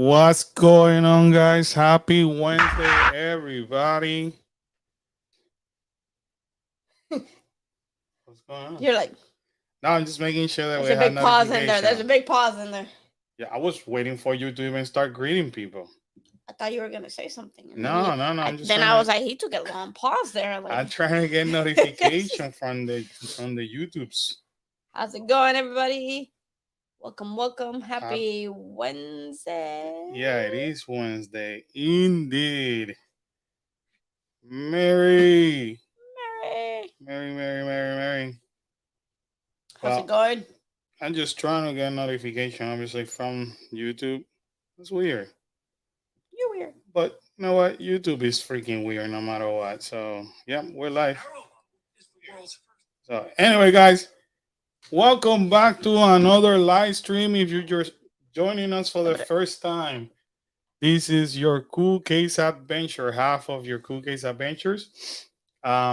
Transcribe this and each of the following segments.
What's going on, guys? Happy Wednesday, everybody. What's going on? You're like, No, I'm just making sure that we there's a have big pause in there. There's a notification. big pause in there. Yeah, I was waiting for you to even start greeting people. I thought you were gonna say something, and then No, no, no. I'm just then trying I was to. like, he took a long pause there. I'm Like, trying to get notification from the YouTubes. how's it going, everybody? Welcome, welcome. Hap- Happy Wednesday. yeah, it is Wednesday, indeed. Mary, Mary. Mary, Mary, Mary, Mary. How's it Well, going? I'm just trying to get notification, obviously, from YouTube. It's weird. You're weird. But you know what? YouTube is freaking weird no matter what. So, yeah, we're live. So, anyway, guys, welcome back to another live stream. If you're just joining us for the first time, this is your Cool Case Adventure, half of your Cool Case Adventures.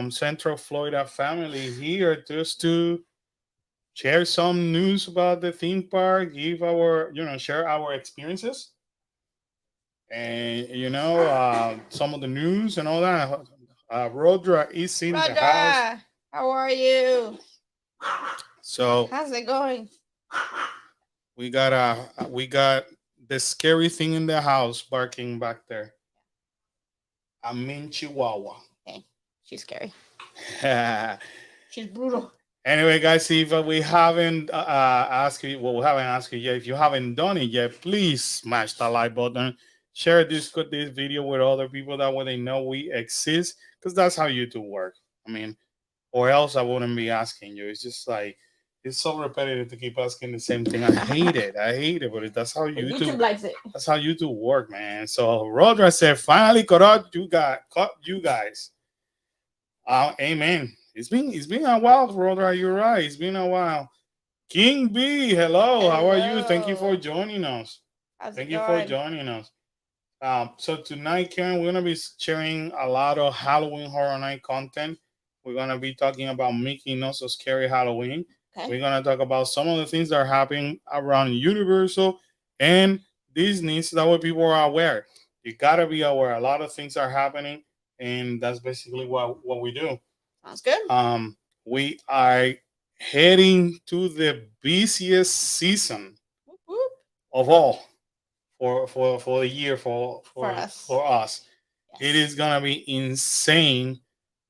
Central Florida family here just to share some news about the theme park, give our, share our experiences and some of the news and all that. Rodra is in the house, Roger, how are you? so How's it going? we got the scary thing in the house barking back there. A mean Chihuahua. Okay, she's scary. Anyway, She's brutal. guys, if we haven't asked you, well, we haven't asked you yet. If you haven't done it yet, please smash the like button. Share this video with other people that way they know we exist, because that's how YouTube work. I mean, or else I wouldn't be asking you. It's just like it's so repetitive to keep asking the same thing. I hate it. I hate it, but that's how But YouTube. YouTube likes it. That's how YouTube work, man. So Rodra said, "Finally caught you guys." Amen. It's been a while, Rodra. You're right. It's been a while. King B, hello. How are you? Thank you for Hello. joining us. How's it Thank you for going? joining us. So tonight, Karen, we're gonna be sharing a lot of Halloween Horror Night content. We're gonna be talking about Mickey Not So Scary Halloween. Okay. We're gonna talk about some of the things that are happening around Universal and Disney, so that way people are aware. You gotta be aware. A lot of things are happening, and that's basically what we do. Sounds good. We are heading to the busiest season Whoop, whoop. of all for the year for For for us. for us. It Yes. is gonna be insane,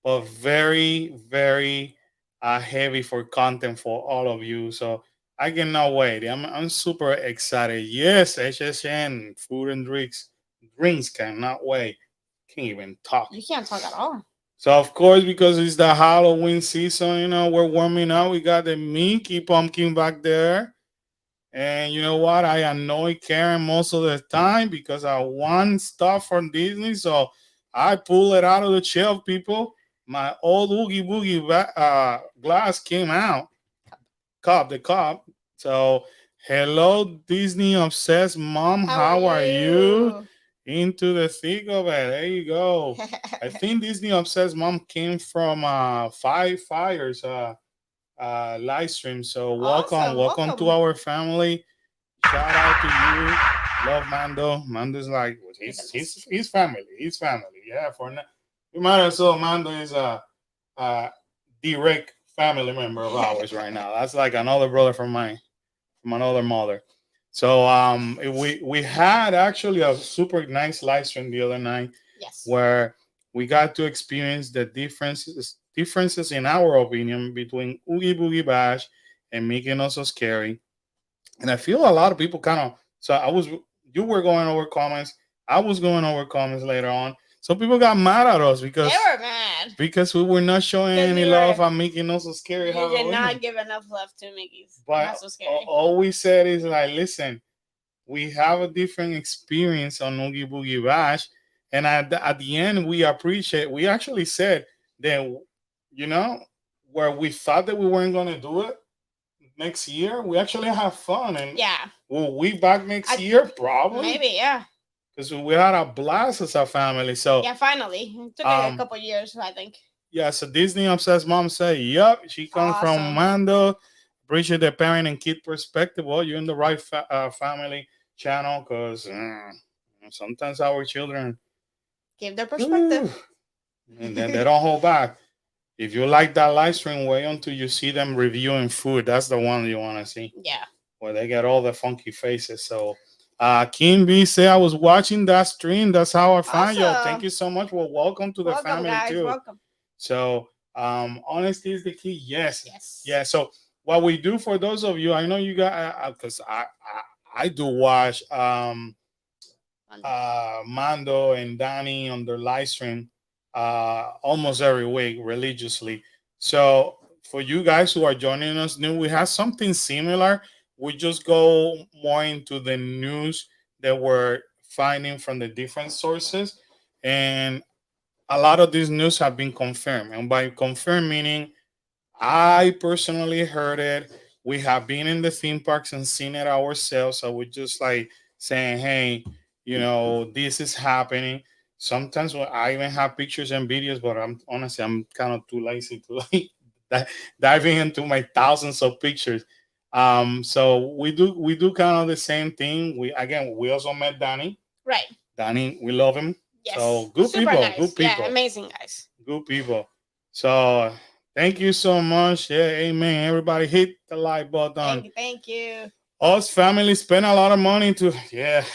but very very heavy for content for all of you. So I cannot wait. I'm super excited. Yes, HSN food and drinks cannot wait. Can't even talk. You can't talk at all. So of course, because it's the Halloween season, we're warming up. We got the Mickey pumpkin back there. And you know what? I annoy Karen most of the time because I want stuff from Disney. So I pull it out of the shelf, people. My old Oogie Boogie glass came out. The cup. So, hello, Disney obsessed mom. How are How are you? you? Into the thick of it. There you go. I think Disney obsessed mom came from Five Fires live stream. So welcome, Awesome. welcome to Welcome. our family. Shout out to you. Love Mando. Mando's like he's family. He's family. Yeah, for now. You might as well Mando is a direct family member of ours right now. That's like another brother from another mother. So we had actually a super nice live stream the other night Yes. where we got to experience the differences in our opinion between Oogie Boogie Bash and Mickey Not So Scary. And I feel a lot of people kind of so you were going over comments, I was going over comments later on. Some people got mad at us They were mad. because we were not showing Because any we love were. on Mickey Not So Scary You did Halloween. not give enough love to Mickey's. But Not so scary. all we said is like, listen, we have a different experience on Oogie Boogie Bash, and at the end, we actually said that, you know, where we thought that we weren't going to do it next year, we actually have fun. And Yeah. will we back next year? Probably. Maybe. Yeah. Because we had a blast as a family. So, Yeah. Finally, it took like a couple years, I think. yeah, so Disney obsessed mom said, "Yep, she comes from Awesome. Mando. Appreciate the parent and kid perspective. Well, you're in the right family. channel because sometimes our children, Give their perspective. and then they don't hold back. If you like that live stream, wait until you see them reviewing food. That's the one you want to see, Yeah. where they get all the funky faces. So, Kim B say I was watching that stream. That's how I found you. Thank Awesome. you so much. Well, welcome to the Welcome, family guys. too. Welcome. So, honesty is the key. Yes. Yes. Yeah. So, what we do for those of you, I know you got because I do watch Mando and Danny on their live stream almost every week religiously. So for you guys who are joining us new, we have something similar. We just go more into the news that we're finding from the different sources, and a lot of these news have been confirmed. And by confirmed meaning, I personally heard it. We have been in the theme parks and seen it ourselves. So we just like saying, hey, this is happening. Sometimes when I even have pictures and videos, but I'm kind of too lazy to like diving into my thousands of pictures. So we do kind of the same thing. We also met Danny. Right. Danny, we love him. Yes. So good Super people, nice. good people. Yeah, amazing guys. Good people. So thank you so much. Yeah, amen. Everybody hit the like button. Thank you. Us family spend a lot of money to Yes.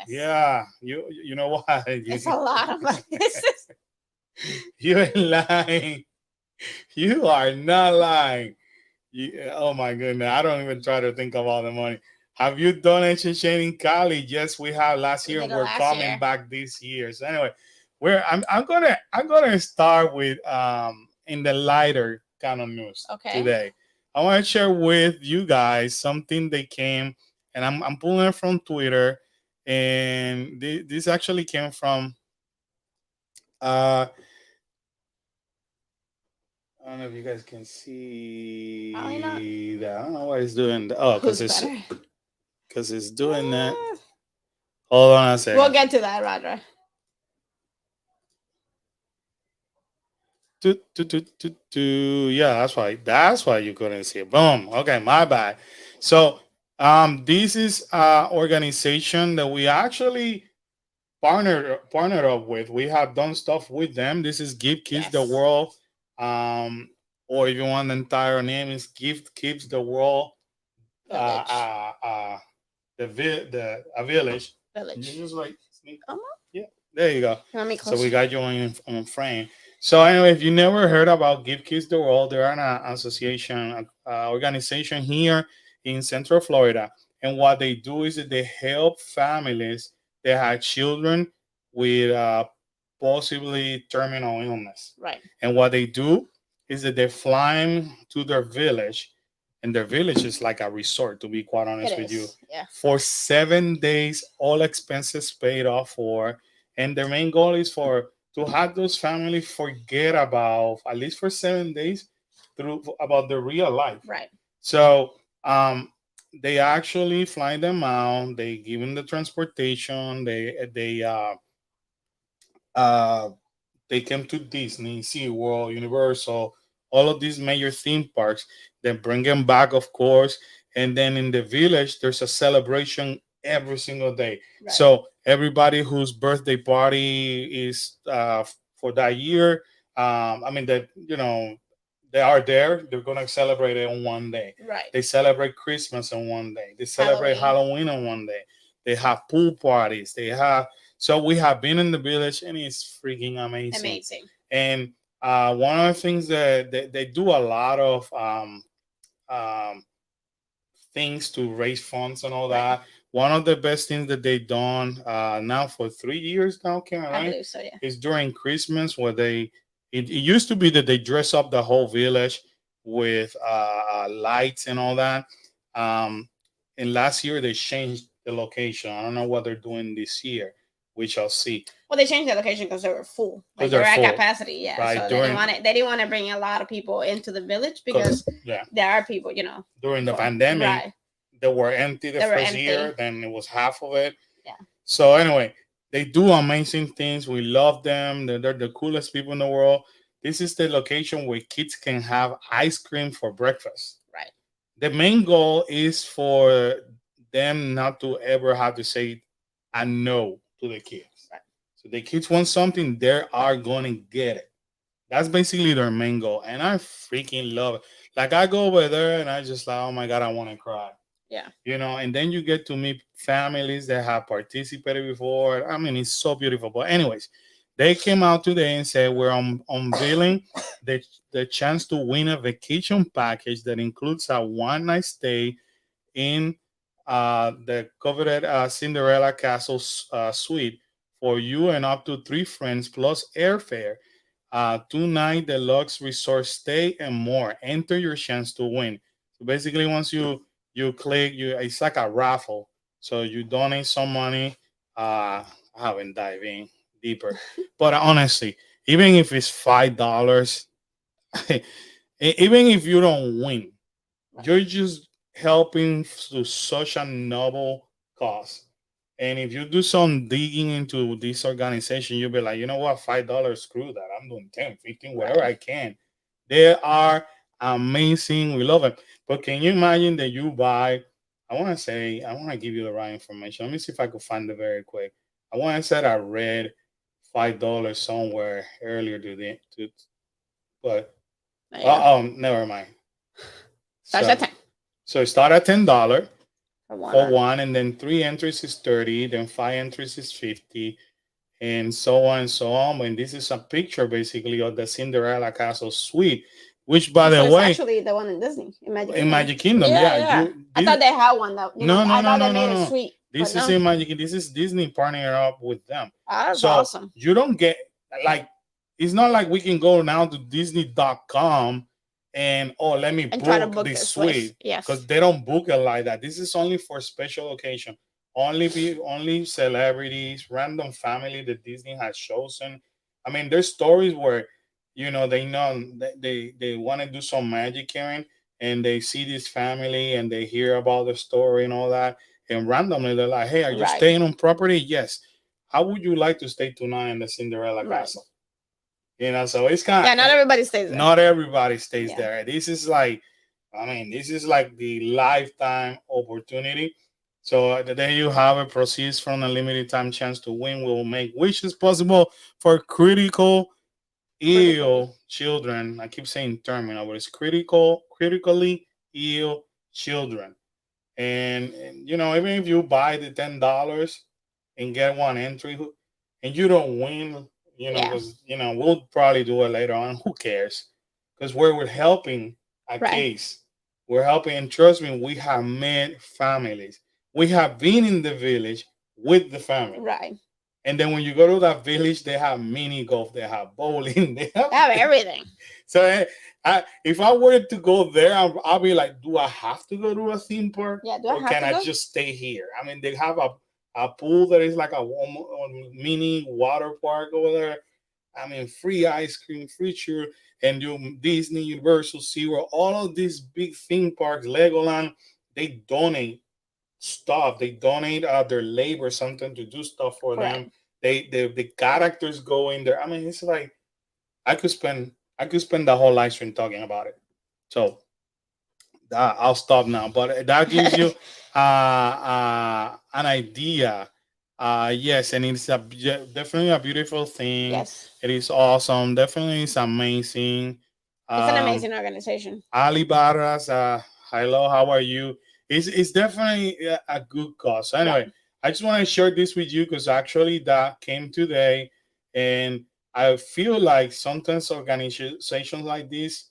Yeah. You know what? It's a lot of money. You ain't lying. You are not lying. Oh my goodness. I don't even try to think of all the money. Have you done entertaining Cali? Yes, we have last year. We're coming back this year. So anyway, I'm gonna start with in the lighter kind of news today. I want to share with you guys something that came, and I'm pulling it from Twitter, and this actually came from I don't know if you guys can see that. I don't know why it's doing that. Oh, because it's doing that. Hold on a second. We'll get to that, Roger. Yeah, that's why you couldn't see it. Boom. Okay, my bad. So this is an organization that we actually partnered up with. We have done stuff with them. This is Give Kids the World. Or if you want the entire name, is Give Kids the World. A village. Village. Just like yeah, there you go. So we got you on frame. So anyway, if you never heard about Give Kids the World, they're an association, organization here in Central Florida, and what they do is that they help families that have children with possibly terminal illness. Right. And what they do is that they fly them to their village, and their village is like a resort, to be quite honest with you. Yeah. For 7 days, all expenses paid off for, and their main goal is to have those families forget about, at least for 7 days, about the real life. Right. So they actually fly them out. They give them the transportation. They came to Disney, SeaWorld, Universal, all of these major theme parks. Then bring them back, of course. And then in the village, there's a celebration every single day. Right. So everybody whose birthday party is for that year, they are there. They're gonna celebrate it on one day. Right. They celebrate Christmas on one day. They celebrate Halloween on one day. They have pool parties. So we have been in the village, and it's freaking amazing. Amazing. And one of the things that they do a lot of things to raise funds and all that. One of the best things that they've done now for 3 years now, Karen, right? I believe so, yeah. Is during Christmas, where it used to be that they dress up the whole village with lights and all that. And last year they changed the location. I don't know what they're doing this year. We shall see. Well, they changed the location because they were full. Like they were at capacity, yeah. Right. So they didn't want to bring a lot of people into the village because there are people, During the pandemic, they were empty the first year. Then it was half of it. Yeah. So anyway, they do amazing things. We love them. They're the coolest people in the world. This is the location where kids can have ice cream for breakfast. Right. The main goal is for them not to ever have to say a no to the kids. Right. So the kids want something, they are going to get it. That's basically their main goal. And I freaking love it. Like I go over there and I just like, oh my God, I want to cry. Yeah. You know, and then you get to meet families that have participated before. I mean, it's so beautiful. But anyways, they came out today and said we're unveiling the chance to win a vacation package that includes a one night stay in the coveted Cinderella Castle suite for you and up to 3 friends plus airfare. 2 night deluxe resort stay and more. Enter your chance to win. So basically, once you click, it's like a raffle. So you donate some money. I haven't dived in deeper, but honestly, even if it's $5, even if you don't win, you're just helping to such a noble cause. And if you do some digging into this organization, you'll be like, you know what, $5, screw that. I'm doing 10, 15, whatever I can. They are amazing. We love them. But can you imagine that you buy, I want to give you the right information. Let me see if I could find it very quick. I want to say I read $5 somewhere earlier today. But never mind. So start at $10 for one, and then 3 entries is 30, then 5 entries is 50, and so on and so on. And this is a picture basically of the Cinderella Castle suite, which by the way, actually the one in Disney, in Magic Kingdom. Yeah. I thought they had one though. No. Suite, this is in Magic. This is Disney partnering up with them. That's awesome. You don't get like, it's not like we can go now to Disney.com and let me book this suite. Yes, because they don't book it like that. This is only for special occasion. Only celebrities, random family that Disney has chosen. I mean, there's stories where they know they want to do some magic hearing, and they see this family and they hear about the story and all that, and randomly they're like, "Hey, are you staying on property?" Yes. How would you like to stay tonight in the Cinderella Castle? So it's kind of, not everybody stays there. Not everybody stays there. This is like, this is like the lifetime opportunity. So the day you have it, proceeds from a limited time chance to win. Will make wishes possible for critically ill children. I keep saying terminal, but it's critically ill children. And even if you buy the $10 and get one entry, and you don't win, because we'll probably do it later on. Who cares? Because we're helping a case. We're helping, and trust me, we have met families. We have been in the village with the family. Right. And then when you go to that village, they have mini golf, they have bowling, they have everything. So if I were to go there, I'll be like, do I have to go to a theme park? Yeah, or can I just stay here? I mean, they have a pool that is like a mini water park over there. I mean, free ice cream, free cheer, and Disney, Universal, SeaWorld, all of these big theme parks, Legoland, they donate stuff. They donate their labor, something to do stuff for them. The characters go in there. I mean, it's like I could spend the whole live stream talking about it. So I'll stop now. But that gives you an idea. Yes, and it's definitely a beautiful thing. Yes, it is awesome. Definitely, it's amazing. It's an amazing organization. Ali Barras, hello, how are you? It's definitely a good cause. So anyway, I just want to share this with you because actually that came today, and I feel like sometimes organizations like this,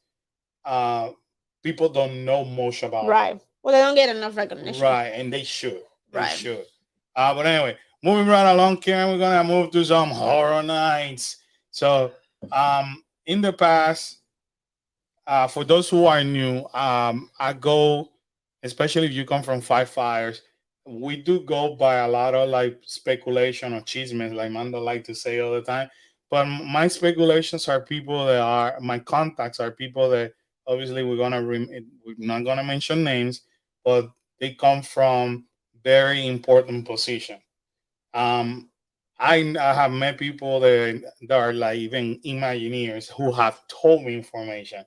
people don't know much about. Right. Well, they don't get enough recognition. Right, and they should. They should. But anyway, moving right along, Karen, we're gonna move to some horror nights. So, in the past, for those who are new, I go, especially if you come from Five Fires, we do go by a lot of like speculation or chismes, like Mando like to say all the time. But my speculations are people that are my contacts are people that obviously we're not gonna mention names, but they come from very important position. I have met people that are like even Imagineers who have told me information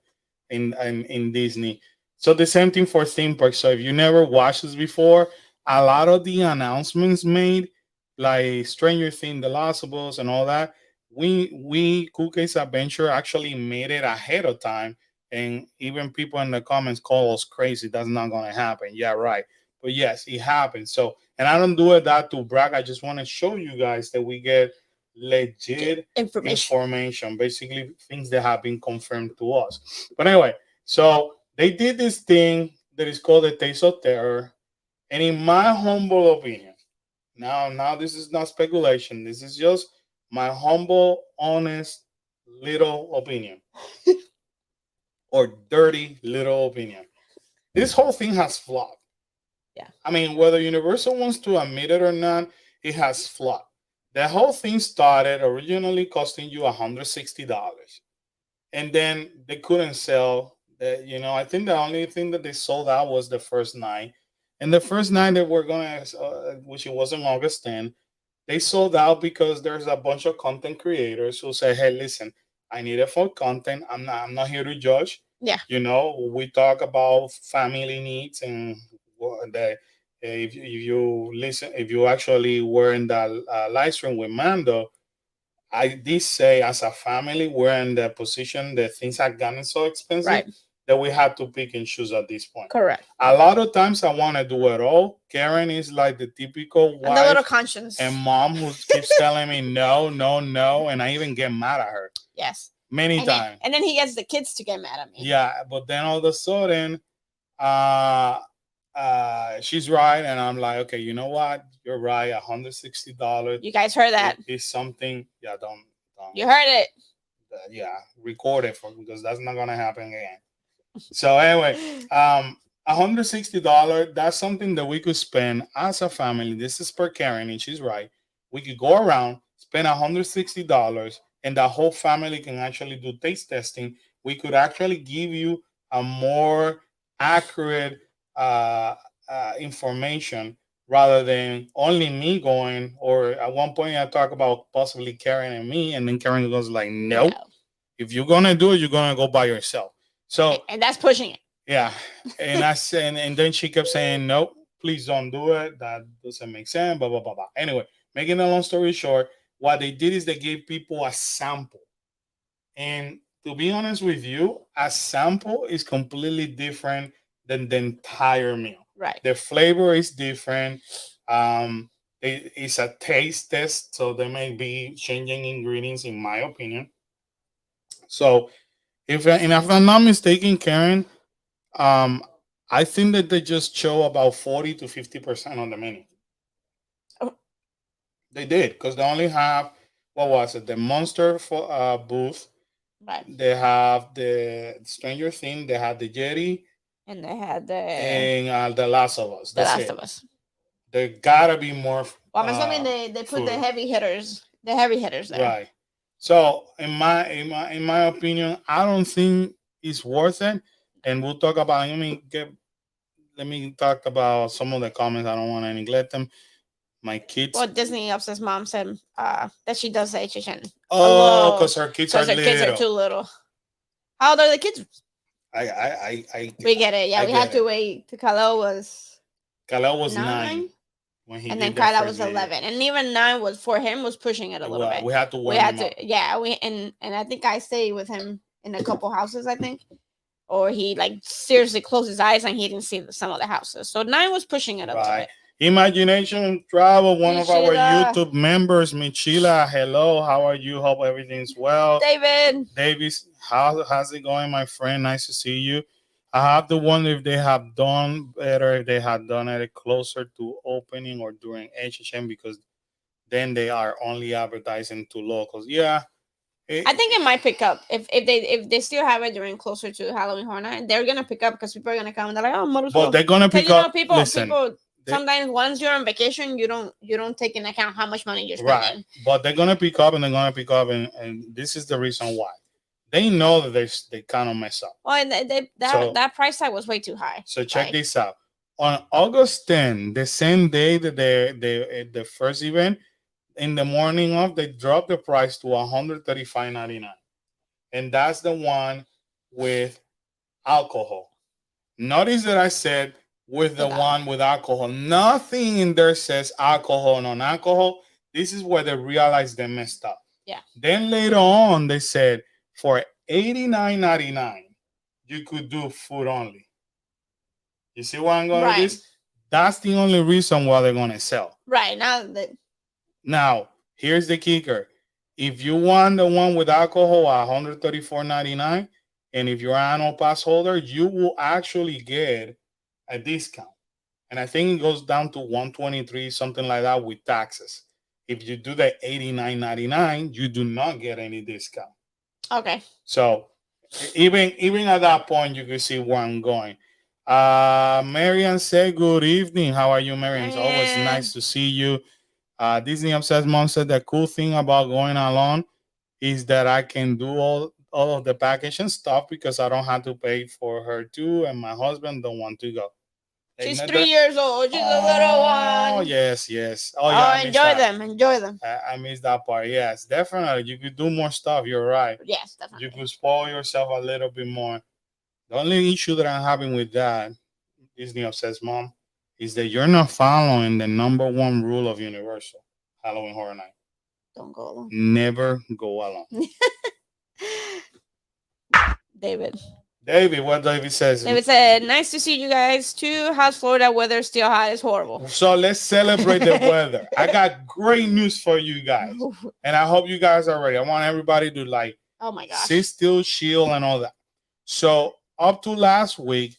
in Disney. So the same thing for theme parks. So if you never watched this before, a lot of the announcements made, like Stranger Things, The Last of Us, and all that, we Cool Case Adventure actually made it ahead of time, and even people in the comments call us crazy. That's not gonna happen. Yeah, right. But yes, it happened. So, and I don't do it that to brag. I just want to show you guys that we get legit information, basically things that have been confirmed to us. But anyway, so they did this thing that is called the Taste of Terror, and in my humble opinion, now this is not speculation. This is just my humble, honest little opinion, or dirty little opinion. This whole thing has flawed. Yeah. I mean, whether Universal wants to admit it or not, it has flawed. The whole thing started originally costing you $160, and then they couldn't sell. I think the only thing that they sold out was the first night, and the first night that we're gonna, which it was on August 10th, they sold out because there's a bunch of content creators who say, "Hey, listen, I need it for content. I'm not here to judge. Yeah, we talk about family needs and the." If you actually were in that live stream with Mando, I did say as a family, we're in the position that things have gotten so expensive, right, that we had to pick and choose at this point. Correct. A lot of times I want to do it all. Karen is like the typical wife and the little conscience and mom who keeps telling me no, no, no, and I even get mad at her. Yes. Many times. And then he gets the kids to get mad at me. Yeah, but then all of a sudden, she's right, and I'm like, okay, you know what? You're right. $160. You guys heard that? It's something. Yeah, don't. You heard it. Yeah, record it because that's not gonna happen again. So anyway, $160. That's something that we could spend as a family. This is per Karen, and she's right. We could go around, spend $160, and the whole family can actually do taste testing. We could actually give you a more accurate information rather than only me going. Or at one point I talk about possibly Karen and me, and then Karen goes like, nope. No. If you're gonna do it, you're gonna go by yourself. So and that's pushing it. Yeah. And I said, and then she kept saying, nope, please don't do it. That doesn't make sense. Blah blah blah blah. Anyway, making a long story short, what they did is they gave people a sample. And to be honest with you, a sample is completely different than the entire meal. Right. The flavor is different. It's a taste test, so they may be changing ingredients, in my opinion. So, if I'm not mistaken, Karen, I think that they just show about 40 to 50% on the menu. Oh. They did, because they only have, what was it? The Monster booth. Right. They have the Stranger Things. They had the Yeti. And they had the Last of Us. The Last of Us. There gotta be more. Well, I'm assuming they put the heavy hitters. The heavy hitters there. Right. So in my opinion, I don't think it's worth it. And we'll talk about. Let me talk about some of the comments. I don't want to neglect them. My kids. Well, Disney Upset's mom said that she does the HHN. Oh, because her kids are little. Kids are too little. How old are the kids? We get it. Yeah, we had to wait. Khalil was 9 when he, and then Kyla was 11, and even 9 was for him was pushing it a little bit. We had to wait. And I think I stayed with him in a couple houses. I think. Or he like seriously closed his eyes and he didn't see some of the houses. So 9 was pushing it up to it. Imagination Travel, one of our YouTube members, Michila. Hello, how are you? Hope everything's well. Davis, how's it going, my friend? Nice to see you. I have to wonder if they have done better if they had done it closer to opening or during HHN, because then they are only advertising to locals. Yeah. I think it might pick up if they still have it during closer to Halloween Horror Nights. They're gonna pick up because people are gonna come and they're like, oh, but they're gonna pick up. People sometimes once you're on vacation, you don't take into account how much money you're spending. Right, but they're gonna pick up, and this is the reason why. They know that they kind of mess up. Well, that price tag was way too high. So check this out. On August 10, the same day that the first event, in the morning of, they dropped the price to $135.99, and that's the one with alcohol. Notice that I said with the Without. one with alcohol. Nothing in there says alcohol, non-alcohol. This is where they realized they messed up. Yeah. Then later on, they said for $89.99, you could do food only. You see where I'm going with Right. this? That's the only reason why they're gonna sell. Right. Now that Now, here's the kicker. If you want the one with alcohol at $134.99, and if you're an annual pass holder, you will actually get a discount. And I think it goes down to 123, something like that with taxes. If you do the $89.99, you do not get any discount. okay. So even at that point, you can see where I'm going. Marian said, "Good evening. How are you, Marian? It's always Marian. nice to see you." Disney Obsessed Mom said the cool thing about going alone is that I can do all of the packaging stuff because I don't have to pay for her too, and my husband don't want to go. She's Ain't 3 that- years old. She's a little Oh, one. yes, yes. Oh, Oh, yeah, I missed enjoy that. them. Enjoy them. I missed that part. Yes, definitely. You could do more stuff. You're right. Yes, You definitely. could spoil yourself a little bit more. The only issue that I'm having with that, Disney Obsessed Mom, is that you're not following the number one rule of Universal Halloween Horror Night. Don't go alone. Never go alone. David. David, what David says. David said, "Nice to see you guys too. How's Florida weather? Still hot? It's horrible." So let's celebrate the weather. I got great news for you guys, and I hope you guys are ready. I want everybody to like Oh my gosh. sit still, chill, and all that. So up to last week,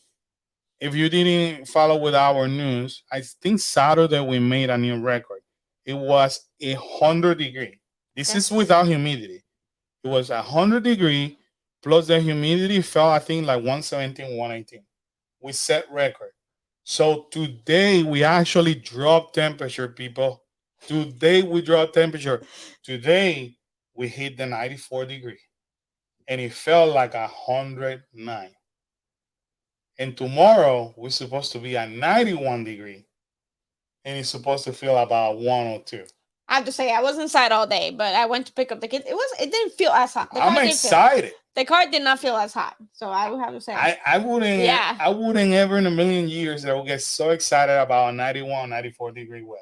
if you didn't follow with our news, I think Saturday we made a new record. It was 100 degrees. This is without humidity. It was 100 degrees plus the humidity fell, I think, like 117, 118. We set record. So today we actually dropped temperature, people. Today we dropped temperature. Today we hit the 94 degree. And it felt like 109. And tomorrow we're supposed to be at 91 degree. And it's supposed to feel about 102. I have to say, I was inside all day, but I went to pick up the kids. It didn't feel as hot. I'm excited. The car did not feel as hot, so I would have to say I wouldn't. Yeah. I wouldn't ever in a million years that I would get so excited about a 91, 94 degree weather.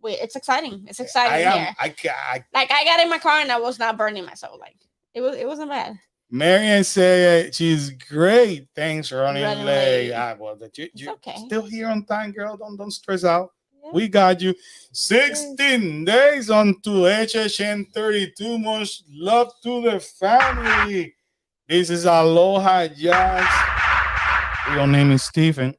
wait, it's exciting. It's exciting I am. here. I Like I got in my car and I was not burning myself. Like it wasn't bad. Marian said she's great. Thanks, running Running late. late. Well, you It's okay. still here on time, girl. Don't stress out. Yeah. We got you. 16 days on to HHN 32. Much love to the family. This is Aloha Jazz. Real name is Stephen,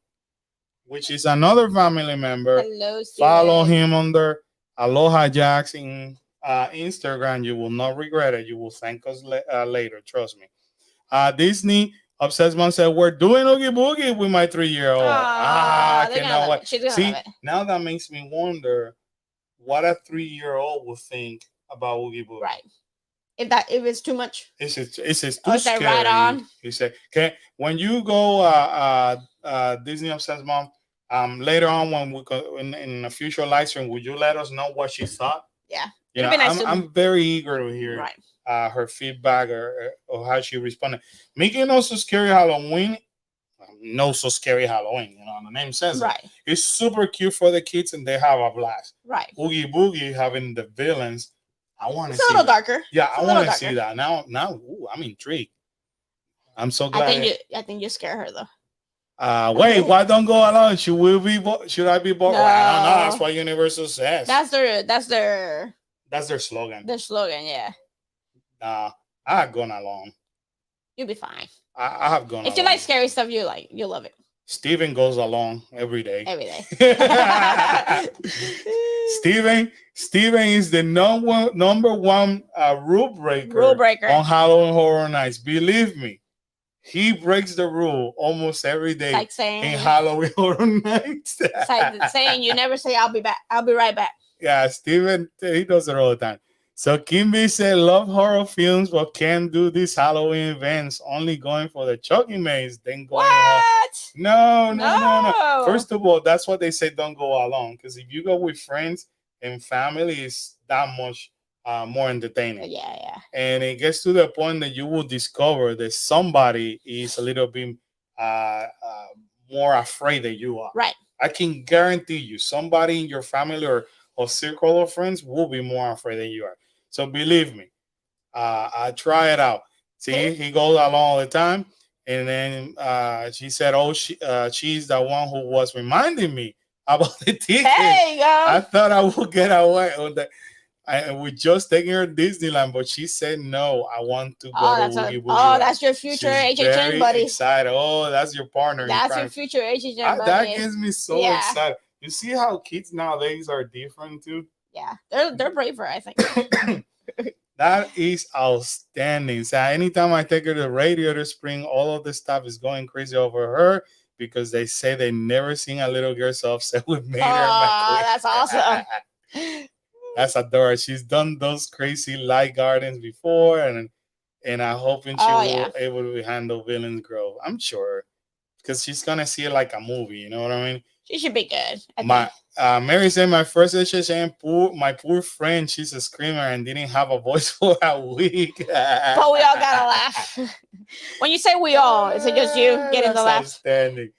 which is another family member. Hello, Steven. Follow him under Aloha Jacks in Instagram. You will not regret it. You will thank us later. Trust me. Disney Obsessed Mom said, "We're doing Oogie Boogie with my 3-year-old." I they're gonna cannot love wait. it. She's gonna See, love it. now that makes me wonder what a 3-year-old will think about Oogie Boogie. Right. If it's too much. It's too Is scary. that right on? He said, "Okay, when you go Disney Obsessed Mom, later on when we go in a future live stream, would you let us know what she thought?" Yeah. You know, It'd be nice to- I'm very eager to hear Right. her feedback or how she responded. Mickey Not So Scary Halloween, No So Scary Halloween. You know, the name says it. Right. It's super cute for the kids and they have a blast. Right. Oogie Boogie having the villains. I want to It's see a little that. darker. Yeah, It's I a little want to see darker. that. Now, ooh, I'm intrigued. I'm so glad. I think you scare her though. Wait, why don't go alone? Should I be bought? No. Well, I don't know. That's what Universal says. That's their slogan. their slogan. Yeah. I have gone along. You'll be fine. I have gone. If you along. like scary stuff, you'll love it Steven goes along every day. every day. Steven is the number one rule breaker, Rule breaker. on Halloween Horror Nights. Believe me, he breaks the rule almost every day It's like saying in Halloween Horror Nights. it's like saying you never say I'll be back. I'll be right back. Yeah, Steven, he does it all the time. So Kimby said, love horror films, but can't do these Halloween events. Only going for the Chucky maze, then going home. What? No. First of all, that's what they say. Don't go alone, because if you go with friends and family, it's that much more entertaining. Yeah. And it gets to the point that you will discover that somebody is a little bit more afraid than you are. Right. I can guarantee you, somebody in your family or circle of friends will be more afraid than you are. So believe me, I try it out. See, he goes along all the time, and then she said, "Oh, she's the one who was reminding me about the ticket. Hey, I thought I would get away on that. We just taking her to Disneyland, but she said no. I want to go oh, to that's Woogie Boogie Land. that's your future She's HHN very buddy. excited. Oh, that's your partner in That's your crime. future HHN That buddy. gets me so Yeah. excited. You see how kids nowadays are different too. Yeah, they're braver, I think. That is outstanding. So anytime I take her to Radiator Spring, all of the stuff is going crazy over her because they say they never seen a little girl so upset with Mater and Oh, McQueen. that's awesome. That's adorable. She's done those crazy light gardens before, and I'm hoping she Oh, will yeah. able to handle Villains Grove. I'm sure because she's gonna see it like a movie. You know what I mean? She should be good. I My think. Mary said my first HHN my poor friend, she's a screamer and didn't have a voice for a week. But we all gotta laugh. When you say we all, is it just you getting the That's laugh? outstanding.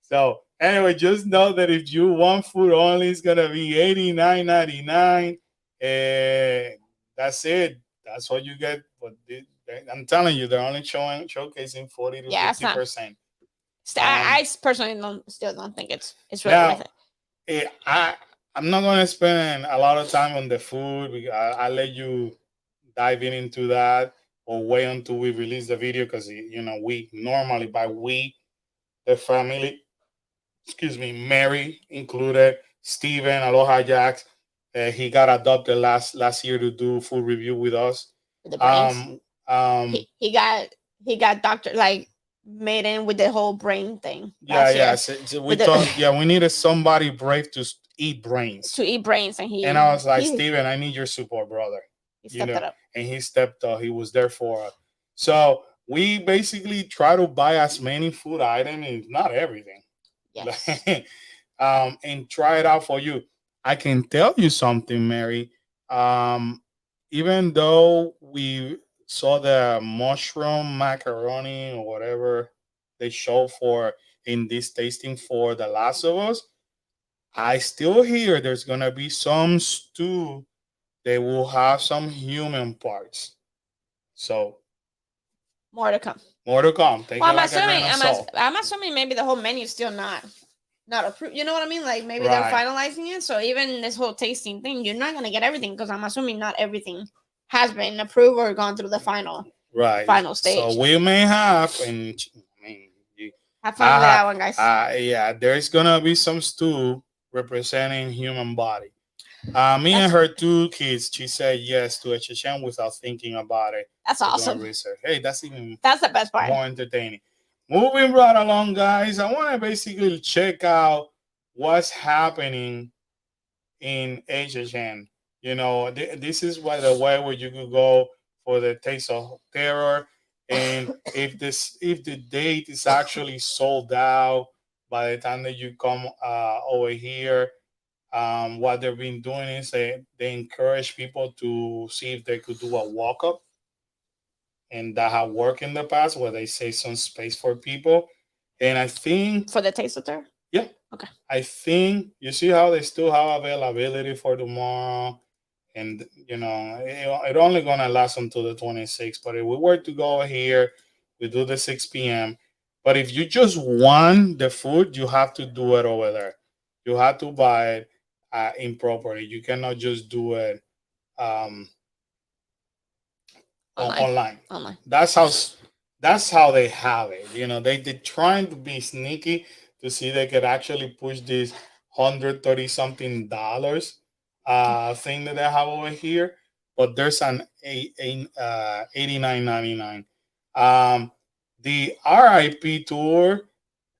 So anyway, just know that if you want food only, it's gonna be $89.99. And that's it. That's what you get. But I'm telling you, they're only showcasing 40 to Yeah, it's not. 50%. I personally still don't think it's really Now, worth it. I'm not gonna spend a lot of time on the food. I'll let you dive into that or wait until we release the video because we normally by we the family, excuse me, Mary included, Steven, Aloha Jax. He got adopted last year to do food review with us. With the brains. He got doctor like made in with the whole brain thing. Yeah. So we needed somebody brave to eat brains. To eat brains, and I was like, Steven, I need your support, brother. He stepped it up. And he stepped up. He was there for us. So we basically try to buy as many food items, not everything. Yes. And try it out for you. I can tell you something, Mary. Even though we saw the mushroom macaroni or whatever they show for in this tasting for The Last of Us, I still hear there's gonna be some stew. They will have some human parts. So more to come. More to come. I'm assuming maybe the whole menu is still not approved. You know what I mean? Like maybe they're finalizing it. So even this whole tasting thing, you're not gonna get everything because I'm assuming not everything has been approved or gone through the final stage. So we may have, and I mean, have fun with that one, guys. Yeah, there's gonna be some stew representing human body. Me and her 2 kids, she said yes to HHN without thinking about it. That's awesome. Hey, that's the best part. More entertaining. Moving right along, guys. I want to basically check out what's happening in HHN. This is by the way where you could go for the Taste of Terror, and if the date is actually sold out by the time that you come over here. What they've been doing is they encourage people to see if they could do a walk up, and that have worked in the past where they save some space for people. And I think for the Taste of Terror, yeah, okay. I think you see how they still have availability for tomorrow, and it only gonna last until the 26th. But if we were to go here, we do the 6 p.m. But if you just want the food, you have to do it over there. You have to buy it improperly. You cannot just do it online. That's how they have it. They're trying to be sneaky to see they could actually push this $130 something thing that they have over here. But there's an $89.99. The RIP tour.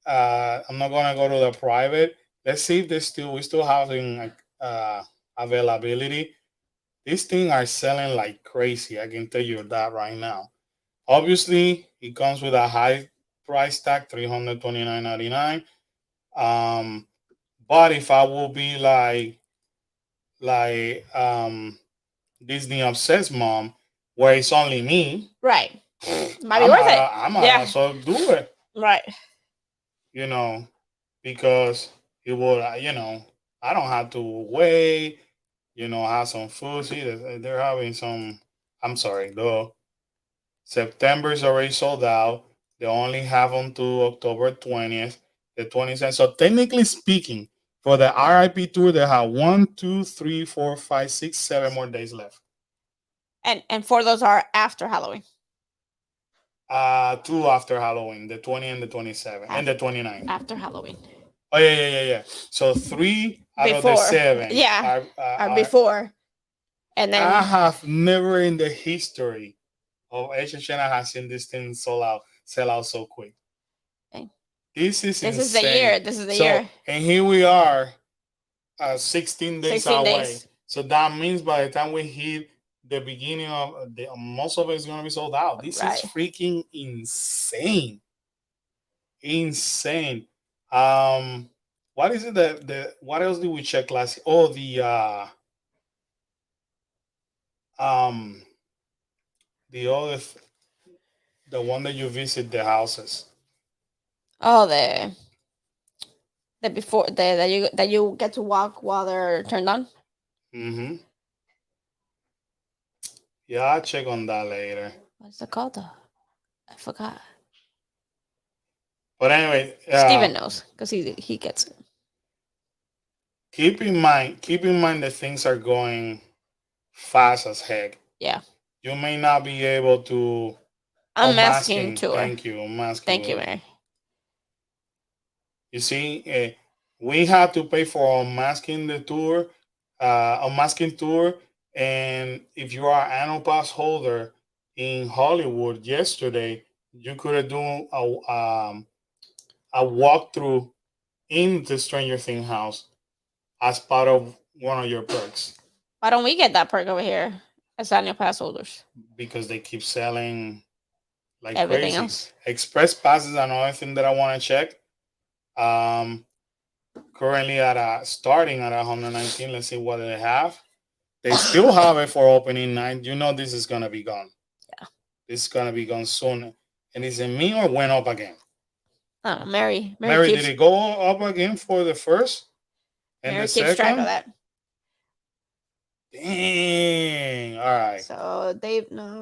I'm not gonna go to the private. Let's see if we still having availability. These things are selling like crazy. I can tell you that right now. Obviously, it comes with a high price tag, $329.99. But if I will be like Disney obsessed mom, where it's only me, right? Might be worth it. I might also do it, right? because it will, I don't have to wait, have some food. See, they're having some. I'm sorry, though. September is already sold out. They only have until October 20th, the 22nd. So technically speaking, for the RIP tour, they have 7 more days left. And 4 of those are after Halloween. 2 after Halloween, the 20 and the 27, and the 29. After Halloween. Oh yeah. So 3 out before. Of the 7, are before, and then I have never in the history of HHN has seen this thing sell out so quick. Okay. This is the year. This is the year. And here we are, 16 days away. So that means by the time we hit the beginning of most of it is going to be sold out. This is freaking insane. Insane. What is it what else did we check last? Oh, the other the one that you visit the houses. Oh, the before that you get to walk while they're turned on. Mm-hmm. Yeah, I'll check on that later. What's it called though? I forgot. But anyway, Steven knows because he gets it. Keep in mind that things are going fast as heck. Yeah. You may not be able to. Unmasking tour. Thank you. Unmasking. Thank you, Mary. You see, we had to pay for unmasking the tour, unmasking tour, and if you are an annual pass holder in Hollywood yesterday, you could have done a walkthrough in the Stranger Things house as part of one of your perks. Why don't we get that perk over here as annual pass holders? Because they keep selling like everything crazy. Else. Express Pass is another thing that I want to check. Currently starting at 119. Let's see what they have. They still have it for opening night. You know this is gonna be gone. Yeah, this is gonna be gone soon. And is it me or went up again? Oh, Mary, did it go up again for the first and Mary the second? Track of that. Dang! All right. So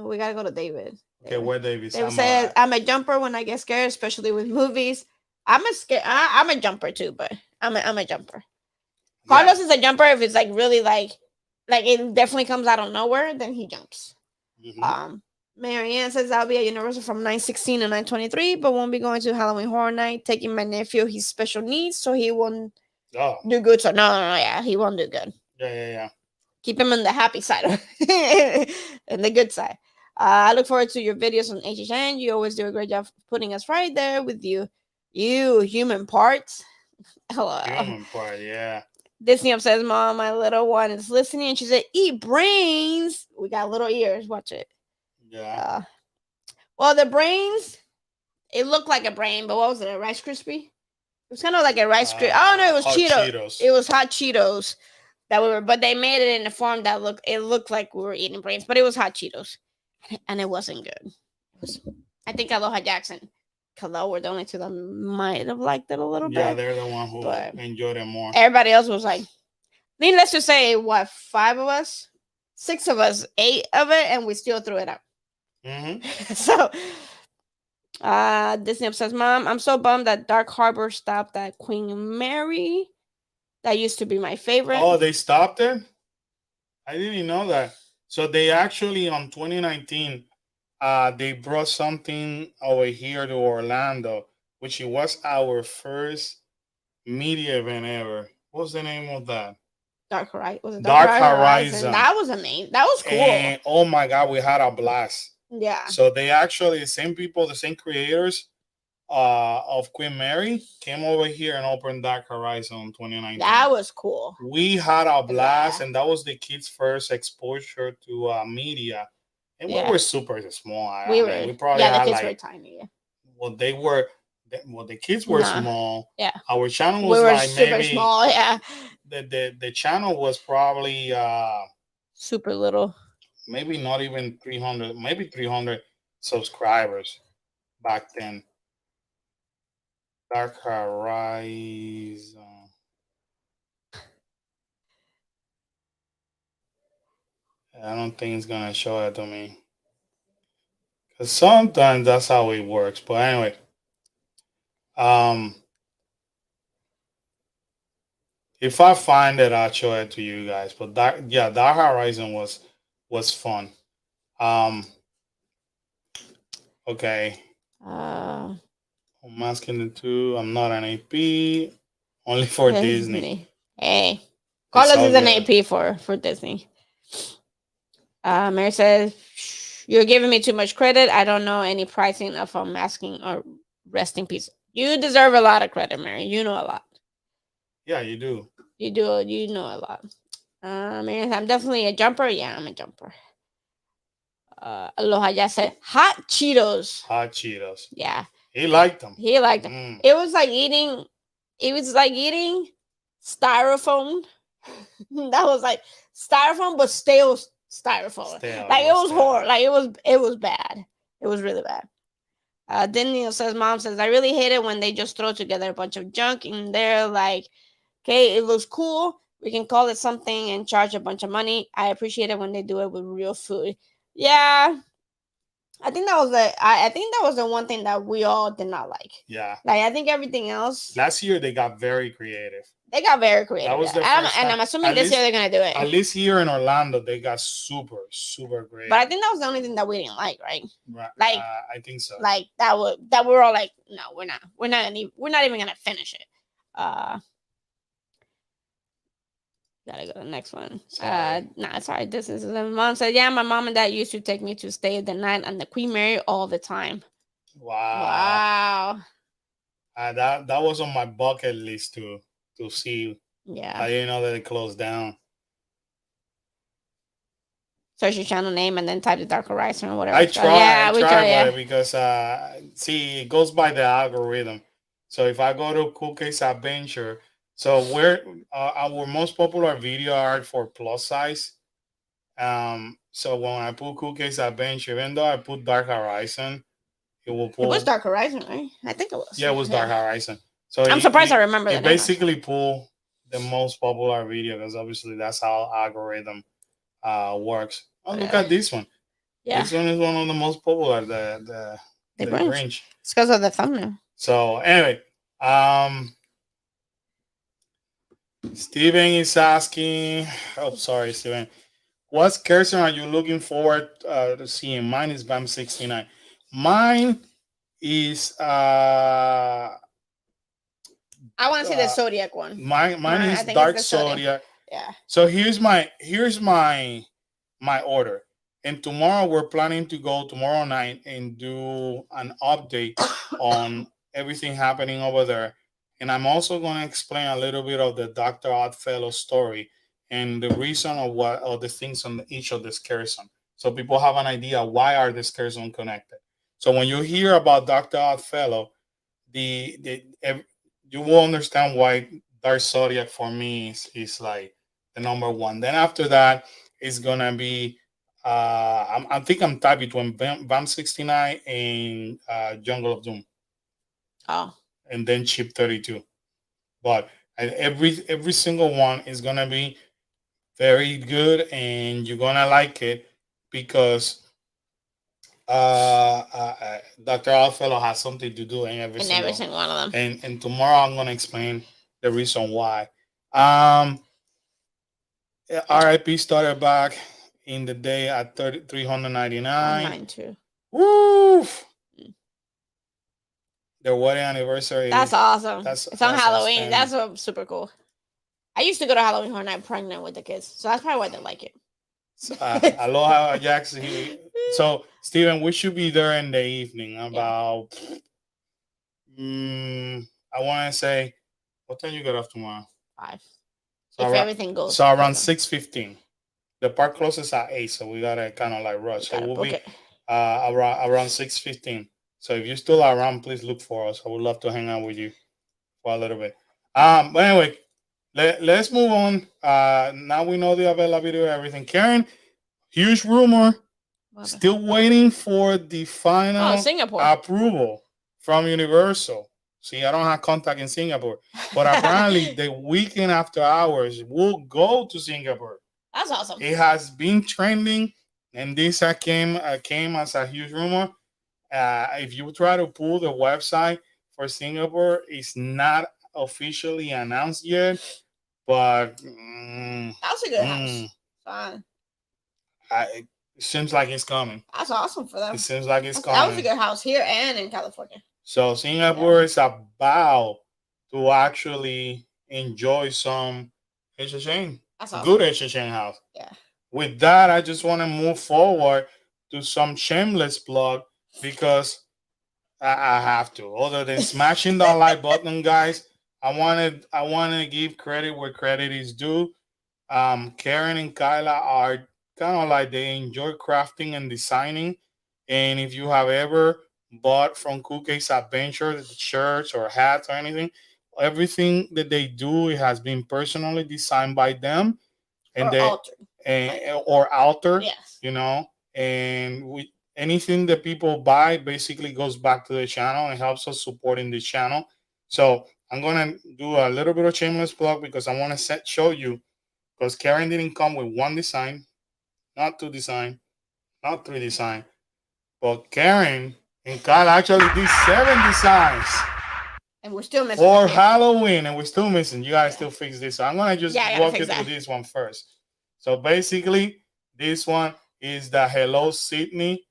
we gotta go to David. Okay, where David? David said, "I'm a jumper when I get scared, especially with movies. I'm a jumper too, but I'm a jumper. Carlos is a jumper if it's like really like it definitely comes out of nowhere, then he jumps. Mm-hmm. Marianne says I'll be at Universal from 9/16 to 9/23, but won't be going to Halloween Horror Night. Taking my nephew, he's special needs, so he won't do good. So no, yeah, he won't do good. Yeah. Keep him on the happy side and the good side. I look forward to your videos on HHN. You always do a great job putting us right there with you. You human parts. Hello. Human part, yeah. Disney says, Mom, my little one is listening. And she said, eat brains. We got little ears. Watch it. Yeah. Well, the brains, it looked like a brain, but what was it? A Rice Krispie? It was kind of like a Rice Krispie. Oh, no, it was Cheetos. It was hot Cheetos but they made it in a form that looked like we were eating brains, but it was hot Cheetos. And it wasn't good. I think Aloha Jackson, Khalil were the only two that might have liked it a little bit. Yeah, they're the one who enjoyed it more. Everybody else was like, let's just say, 5 of us, 6 of us ate of it, and we still threw it out. Mm-hmm. So, Disney says, Mom, I'm so bummed that Dark Harbor stopped at Queen Mary. That used to be my favorite. Oh, they stopped it? I didn't know that. So they actually, on 2019, they brought something over here to Orlando, which it was our first media event ever. What was the name of that? Dark Horizon. Was it Dark Horizon? That was amazing. That was cool. And, oh my God, we had a blast. Yeah. So they actually, the same people, the same creators of Queen Mary came over here and opened Dark Horizon in 2019. That was cool. We had a blast, and that was the kids' first exposure to media. And we were super small. We probably had the kids were tiny. Well, the kids were small. Yeah. Our channel was like super maybe small. Yeah. The channel was probably super little. Maybe not even 300, maybe 300 subscribers back then. Dark Horizon. I don't think it's gonna show it to me. Cause sometimes that's how it works. But anyway, um, if I find it, I'll show it to you guys. But Dark Horizon was fun. Um, okay. Uh, I'm asking the two. I'm not an AP. Only for Disney. Hey, It's Carlos all is an good. AP for Disney. Mary says, "You're giving me too much credit. I don't know any pricing of a masking or resting piece. You deserve a lot of credit, Mary. You know a lot. Yeah, you do. You do. You know a lot. Mary says, I'm definitely a jumper. Yeah, I'm a jumper. Aloha just said hot Cheetos. Hot Cheetos. Yeah, He liked them. he liked them. It was like eating. It was like eating styrofoam. That was like styrofoam, but stale styrofoam. Like it was horrible. Like it was bad. It was really bad. Daniel says, "Mom says I really hate it when they just throw together a bunch of junk and they're like, okay, it looks cool. We can call it something and charge a bunch of money. I appreciate it when they do it with real food." Yeah, I think that was I think that was the one thing that we all did not like. Yeah. Like I think everything else. Last year they got very creative. They got very creative. That was their and first time. I'm assuming this year they're gonna do it. At least here in Orlando, they got super great. But I think that was the only thing that we didn't like, right? Right. Like I think so. Like that we're all like, no, we're not even gonna finish it. Gotta go to the next one. Sorry. This is mom said, yeah, my mom and dad used to take me to stay the night on the Queen Mary all the time. Wow. That was on my bucket list to see. Yeah. I didn't know that it closed down. Search your channel name and then type the Dark Horizon or whatever. I tried, but because see, it goes by the algorithm. So if I go to Cool Case Adventure, so we're our most popular video art for plus size. So when I put Cool Case Adventure, even though I put Dark Horizon, it will pull. It was Dark Horizon, right? I think it was. Yeah, it was Dark Horizon. So I'm surprised I remember that. It basically pull the most popular video because obviously that's how algorithm works. Oh, look at this one. Yeah. This one is one of the most popular, the Grinch. It's because of the thumbnail. So anyway, Steven is asking, oh sorry, Steven. What scarcity are you looking forward to seeing? Mine is BAM 69. Mine is I want to see the Zodiac one. Mine is Dark Zodiac. Yeah. So here's my order. And tomorrow we're planning to go tomorrow night and do an update on everything happening over there. And I'm also going to explain a little bit of the Dr. Oddfellow story and the reason of the things on each of the scares. So people have an idea why are the scares connected. So when you hear about Dr. Oddfellow, you will understand why Dark Zodiac for me is like the number one. Then after that, it's gonna be I think I'm tied between BAM 69 and Jungle of Doom. Oh. And then Chip 32. But every single one is gonna be very good, and you're gonna like it because Dr. Oddfellow has something to do in every single one of them. And tomorrow I'm gonna explain the reason why. RIP started back in the day at 399. Mine too. Woo! Their wedding anniversary. That's awesome. It's on Halloween. That's super cool. I used to go to Halloween Horror Night pregnant with the kids, so that's probably why they like it. Aloha Jackson. So Steven, we should be there in the evening about I want to say, what time you get off tomorrow? 5. So if everything goes. So around 6:15. The park closes at 8, so we gotta kind of like rush. So we'll be around 6:15. So if you're still around, please look for us. I would love to hang out with you for a little bit. But anyway, let's move on. Now we know the availability of everything. Karen, huge rumor. Still waiting for the final Singapore approval from Universal. See, I don't have contact in Singapore, but apparently the weekend after hours will go to Singapore. That's awesome. It has been trending, and this came as a huge rumor. If you try to pull the website for Singapore, it's not officially announced yet, but that's a good house. Fine. It seems like it's coming. That's awesome for them. It seems like it's coming. That was a good house here and in California. So Singapore is about to actually enjoy some HHN. That's awesome. Good HHN house. Yeah. With that, I just want to move forward to some shameless plug because I have to. Other than smashing the like button, guys, I want to give credit where credit is due. Karen and Kyla are kind of like they enjoy crafting and designing. And if you have ever bought from Cool Case Adventure shirts or hats or anything, everything that they do, it has been personally designed by them, and or altered. Yes. You know, and anything that people buy basically goes back to the channel and helps us supporting the channel. So I'm gonna do a little bit of shameless plug because I want to show you, because Karen didn't come with one design, not two design, not three design, but Karen and Kyle actually did 7 designs. And we're still missing. For Halloween, and we're still missing. You guys still fix this. So I'm gonna just walk you through this one first. So basically, this one is the Hello Sydney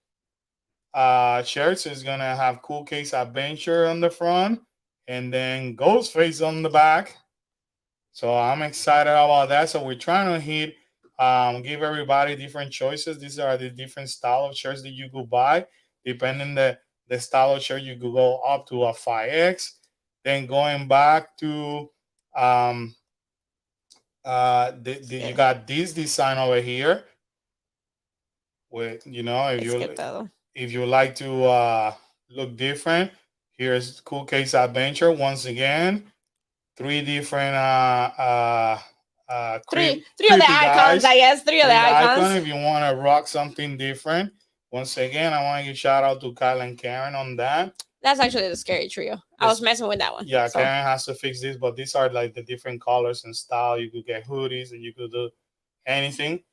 shirt. So it's gonna have Cool Case Adventure on the front, and then Ghostface on the back. So I'm excited about that. So we're trying to hit, give everybody different choices. These are the different style of shirts that you could buy. Depending the style of shirt, you could go up to a 5X. Then going back to you got this design over here. With if you like to look different, here's Cool Case Adventure once again. 3 different three of the icons, I guess. 3 of the icons. If you want to rock something different, once again, I want to give shout out to Kyle and Karen on that. That's actually the scary trio. I was messing with that one. Yeah, so. Karen has to fix this, but these are like the different colors and style. You could get hoodies and you could do anything.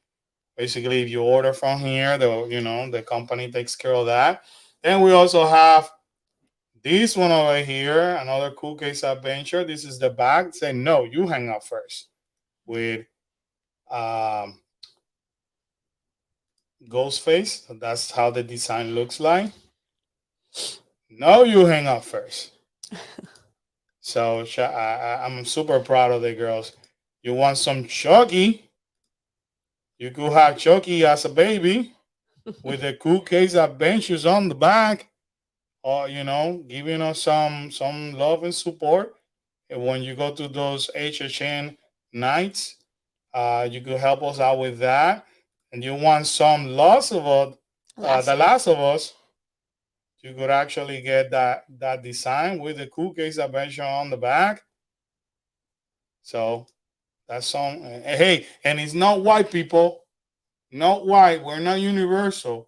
Basically, if you order from here, the company takes care of that. Then we also have this one over here, another Cool Case Adventure. This is the back. Say no, you hang up first. With Ghostface. So that's how the design looks like. No, you hang up first. So I'm super proud of the girls. You want some Chucky? You could have Chucky as a baby with the Cool Case Adventures on the back. Or giving us some love and support. And when you go to those HHN nights, you could help us out with that. And you want some The Last of Us, you could actually get that design with the Cool Case Adventure on the back. So that's some. Hey, and it's not white, people. Not white. We're not Universal.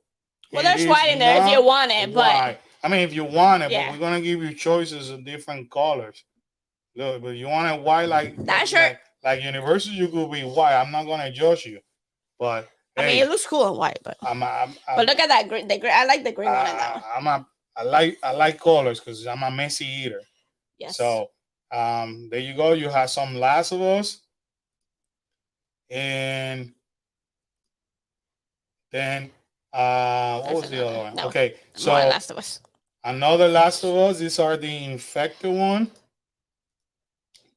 Well, there's white in there if you want it, but I mean, if you want it, but we're gonna give you choices of different colors. Look, but you want it white like that shirt. Like Universal, you could be white. I'm not gonna judge you, but I mean, it looks cool in white. But but look at that green. I like the green one in that one. I like colors because I'm a messy eater. Yes. So there you go. You have some Last of Us, and then what was the other one? No, okay, so Last of Us. Another Last of Us. These are the infected one.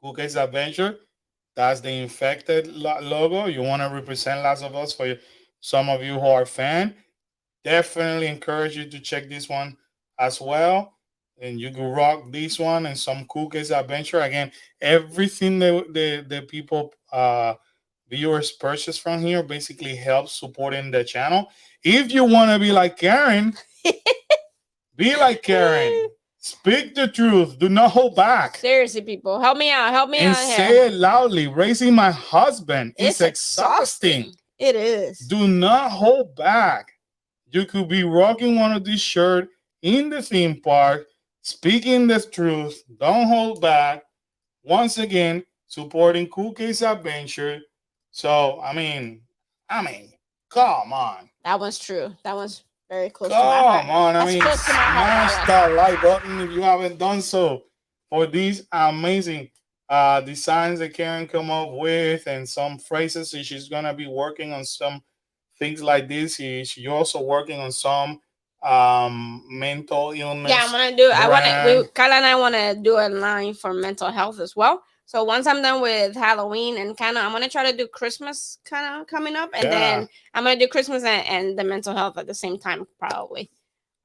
Cool Case Adventure. That's the infected logo. You want to represent Last of Us for some of you who are fan. Definitely encourage you to check this one as well. And you can rock this one and some Cool Case Adventure. Again, everything the people viewers purchase from here basically helps supporting the channel. If you want to be like Karen, be like Karen. Speak the truth. Do not hold back. Seriously, people, help me out. Help me and out here. Say it loudly. Raising my husband is exhausting. It is. Do not hold back. You could be rocking one of these shirts in the theme park, speaking the truth, don't hold back. Once again, supporting Cool Case Adventure. So I mean, come on. That one's true. That one's very close to my heart. Come on. That's close to my heart, Smash that one. that like button if you haven't done so for these amazing designs that Karen come up with and some phrases. She's gonna be working on some things like this. She's also working on some mental illness. Yeah, I'm gonna do. I want to. brand. Carla and I want to do a line for mental health as well. So once I'm done with Halloween and kind of, I'm gonna try to do Christmas kind of coming up, and Yeah. then I'm gonna do Christmas and the mental health at the same time probably.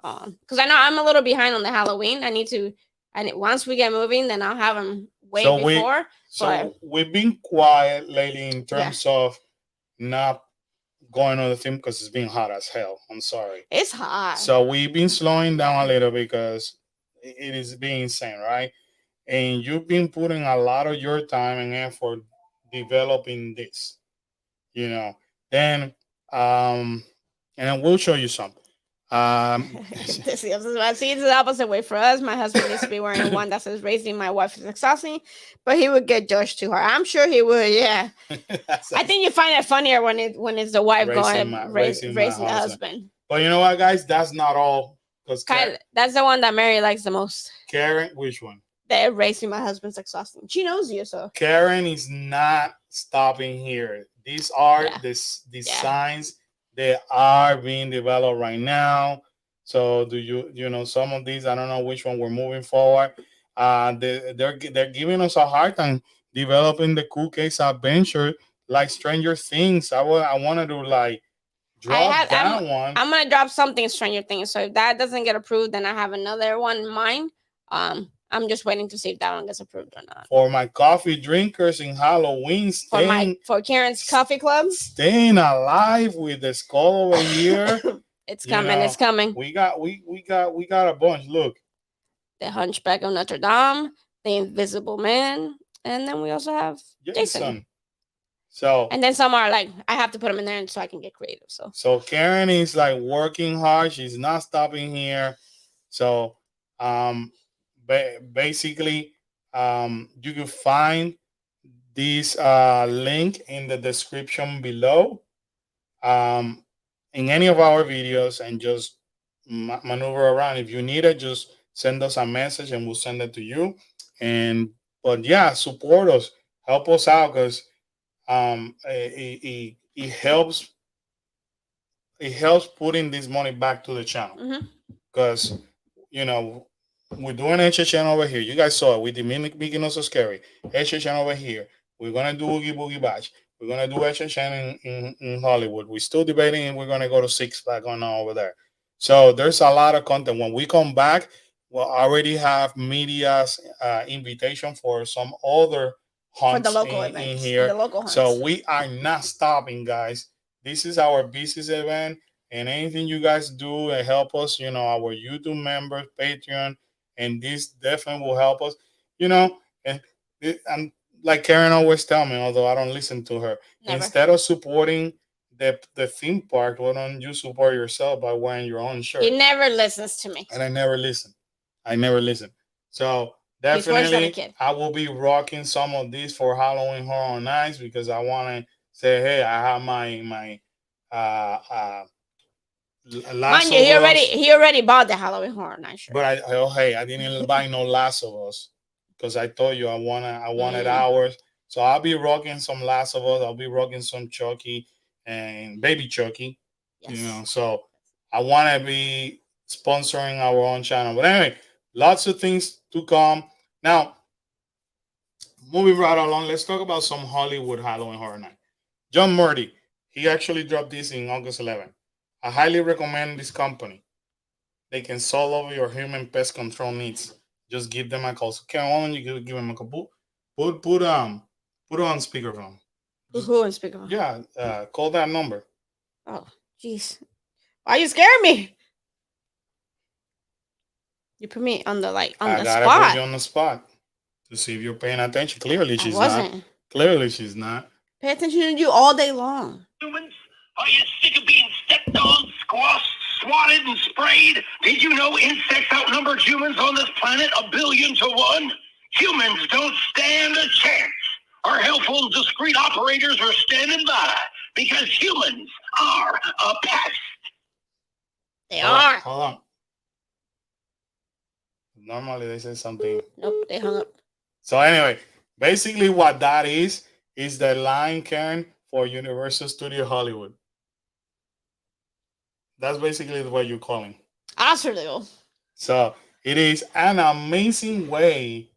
Because I know I'm a little behind on the Halloween. I need to. And once we get moving, then I'll have them way So before. So we've been quiet lately in terms of not going on the theme because it's been hot as hell. I'm sorry. It's hot. So we've been slowing down a little because it is being insane, right? And you've been putting a lot of your time and effort developing this, you know. Then and then we'll show you some. See, it's the opposite way for us. My husband needs to be wearing one that says "Raising my wife is exhausting," but he would get judged too hard. I'm sure he would. Yeah, I think you find it funnier when it's the wife raising the husband. But you know what, guys? That's not all. Because that's the one that Mary likes the most. Karen, which one? They're raising my husband's exhausting. She knows you, so Karen is not stopping here. These are these signs. They are being developed right now. So do you know some of these? I don't know which one we're moving forward. They're giving us a hard time developing the Cool Case Adventure like Stranger Things. I wanted to like drop that one. I'm gonna drop something Stranger Things. So if that doesn't get approved, then I have another one in mind. I'm just waiting to see if that one gets approved or not. For my coffee drinkers in Halloween, for Karen's Coffee Club, staying alive with the skull over here. It's coming. It's coming. We got a bunch. Look, the Hunchback of Notre Dame, the Invisible Man, and then we also have Jason. So and then some are like I have to put them in there so I can get creative. So Karen is like working hard. She's not stopping here. So basically you can find this link in the description below in any of our videos and just maneuver around. If you need it, just send us a message and we'll send it to you. But yeah, support us, help us out, because it helps putting this money back to the channel, because we're doing HHN over here. You guys saw it. We did Mickey Not So Scary. HHN over here. We're gonna do Oogie Boogie Bash. We're gonna do HHN in Hollywood. We're still debating and we're gonna go to Six Flags on over there. So there's a lot of content. When we come back, we'll already have media's invitation for some other hunts for the local events in here. The local hunts. So we are not stopping, guys. This is our business event, and anything you guys do and help us, our YouTube members, Patreon, and this definitely will help us, and like Karen always tell me, although I don't listen to her, instead of supporting the theme park, why don't you support yourself by wearing your own shirt? He never listens to me. And I never listen. So definitely I will be rocking some of these for Halloween Horror Nights, because I want to say, hey, I have my mind you, he already bought the Halloween Horror Night shirt. But I didn't buy no Last of Us, because I told you I wanted ours. So I'll be rocking some Last of Us. I'll be rocking some Chucky and Baby Chucky. Yes. So I want to be sponsoring our own channel. But anyway, lots of things to come. Now, moving right along, let's talk about some Hollywood Halloween Horror Night. John Murdy, he actually dropped this in August 11th. I highly recommend this company. They can solve all your human pest control needs. Just give them a call. So, Karen, you can give them a call. Put it on speakerphone. Who on speakerphone? Yeah, call that number. Oh, jeez. Why you scaring me? You put me on the spot. I gotta put you on the spot to see if you're paying attention. Clearly, she's not. Clearly, she's not. Pay attention to you all day long. Humans, are you sick of being stepped on, squashed, swatted and sprayed. Did you know insects outnumber humans on this planet 1,000,000,000 to 1? Humans don't stand a chance. Our helpful, discreet operators are standing by because humans are a pest. They are. Hold on. Normally they say something. Nope, they hung up. So anyway, basically what that is the line, Karen, for Universal Studio Hollywood. That's basically what you're calling. Absolutely. So it is an amazing way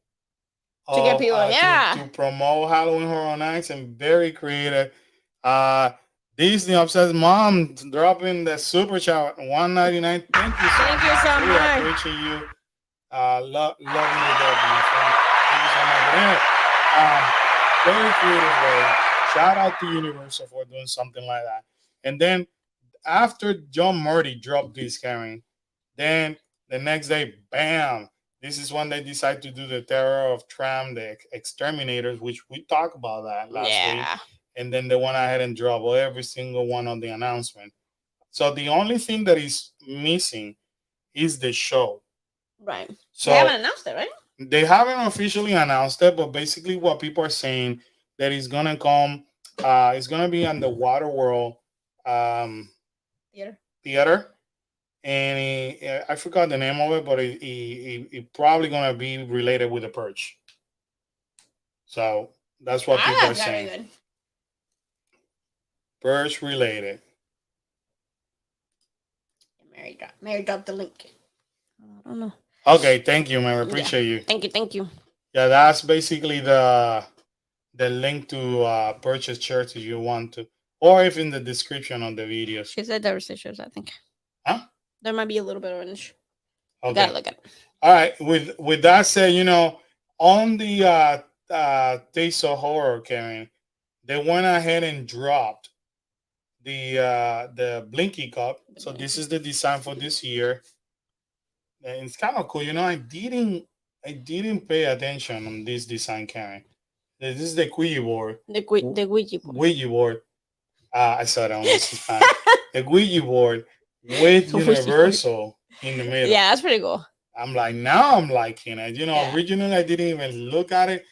To get people, to promote Halloween Horror Nights, and very creative. Disney Obsessed Mom dropping the super chat $1.99. Thank you so Thank much. you so We much. appreciate you. Love you to death, my friend. Thank you so much. But anyway, very creative way. Shout out to Universal for doing something like that. And then after John Murdy dropped this, Karen, then the next day, bam! This is when they decide to do the Terror of Tram, the Exterminators, which we talked about that last week. And then they went ahead and dropped every single one on the announcement. So the only thing that is missing is the show. Right. So they haven't announced it, right? They haven't officially announced it, but basically what people are saying that it's gonna come. It's gonna be on the Waterworld theater, and I forgot the name of it, but it probably gonna be related with the Purge. So that's what people are saying. Good. Purge related. Mary dropped the link. I don't know. Okay, thank you, Mary. Appreciate you. Thank you. Yeah, that's basically the link to purchase shirts if you want to, or if in the description on the videos. She said there were 6 shirts, I think. Huh? There might be a little bit of orange. Okay. Gotta look at it. All right. With that said, on the Taste of Horror, Karen, they went ahead and dropped the Blinky cup. So this is the design for this year. And it's kind of cool. I didn't pay attention on this design, Karen. This is the Ouija board. The Ouija board. Ouija board. I saw that on this time. The Ouija board with Universal in the middle. Yeah, that's pretty cool. I'm liking it. Originally I didn't even look at it.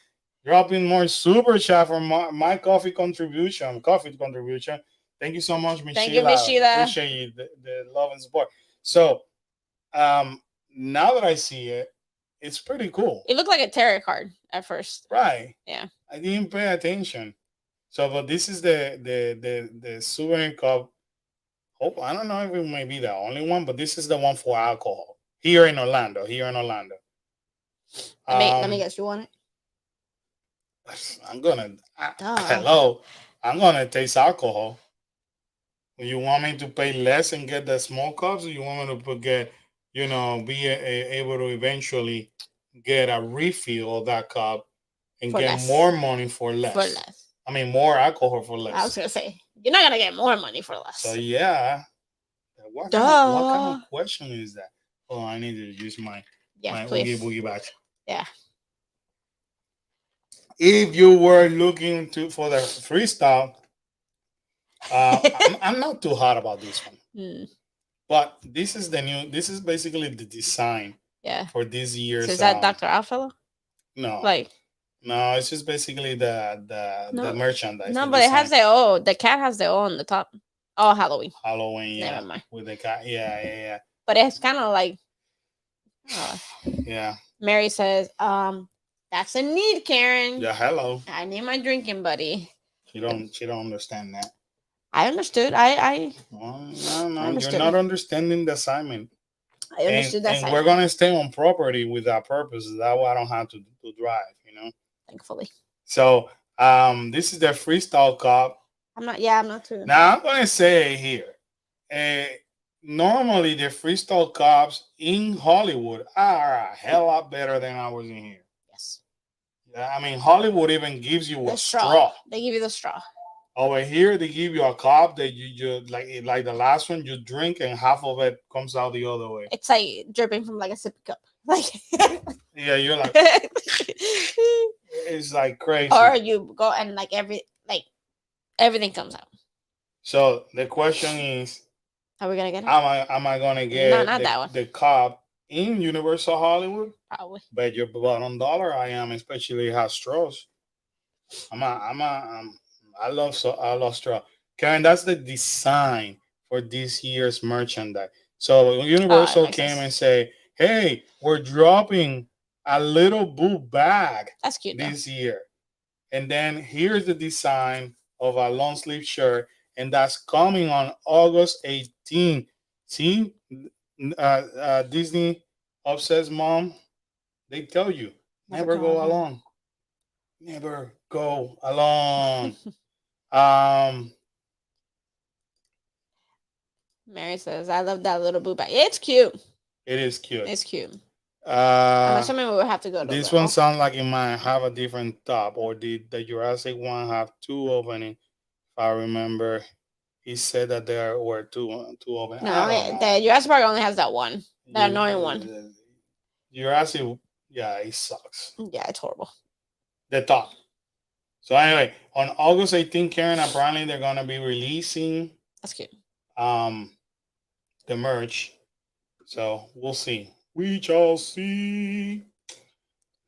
Dropping more super chat from my coffee contribution. Thank you so much, Miss Thank Sheila. you, Miss Sheila. Appreciate you, the love and support. So, now that I see it, it's pretty cool. It looked like a tarot card at first. Right. Yeah. I didn't pay attention. So, but this is the souvenir cup. I don't know if it may be the only one, but this is the one for alcohol here in Orlando. Let me guess. You want it? I'm gonna taste alcohol. You want me to pay less and get the small cups, or you want me to get, be able to eventually get a refill of that cup and get less. More money for less? I mean, more alcohol for less. I was gonna say you're not gonna get more money for less. So yeah, what kind of question is that? Oh, I need to use my Oogie Boogie batch. Yeah. If you were looking for the freestyle, I'm not too hot about this one. But this is basically the design. Yeah. For this year's. So is that Dr. Alfalo? No. No, it's just basically the merchandise. No, but it has the cat has the O on the top. Oh, Halloween. Yeah. Never mind. With the cat, yeah. But it's kind of like. Yeah. Mary says, that's a need, Karen. Yeah, hello. I need my drinking buddy. She don't understand that. I understood. No, understood. You're not understanding the assignment. I understood that. And we're gonna stay on property with our purpose. That way I don't have to drive, Thankfully. So this is the freestyle cup. I'm not too. Now I'm gonna say here. Normally the freestyle cups in Hollywood are a hell lot better than ours in here. Yes. Yeah, I mean Hollywood even gives you a straw. They give you the straw. Over here they give you a cup that you like the last one you drink and half of it comes out the other way. It's like dripping from like a sippy cup. Yeah, you're like it's like crazy. Or you go and everything comes out. So the question is, How are we gonna get it? Am I gonna No, get not that one. the cop in Universal Hollywood? Probably. Bet your bottom dollar I am, especially has straws. I love straw. Karen, that's the design for this year's merchandise. So Oh, it Universal makes came sense. and say, "Hey, we're dropping a little boo bag That's cute though. this year." And then here's the design of a long sleeve shirt, and that's coming on August 18th. See, Disney obsessed mom, they tell you never go alone. Never go alone. um, Mary says, "I love that little boo bag. It's cute. it is cute. It's cute. I'm Uh, assuming we would have to go to this the. one sounds like it might have a different top, or the Jurassic one have two opening. If I remember, he said that there were two open. No, I don't know. the Jurassic Park only has that one. The annoying one. Jurassic, yeah, it sucks. Yeah, it's horrible. The top. So anyway, on August 18th, Karen, apparently they're gonna be releasing That's cute. the merch. So we'll see. We shall see.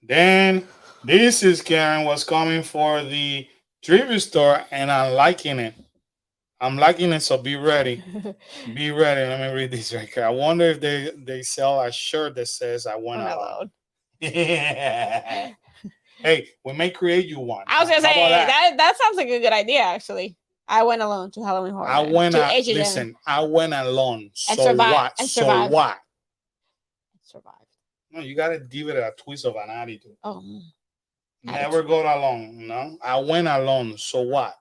Then this is Karen was coming for the tribute store, and I'm liking it. I'm liking it, so be ready. Be ready. Let me read this right here. I wonder if they sell a shirt that says "I went alone." Yeah. Hey, we may create you one. I was gonna How say about that sounds like a good idea. Actually, I went alone to Halloween Horror. I went to out. H&M Listen, I went alone. So and survived. what? And So survived. what? Survived. No, you gotta give it a twist of an attitude. Oh, Never go alone. No, I went alone. So what?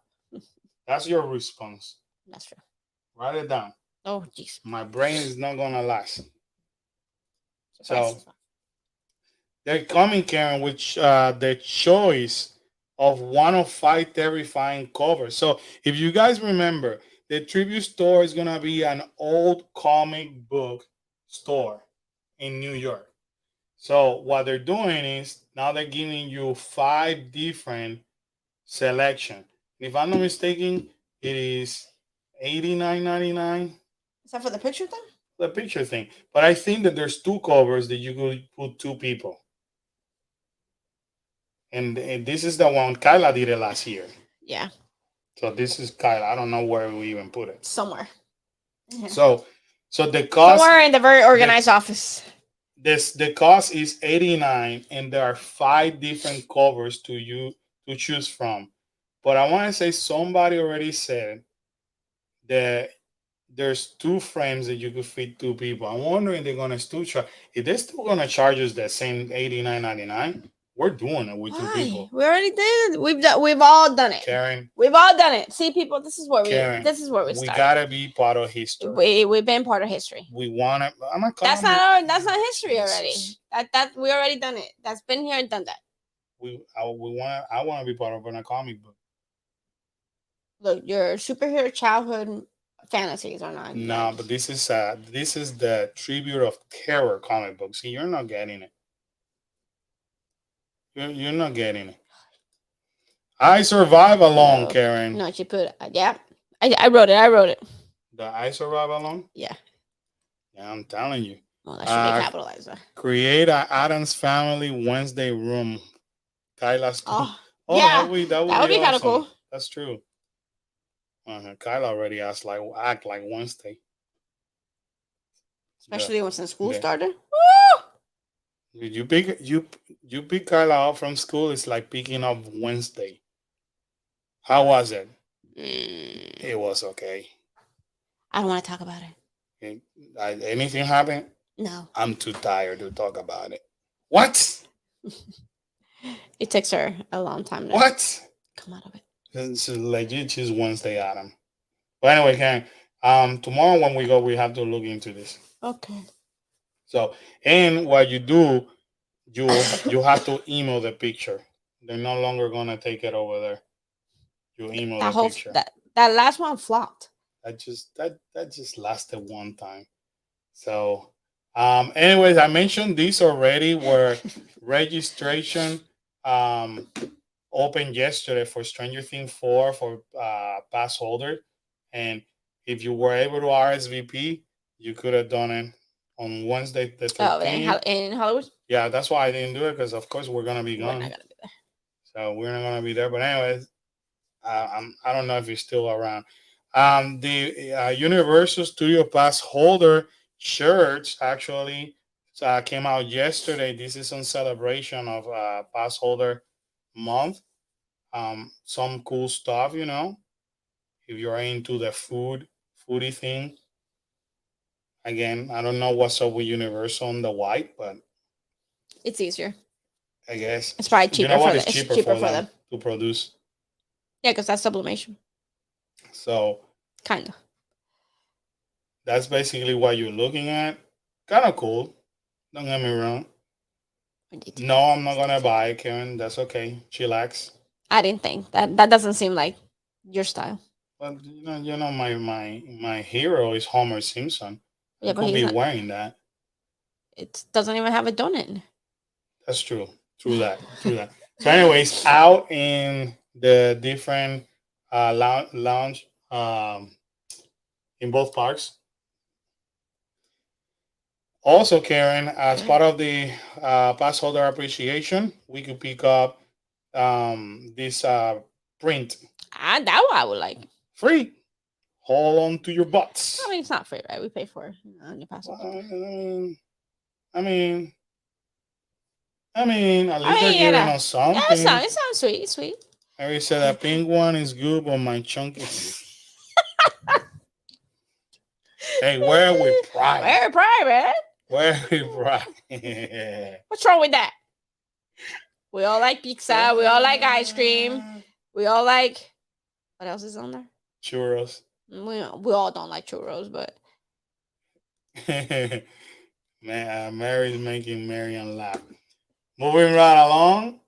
That's your response. that's true. Write it down. Oh, jeez. My brain is not gonna last. So they're coming, Karen, with the choice of one of 5 terrifying covers. So if you guys remember, the tribute store is gonna be an old comic book store in New York. So what they're doing is now they're giving you 5 different selection. If I'm not mistaken, it is $89.99. Is that for the picture thing? The picture thing. But I think that there's 2 covers that you could put 2 people. And this is the one Kyla did it last year. Yeah. So this is Kyla. I don't know where we even put it. Somewhere. Yeah. So the cost. Somewhere in the very organized office. The cost is $89, and there are 5 different covers to choose from. But I want to say somebody already said that there's 2 frames that you could fit 2 people. I'm wondering if they're gonna still charge. If they're still gonna charge us that same $89.99, we're doing it with Why? 2 people. We already did. We've all done it. Karen, we've all done it. See, people, this is where we we start. gotta be part of history. We've been part of history. We want to. That's not history already. That we already done it. That's been here and done that. I want to be part of a comic book. Look, your superhero childhood fantasies are not. No, but this is the tribute of terror comic book. See, you're not getting it. You're not getting it. I survive alone, No. Karen. No, she put yeah. I wrote it. The I survive alone. Yeah. Yeah, I'm telling you. Well, that should be capitalized. Create a Adams Family Wednesday room. Kyla's. Oh, yeah. that would be be kind of awesome. cool. That's true. Kyla already asked act like Wednesday. Especially once the school started. Woo! You pick Kyla up from school. It's like picking up Wednesday. How was it? It was okay. I don't want to talk about it. Anything happened? No. I'm too tired to talk about it. What? It takes her a long time to come out of it. It's legit. She's Wednesday, Adam. But anyway, Karen, tomorrow when we go, we have to look into this. Okay. So, and what you do, you have to email the picture. They're no longer gonna take it over there. You email the picture. That last one flopped. That just lasted one time. So, anyways, I mentioned this already, where registration opened yesterday for Stranger Things 4 for pass holder, and if you were able to RSVP, you could have done it on Wednesday the 13th. In Hollywood? Yeah, that's why I didn't do it, because of course we're gonna be We're gone. not gonna be there. So we're not gonna be there. But anyways, I don't know if he's still around. The Universal Studio Pass holder shirts actually came out yesterday. This is in celebration of Pass Holder Month. Some cool stuff, if you're into the foodie thing. Again, I don't know what's up with Universal on the white, but It's easier. I guess it's probably cheaper. You know what? It's cheaper for them to produce. Yeah, because that's sublimation. So kind of. That's basically what you're looking at. Kind of cool. Don't get me wrong. No, I'm not gonna buy it, Karen. That's okay. Chillax. I didn't think that doesn't seem like your style. Well, my hero is Homer Simpson. Yeah, but he's wearing that. It doesn't even have a donut. That's true. True that. So, anyways, out in the different lounge in both parks. Also, Karen, as part of the pass holder appreciation, we could pick up this print. That one I would like. Free. Hold on to your butts. I mean, it's not free, right? We pay for it on your pass holder. I mean, at least they're giving us something. Yeah, it sounds sweet. I said that pink one is good, but my chunk is. Hey, where with pride? Where pride, man? Where with pride? What's wrong with that? We all like pizza. We all like ice cream. We all like. What else is on there? Churros. We all don't like churros, but. Man, Mary's making Marian laugh. Moving right along.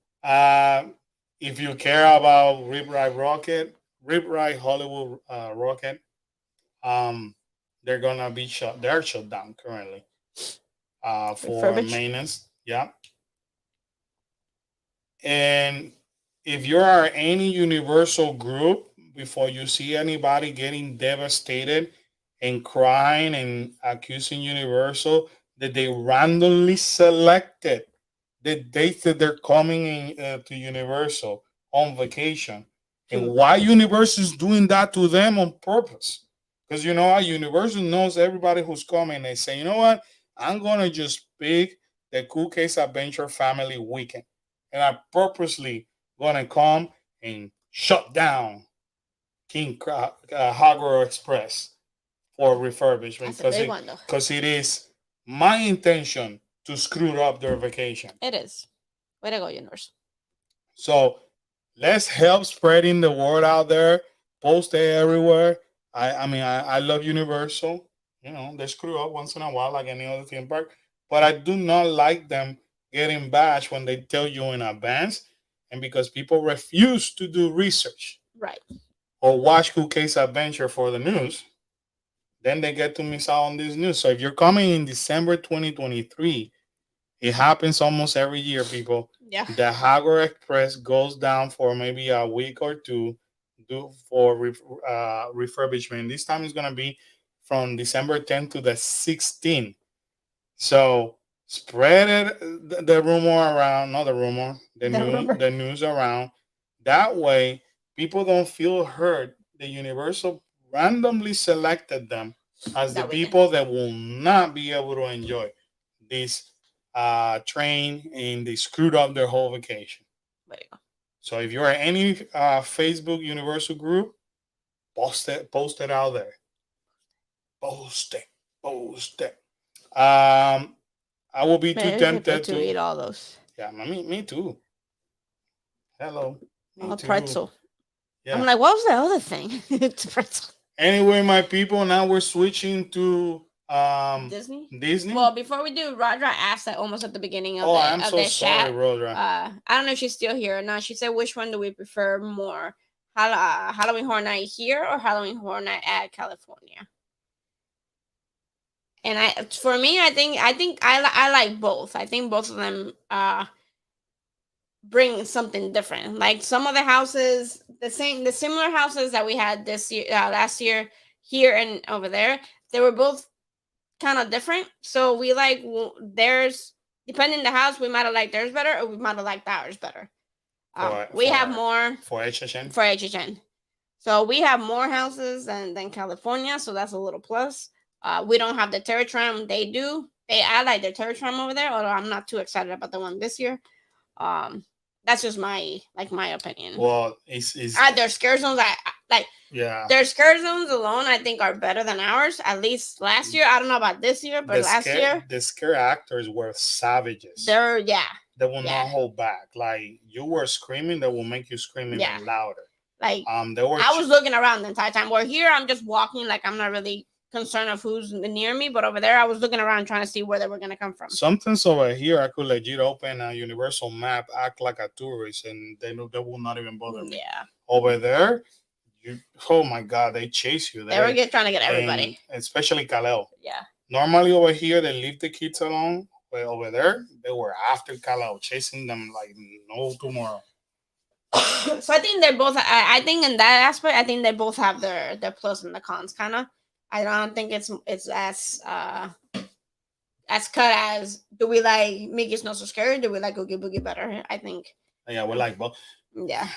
If you care about Rip Ride Hollywood Rocket, they're gonna be shut. They're shut down currently for maintenance. Yeah. And if you are any Universal group, before you see anybody getting devastated and crying and accusing Universal that they randomly selected the dates that they're coming in to Universal on vacation, and why Universal is doing that to them on purpose. Because you know what? Universal knows everybody who's coming. They say, you know what? I'm going to just pick the Cool Case Adventure Family Weekend. And I purposely going to come and shut down King Hogwarts Express for refurbishment. Because it is my intention to screw up their vacation. It is. Way to go, Universal. So let's help spreading the word out there. Post it everywhere. I love Universal. They screw up once in a while like any other theme park. But I do not like them getting bashed when they tell you in advance. And because people refuse to do research. Right. Or watch Cool Case Adventure for the news. Then they get to miss out on this news. So if you're coming in December 2023, it happens almost every year, people. Yeah. The Hogwarts Express goes down for maybe a week or two for refurbishment. This time it's going to be from December 10th to the 16th. So spread it, the rumor around, not the rumor, the news around. That way, people don't feel hurt. The Universal randomly selected them as the people that will not be able to enjoy this train, and they screwed up their whole vacation. There you go. So if you're in any Facebook Universal group, post it out there. Post it. I will be too tempted to eat all those. Yeah, me too. Hello. Me too. Pretzel. Yeah. I'm like, what was the other thing? It's pretzel. Anyway, my people, now we're switching to Disney. Well, before we do, Rodra asked that almost at the beginning of I'm so the sorry, chat. Rodra. I don't know if she's still here or not. She said, which one do we prefer more? Halloween Horror Night here or Halloween Horror Night at California? And for me, I think I like both. I think both of them bring something different. Like some of the houses, the similar houses that we had this year, last year here and over there, they were both kind of different. So we like theirs. Depending on the house, we might have liked theirs better, or we might have liked ours better. We have more for HHN. For HHN. So we have more houses than California, so that's a little plus. We don't have the Terra Tram. They do. I like their Terra Tram over there, although I'm not too excited about the one this year. That's just my opinion. Well, it's their scare zones. Their scare zones alone, I think, are better than ours. At least last year. I don't know about this year, but last year the scare actors were savages. They will not hold back. Like, you were screaming, they will make you scream even louder. Like, I was looking around the entire time. Where here, I'm just walking. Like, I'm not really concerned of who's near me. But over there, I was looking around trying to see where they were going to come from. Something's over here. I could legit open a universal map, act like a tourist, and they will not even bother me. Yeah. Over there, oh my God, they chase you. They were trying to get everybody. Especially Kaleo. Yeah. Normally over here, they leave the kids alone. But over there, they were after Kaleo, chasing them like no tomorrow. So I think they're both. I think in that aspect, I think they both have their plus and the cons. Kind of. I don't think it's as cut as, do we like Mickey's Not So Scary? Do we like Oogie Boogie better? I think. Yeah, we like both. Yeah.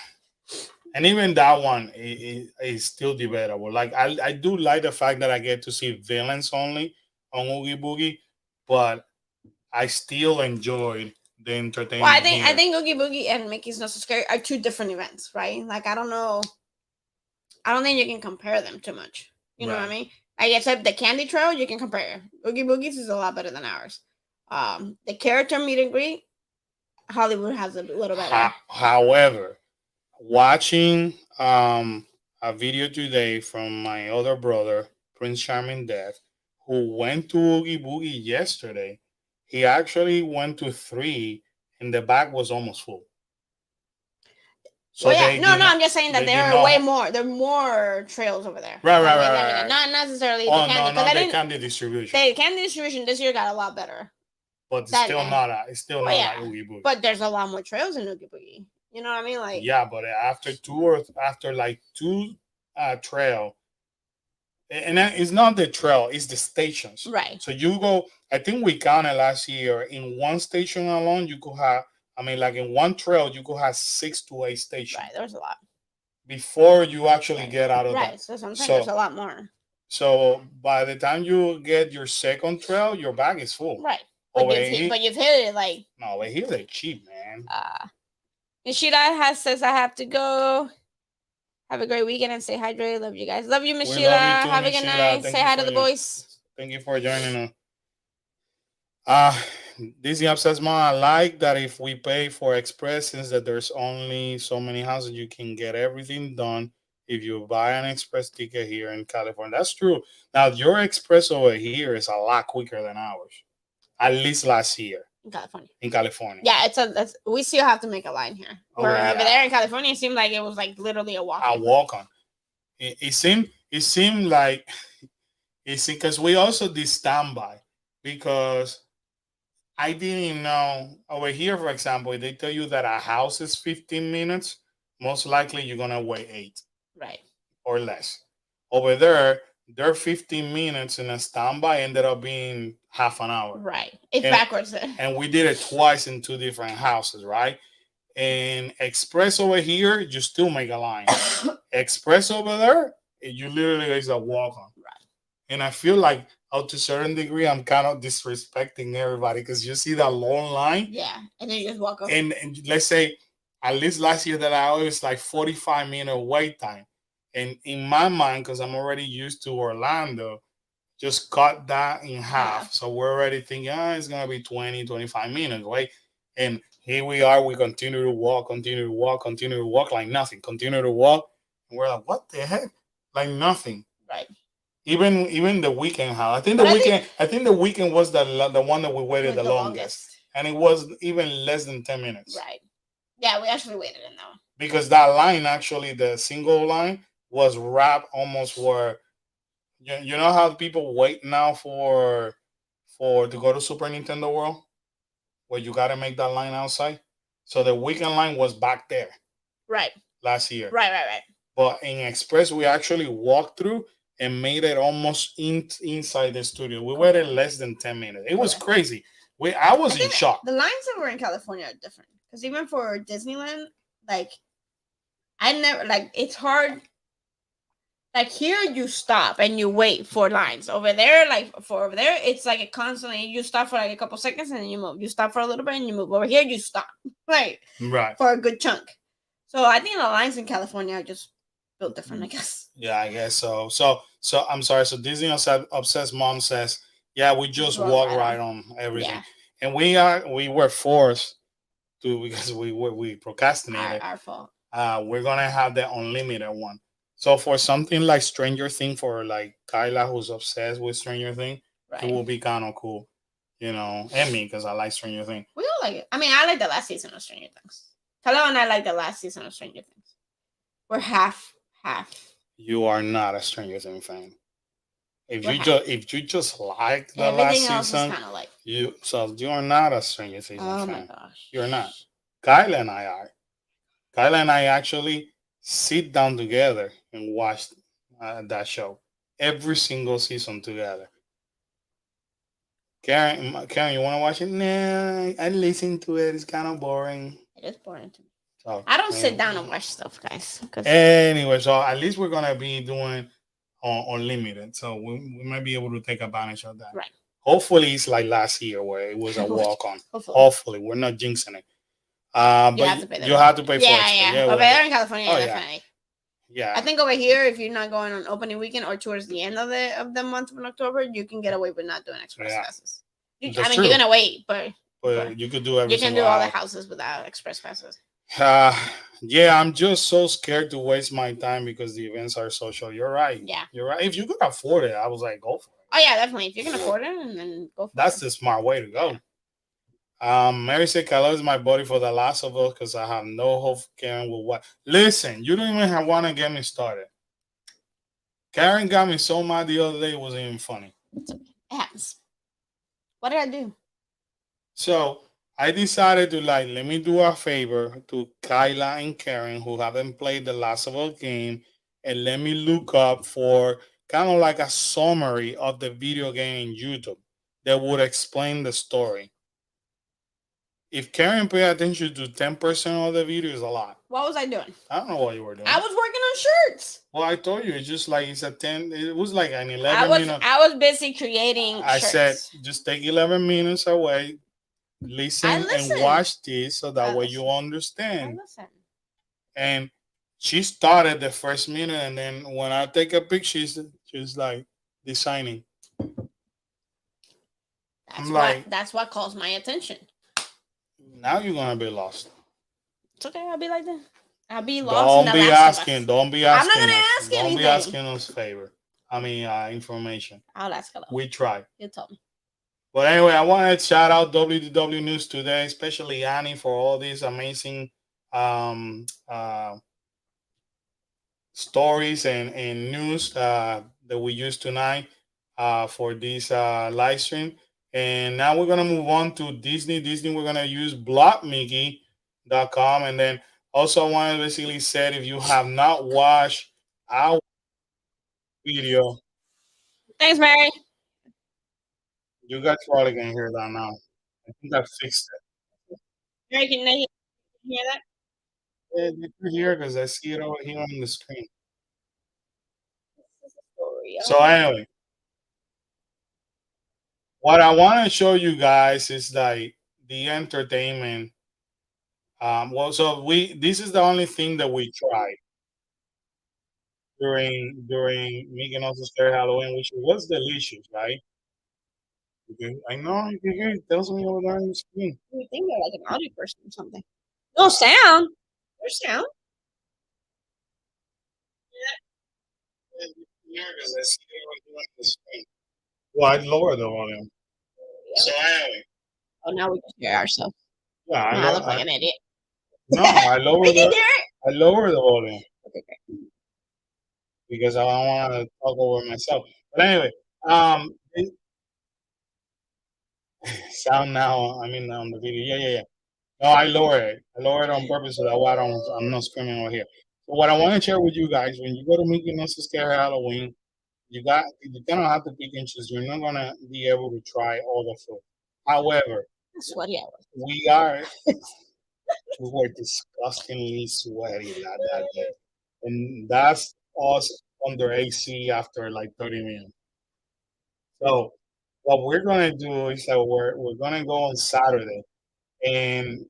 And even that one is still debatable. Like, I do like the fact that I get to see villains only on Oogie Boogie, but I still enjoyed the entertainment. Well, I think Oogie Boogie and Mickey's Not So Scary are two different events, right? Like, I don't know. I don't think you can compare them too much. You know what I mean? Like, except the Candy Trail, you can compare. Oogie Boogie's is a lot better than ours. The character meet and greet, Hollywood has a little better. However, watching a video today from my other brother, Prince Charming Death, who went to Oogie Boogie yesterday, he actually went to 3, and the back was almost full. So I'm just saying that there are way more. There are more trails over there. Right. Not necessarily the candy. No, the candy distribution. The candy distribution this year got a lot better. But it's still not like Oogie Boogie. But there's a lot more trails in Oogie Boogie. You know what I mean? Like, yeah, but after two trail, and it's not the trail, it's the stations. Right. So you go. I think we counted last year, in one station alone, you could have. I mean, like, in one trail, you could have 6 to 8 stations. Right, there's a lot. Before you actually get out of that. Right, so I'm saying there's a lot more. So by the time you get your second trail, your bag is full. Right. But you've hit it like. No, but here they're cheap, man. Nishida says I have to go. Have a great weekend and stay hydrated. Love you guys. Love you, Miss Sheila. Have a good night. Say hi to the boys. Thank you for joining us. Disney Obsessed Mom, I like that if we pay for express, since that there's only so many houses, you can get everything done if you buy an express ticket here in California. That's true. Now, your express over here is a lot quicker than ours, at least last year. In California. Yeah, we still have to make a line here. Over there in California, it seemed like it was like literally a walk-on. A walk-on. It seemed like because we also did standby, because I didn't know. Over here, for example, they tell you that a house is 15 minutes. Most likely, you're going to wait 8. Right. Or less. Over there, their 15 minutes in a standby ended up being half an hour. Right. It's backwards. And we did it twice in 2 different houses, right? And express over here, you still make a line. Express over there, you literally is a walk-on. Right. And I feel like, out to a certain degree, I'm kind of disrespecting everybody, because you see that long line. Yeah, and then you just walk over. And let's say, at least last year that I was like 45-minute wait time. And in my mind, because I'm already used to Orlando, just cut that in half. Yeah. So we're already thinking, it's going to be 20, 25 minutes, right? And here we are, we continue to walk like nothing, continue to walk. And we're like, what the heck? Like nothing. Right. Even the weekend house. I think the weekend was the one that we waited the longest. And it was even less than 10 minutes. Right. Yeah, we actually waited in that one. Because that line, actually, the single line, was wrapped almost where, you know how people wait now to go to Super Nintendo World, where you got to make that line outside. So the weekend line was back there. Right. Last year. Right. But in Express, we actually walked through, and made it almost inside the studio. We waited less than 10 minutes. It was crazy. I was in shock. The lines that were in California are different because even for Disneyland, like I never it's hard. Like here, you stop and you wait for lines. Over there, it's like a constantly. You stop for like a couple seconds and then you move. You stop for a little bit and you move. Over here, you stop right for a good chunk. So I think the lines in California are just built different. I guess. Yeah, I guess so. So I'm sorry. So Disney obsessed mom says, yeah, we just walk right on everything, and we were forced to because we procrastinated. Our fault. We're gonna have the unlimited one. So for something like Stranger Thing, for like Kyla who's obsessed with Stranger Thing, it will be kind of cool, and me because I like Stranger Thing. We all like it. I mean, I like the last season of Stranger Things. Kyla and I like the last season of Stranger Things. We're half. You are not a Stranger Things fan. If you just like the last season, you are not a Stranger Things fan. Oh my gosh, you're not. Kyla and I are. Kyla and I actually sit down together and watch that show every single season together. Karen, you want to watch it? Nah, I listen to it. It's kind of boring. It is boring to me. So, I don't sit down and watch stuff, guys. Anyway, so at least we're gonna be doing unlimited, so we might be able to take advantage of that. Right. Hopefully, it's like last year where it was a walk on. Hopefully, we're not jinxing it. But you have to pay for it. Yeah. Over there in California, definitely. Yeah. I think over here, if you're not going on opening weekend or towards the end of the month of October, you can get away with not doing express passes. You're gonna wait, but you could do everything. You can do all the houses without express passes. Yeah, I'm just so scared to waste my time because the events are social. You're right. Yeah, you're right. If you could afford it, I was like, go for it. Oh yeah, definitely. If you can afford it, and then go for it. That's the smart way to go. Mary said, "Kyla is my buddy for The Last of Us because I have no hope Karen will watch." Listen, you don't even want to get me started. Karen got me so mad the other day; it wasn't even funny. It happens. What did I do? So I decided to let me do a favor to Kyla and Karen who haven't played The Last of Us game, and let me look up for kind of like a summary of the video game in YouTube that would explain the story. If Karen paid attention to 10% of the video, is a lot. What was I doing? I don't know what you were doing. I was working on shirts. Well, I told you, it's just like it's a 10. It was like an 11 minute. I was busy creating shirts. I said, just take 11 minutes away. Listen and watch this so that way you understand. And she started the first minute, and then when I take a picture, she's like designing. That's what calls my attention. Now you're gonna be lost. It's okay. I'll be like that. I'll be lost. Don't be asking. Don't be asking. I'm not gonna ask anything. Don't be asking us favor. Information. I'll ask a lot. We try. You told me. But anyway, I want to shout out WDW News today, especially Annie, for all these amazing stories and news that we used tonight for this live stream. And now we're going to move on to Disney. We're going to use blockmickey.com. And then also I want to basically say, if you have not watched our video. Thanks, Mary. You guys probably can hear that now. I think I fixed it. Mary, can they hear that? Yeah, you can hear because I see it over here on the screen. So anyway, what I want to show you guys is like the entertainment. This is the only thing that we tried during Mickey Mouse's Scary Halloween, which was delicious, right? Okay. I know you can hear it. Tells me over there on the screen. You think you're like an audio person or something? No sound. There's sound. Yeah, because I see it on the screen. Well, I'd lower the volume. So anyway. Oh, now we can hear ourselves. Yeah, I look like an idiot. No, I lower I lower the volume. Okay, great. Because I don't want to talk over myself. But anyway, sound now. I mean, on the video. Yeah. No, I lower it. I lower it on purpose so that way I'm not screaming over here. So what I want to share with you guys, when you go to Mickey Mouse's Scary Halloween, you cannot have to pick and choose. You're not gonna be able to try all the food. However, Sweaty hours. we were disgustingly sweaty that day, and that's us under AC after like 30 minutes. So what we're gonna do is that we're gonna go on Saturday, and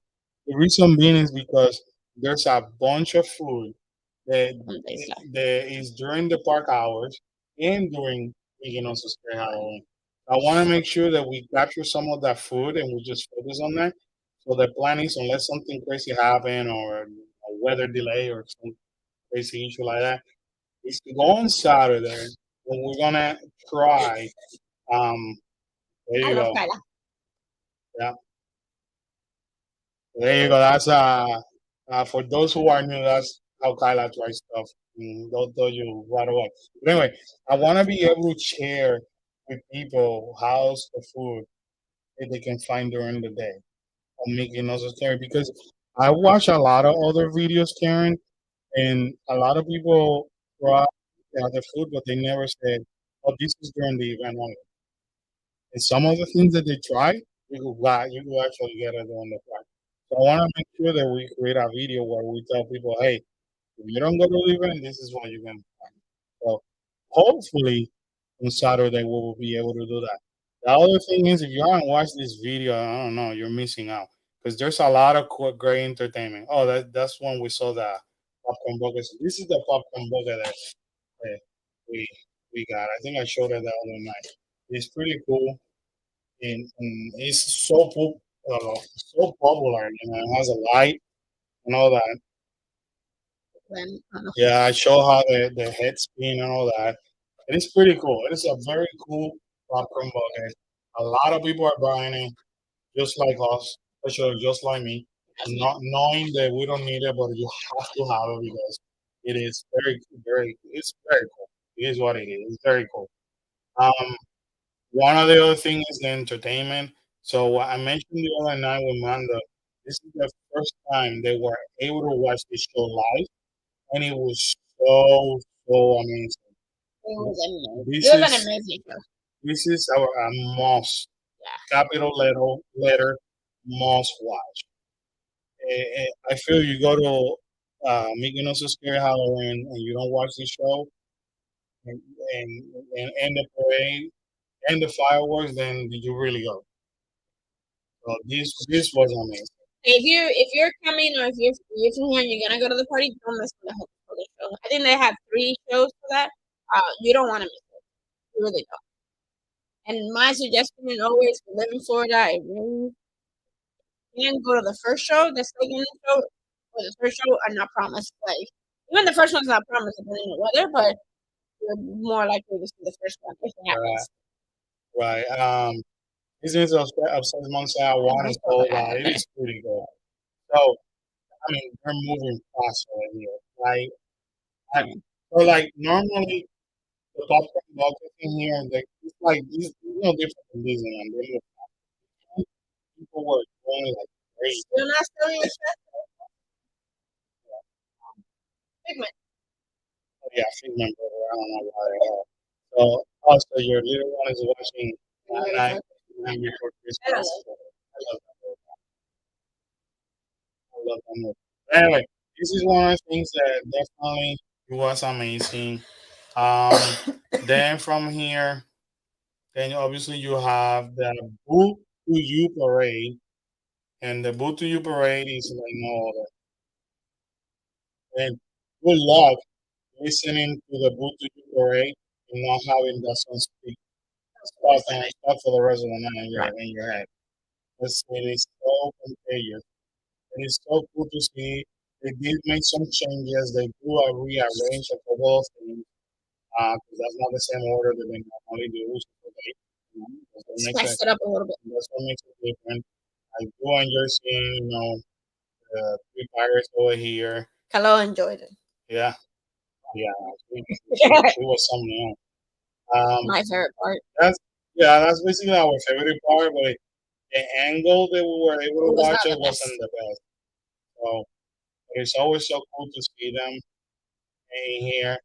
the reason being is because there's a bunch of food that that is during the park hours and during also Spring Halloween. I want to make sure that we capture some of that food and we just focus on that. So the plan is, unless something crazy happen or a weather delay or some crazy issue like that, is to go on Saturday when we're gonna try. Um, there you go. Yeah, there you go. That's for those who are new, that's how Kyla tries stuff. They'll tell you right away. But anyway, I want to be able to share with people how's the food that they can find during the day on making also Karen, because I watch a lot of other videos, Karen, and a lot of people try the other food, but they never said, "Oh, this is during the event only." And some of the things that they try, you could actually get it during the flight. So I want to make sure that we create a video where we tell people, "Hey, if you don't go to the event, this is what you can find." So hopefully on Saturday we will be able to do that. The other thing is, if you haven't watched this video, I don't know, you're missing out because there's a lot of great entertainment. Oh, that's when we saw the popcorn burger. So this is the popcorn burger that uh, we we got. I think I showed it the other night. It's pretty cool, and it's so popular. It has a light and all that. Yeah, I show how the head spin and all that. It is pretty cool. It is a very cool popcorn bucket. A lot of people are buying it, just like us, especially just like me, not knowing that we don't need it, but you have to have it because it is it's very cool. It is what it is. It's very cool. Um, One of the other things is the entertainment. So I mentioned the other night with Manda, this is the first time they were able to watch this show live, and it was so amazing. It was amazing. This It was an is amazing show. this is our must capital letter must watch. I feel you go to Mickey Mouse Scary Halloween and you don't watch the show and and the parade and the fireworks, then did you really go? So this was amazing. If you're coming or if you're from here and you're gonna go to the party, don't miss the whole show. I think they have 3 shows for that. You don't want to miss it. You really don't. And my suggestion is always, if you live in Florida, if you can go to the first show, the second show, or the first show are not promised. Like even the first one's not promised depending on the weather, but you're more likely to see the first one if it happens. Right. This is Obsessed Monster I want to go that it is pretty good. So I mean they're moving faster here. Like normally the popcorn bucket in here, it's like it's no different from Disneyland. They move fast. People were going like crazy. You're not still your chef? Figment. Oh, yeah, Figment brother. I don't know why they are. So also your little one is watching Night Before Christmas. I love that. I love that movie. Anyway, this is one of the things that definitely was amazing. Then from here, then obviously you have the Boot to You parade, and the Boot to You parade is like no other. And good luck listening to the Boot to You parade and not having that song speak stuff for the rest of the night in your head. It is so contagious. It is so cool to see. They did make some changes. They do rearrange a couple of things because that's not the same order that they normally do. So Spice it up a little bit. That's what makes it different. I do enjoy seeing, the 3 pirates over here. Hello, enjoyed it. Yeah, it was something else. My favorite part. That's basically our favorite part, but the angle that we were able to watch it wasn't the best. So it's always so cool to see them in here.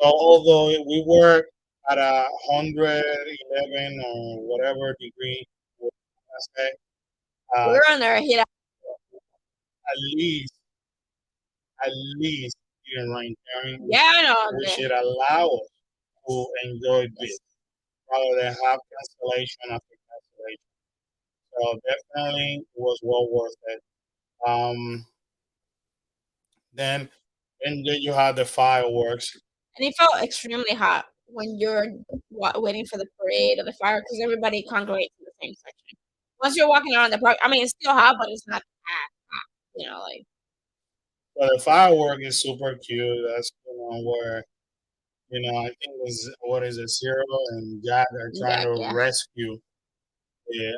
So although we were at 111 or whatever degree, I say, We're on our hit. at least, at least here in Ryan County, Yeah, I know. we should allow us to enjoy this rather than have cancellation after cancellation. So definitely was well worth it. Um, then then you had the fireworks. And it felt extremely hot when you're waiting for the parade or the fire because everybody congregates in the same section. Once you're walking around the park, I mean, it's still hot, but it's not that hot. Like. So the firework is super cute. That's where I think it's what is it, Zero and Jack are trying Jack, to yeah. rescue the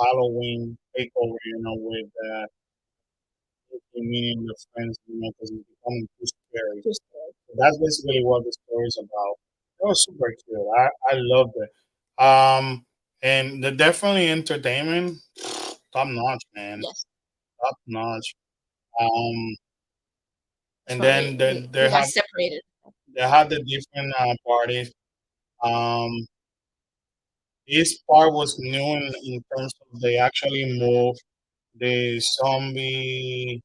Halloween takeover. With meaning the friends, because it's becoming too scary. So that's basically what the story is about. It was super cute. I loved it. And the definitely entertainment, top notch, man. Yes. Top notch. And So then we they got have separated. they had the different parties. Um, this part was new in terms of they actually moved the zombie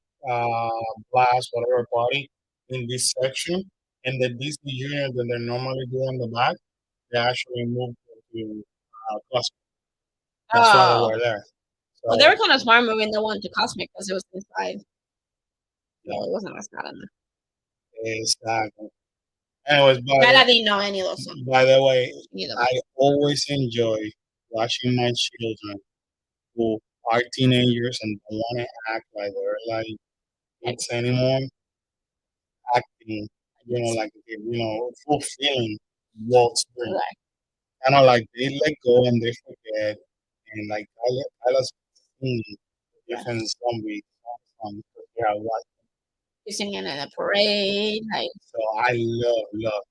blast whatever party in this section, and the Disney Junior that they normally do on the back, they actually moved to Costco. That's why they Oh. were there. So, Well, they were kind of smart moving the one to Cosmic because it was inside. yeah, So it wasn't as hot in there. exactly. Anyways, I didn't know any of those songs. by the way, Neither. I always enjoy watching my children who are teenagers and don't want to act like they're like kids anymore, acting, fulfilling Walt's dream. Right. Kind of like they let go and they forget, and like I was singing different zombie songs because they are like. You're singing in a parade, like. So I love that.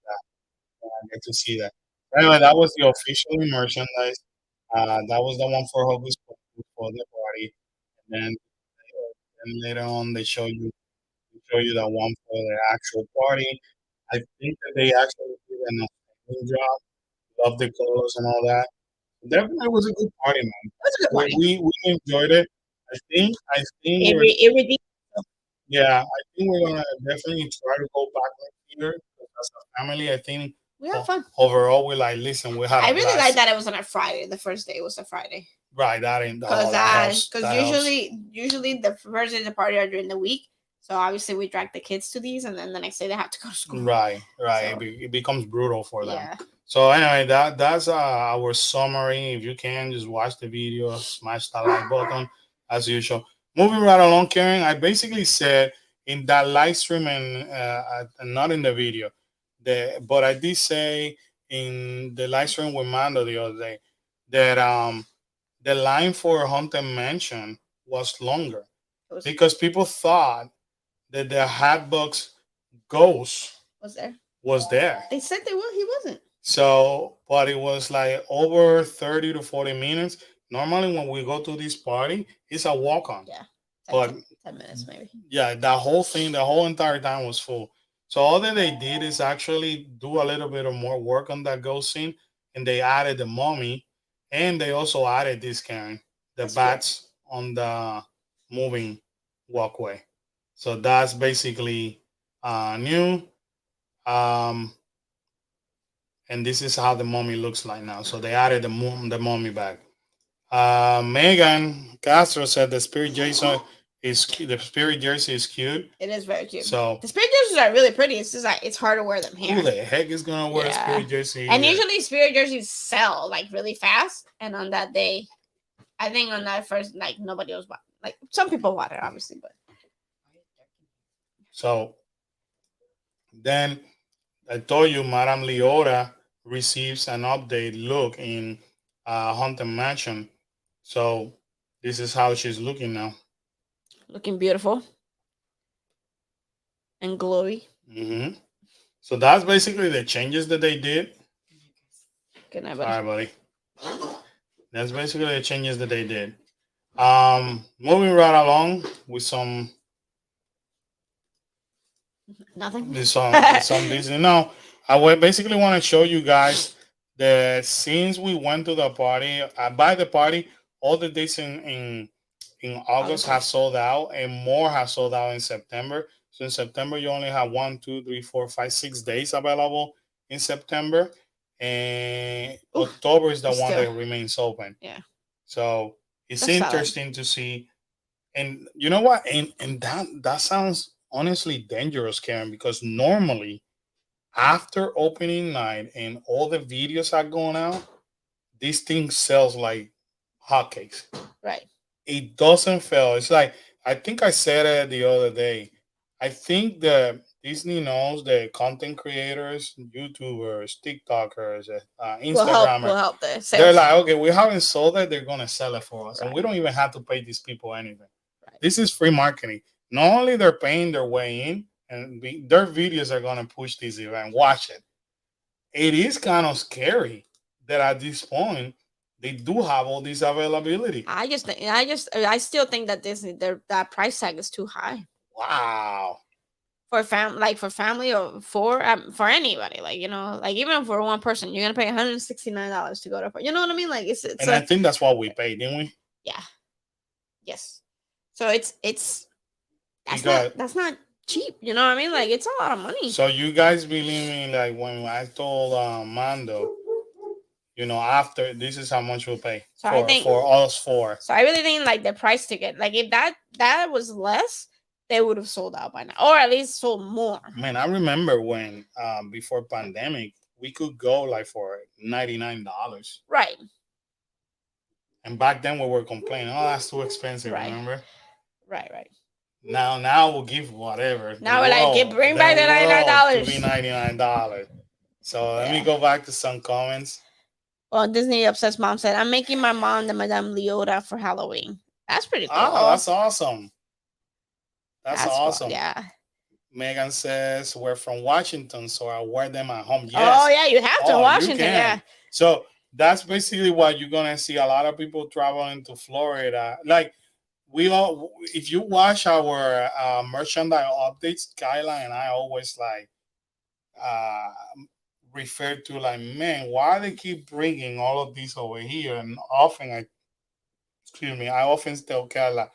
I get to see that. Anyway, that was the official merchandise. That was the one for Hocus Pocus for the party, and then later on they show you the one for the actual party. I think that they actually did an amazing job. Love the colors and all that. Definitely was a good party, man. It was a good party. We enjoyed it. I think yeah, I think we're gonna definitely try to go back next year as a family. I think we had fun. Overall, we listen. We had. I really like that it was on a Friday. The first day was a Friday. Right, that ain't because usually the first day of the party are during the week. So obviously we drag the kids to these, and then the next day they have to go to school. Right. So, it becomes brutal for them. Yeah. So anyway, that's our summary. If you can, just watch the video, smash that like button as usual. Moving right along, Karen. I basically said in that live stream and not in the video, but I did say in the live stream with Mando the other day that the line for Haunted Mansion was longer because people thought that the Hatbox Ghost was there. They said he wasn't. So, but it was like over 30 to 40 minutes. Normally, when we go to this party, it's a walk on. Yeah. 10 minutes maybe. Yeah, the whole entire time was full. So all that they did is actually do a little bit of more work on that ghost scene, and they added the mummy, and they also added this, Karen, the bats on the moving walkway. So that's basically new. And this is how the mummy looks like now. So they added the mummy back. Megan Castro said the spirit jersey is cute. It is very cute. So the spirit jerseys are really pretty. It's just like it's hard to wear them here. Who the heck is gonna wear a spirit jersey? And usually spirit jerseys sell like really fast. And on that day, I think on that first, like nobody was buying. Like some people bought it, obviously, but. So then I told you, Madame Leota receives an update look in Haunted Mansion. So this is how she's looking now. Looking beautiful and glowy. Mm-hmm. So that's basically the changes that they did. Good night, buddy. All right, buddy. That's basically the changes that they did. Moving right along with some nothing. Some Disney. No, I would basically want to show you guys that since we went to the party, by the party, all the days in August have sold out, and more have sold out in September. So in September, you only have 6 days available in September, and Oof, October is the one still. that remains open. Yeah. So it's That's valid. interesting to see, and you know what, and that sounds honestly dangerous, Karen, because normally after opening night and all the videos are going out, this thing sells like hotcakes. Right. It doesn't fail. It's like, I think I said it the other day. I think the Disney knows the content creators, YouTubers, TikTokers, Will Instagrammers. help the They're sales. like, okay, we haven't sold it. They're gonna sell it for us, and we Right. don't even have to pay these people anything. Right. This is free marketing. Not only they're paying their way in, and their videos are gonna push this event. Watch it. It is kind of scary that at this point they do have all this availability. I still think that that price tag is too high Wow. for for family or for anybody. Like, like even for one person, you're gonna pay $169 to go to. You know what I mean? Like it's And I think that's what we paid, didn't we? Yeah. Yes. So it's that's not cheap. You know what I mean? Like it's a lot of money. So you guys believe me? Like when I told Mando, after this is how much we'll pay for us four. So I really think like the price ticket, like if that was less, they would have sold out by now, or at least sold more. Man, I remember when before pandemic we could go like for $99. Right. And back then we were complaining, oh, that's too expensive. Right. Remember? Right. Now we'll give whatever. Now we're like, bring back the $99. To be $99. So let me go back to some comments. Well, Disney Obsessed Mom said, I'm making my mom the Madame Leota for Halloween. That's pretty cool. Oh, that's awesome. That's awesome. Cool. Yeah. Megan says, we're from Washington, so I wear them at home. Yes. Oh, yeah, you have to in Washington. Yeah. So that's basically what you're going to see. A lot of people traveling to Florida. Like, if you watch our merchandise updates, Kyla and I always refer to like, man, why they keep bringing all of these over here? And often I often tell Kyla,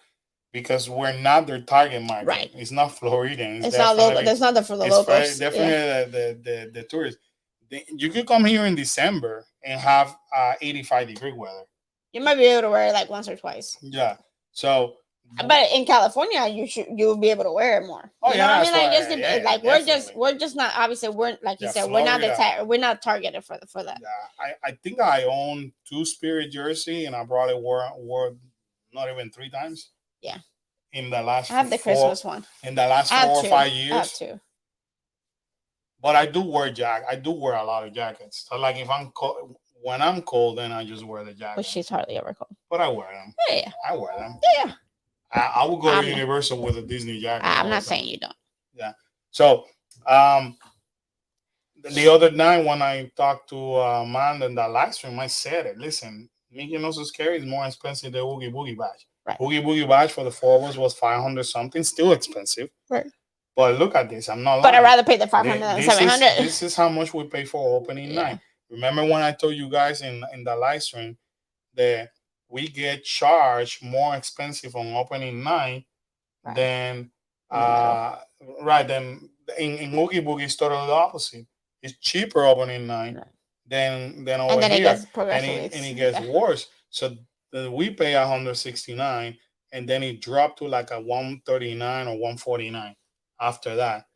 because we're not their target market. Right. It's not Floridian. It's not local. That's not for the locals. Definitely the tourists. You could come here in December and have 85-degree weather. You might be able to wear it like once or twice. Yeah. So, but in California, you'll be able to wear it more. Oh, you know what I mean? We're just not, obviously we're like you said, Florida. We're not targeted for that. Yeah, I think I own 2 Spirit jersey, and I probably wore not even 3 times. Yeah. In the last, I have the Christmas one. In the last 4 or 5 years. I have 2. But I do wear I do wear a lot of jackets. So like if I'm cold, when I'm cold, then I just wear the jacket. But she's hardly ever cold. But I wear them. Yeah. I wear them. Yeah. I will go to Universal with a Disney jacket. I'm not saying you don't. Yeah. So the other night when I talked to Amanda in that live stream, I said it. Listen, Mickey No So Scary is more expensive than Oogie Boogie Bash. Right. Oogie Boogie Bash for the 4 of us was $500 something, still expensive. Right. But look at this. I'm not lying. But I'd rather pay the $500 than $700. This is how much we pay for opening night. Remember when I told you guys in the live stream that we get charged more expensive on opening night than then in Oogie Boogie it's totally the opposite. It's cheaper opening night than over here. And it gets worse. So we pay $169 and then it dropped to like a $139 or $149 after that.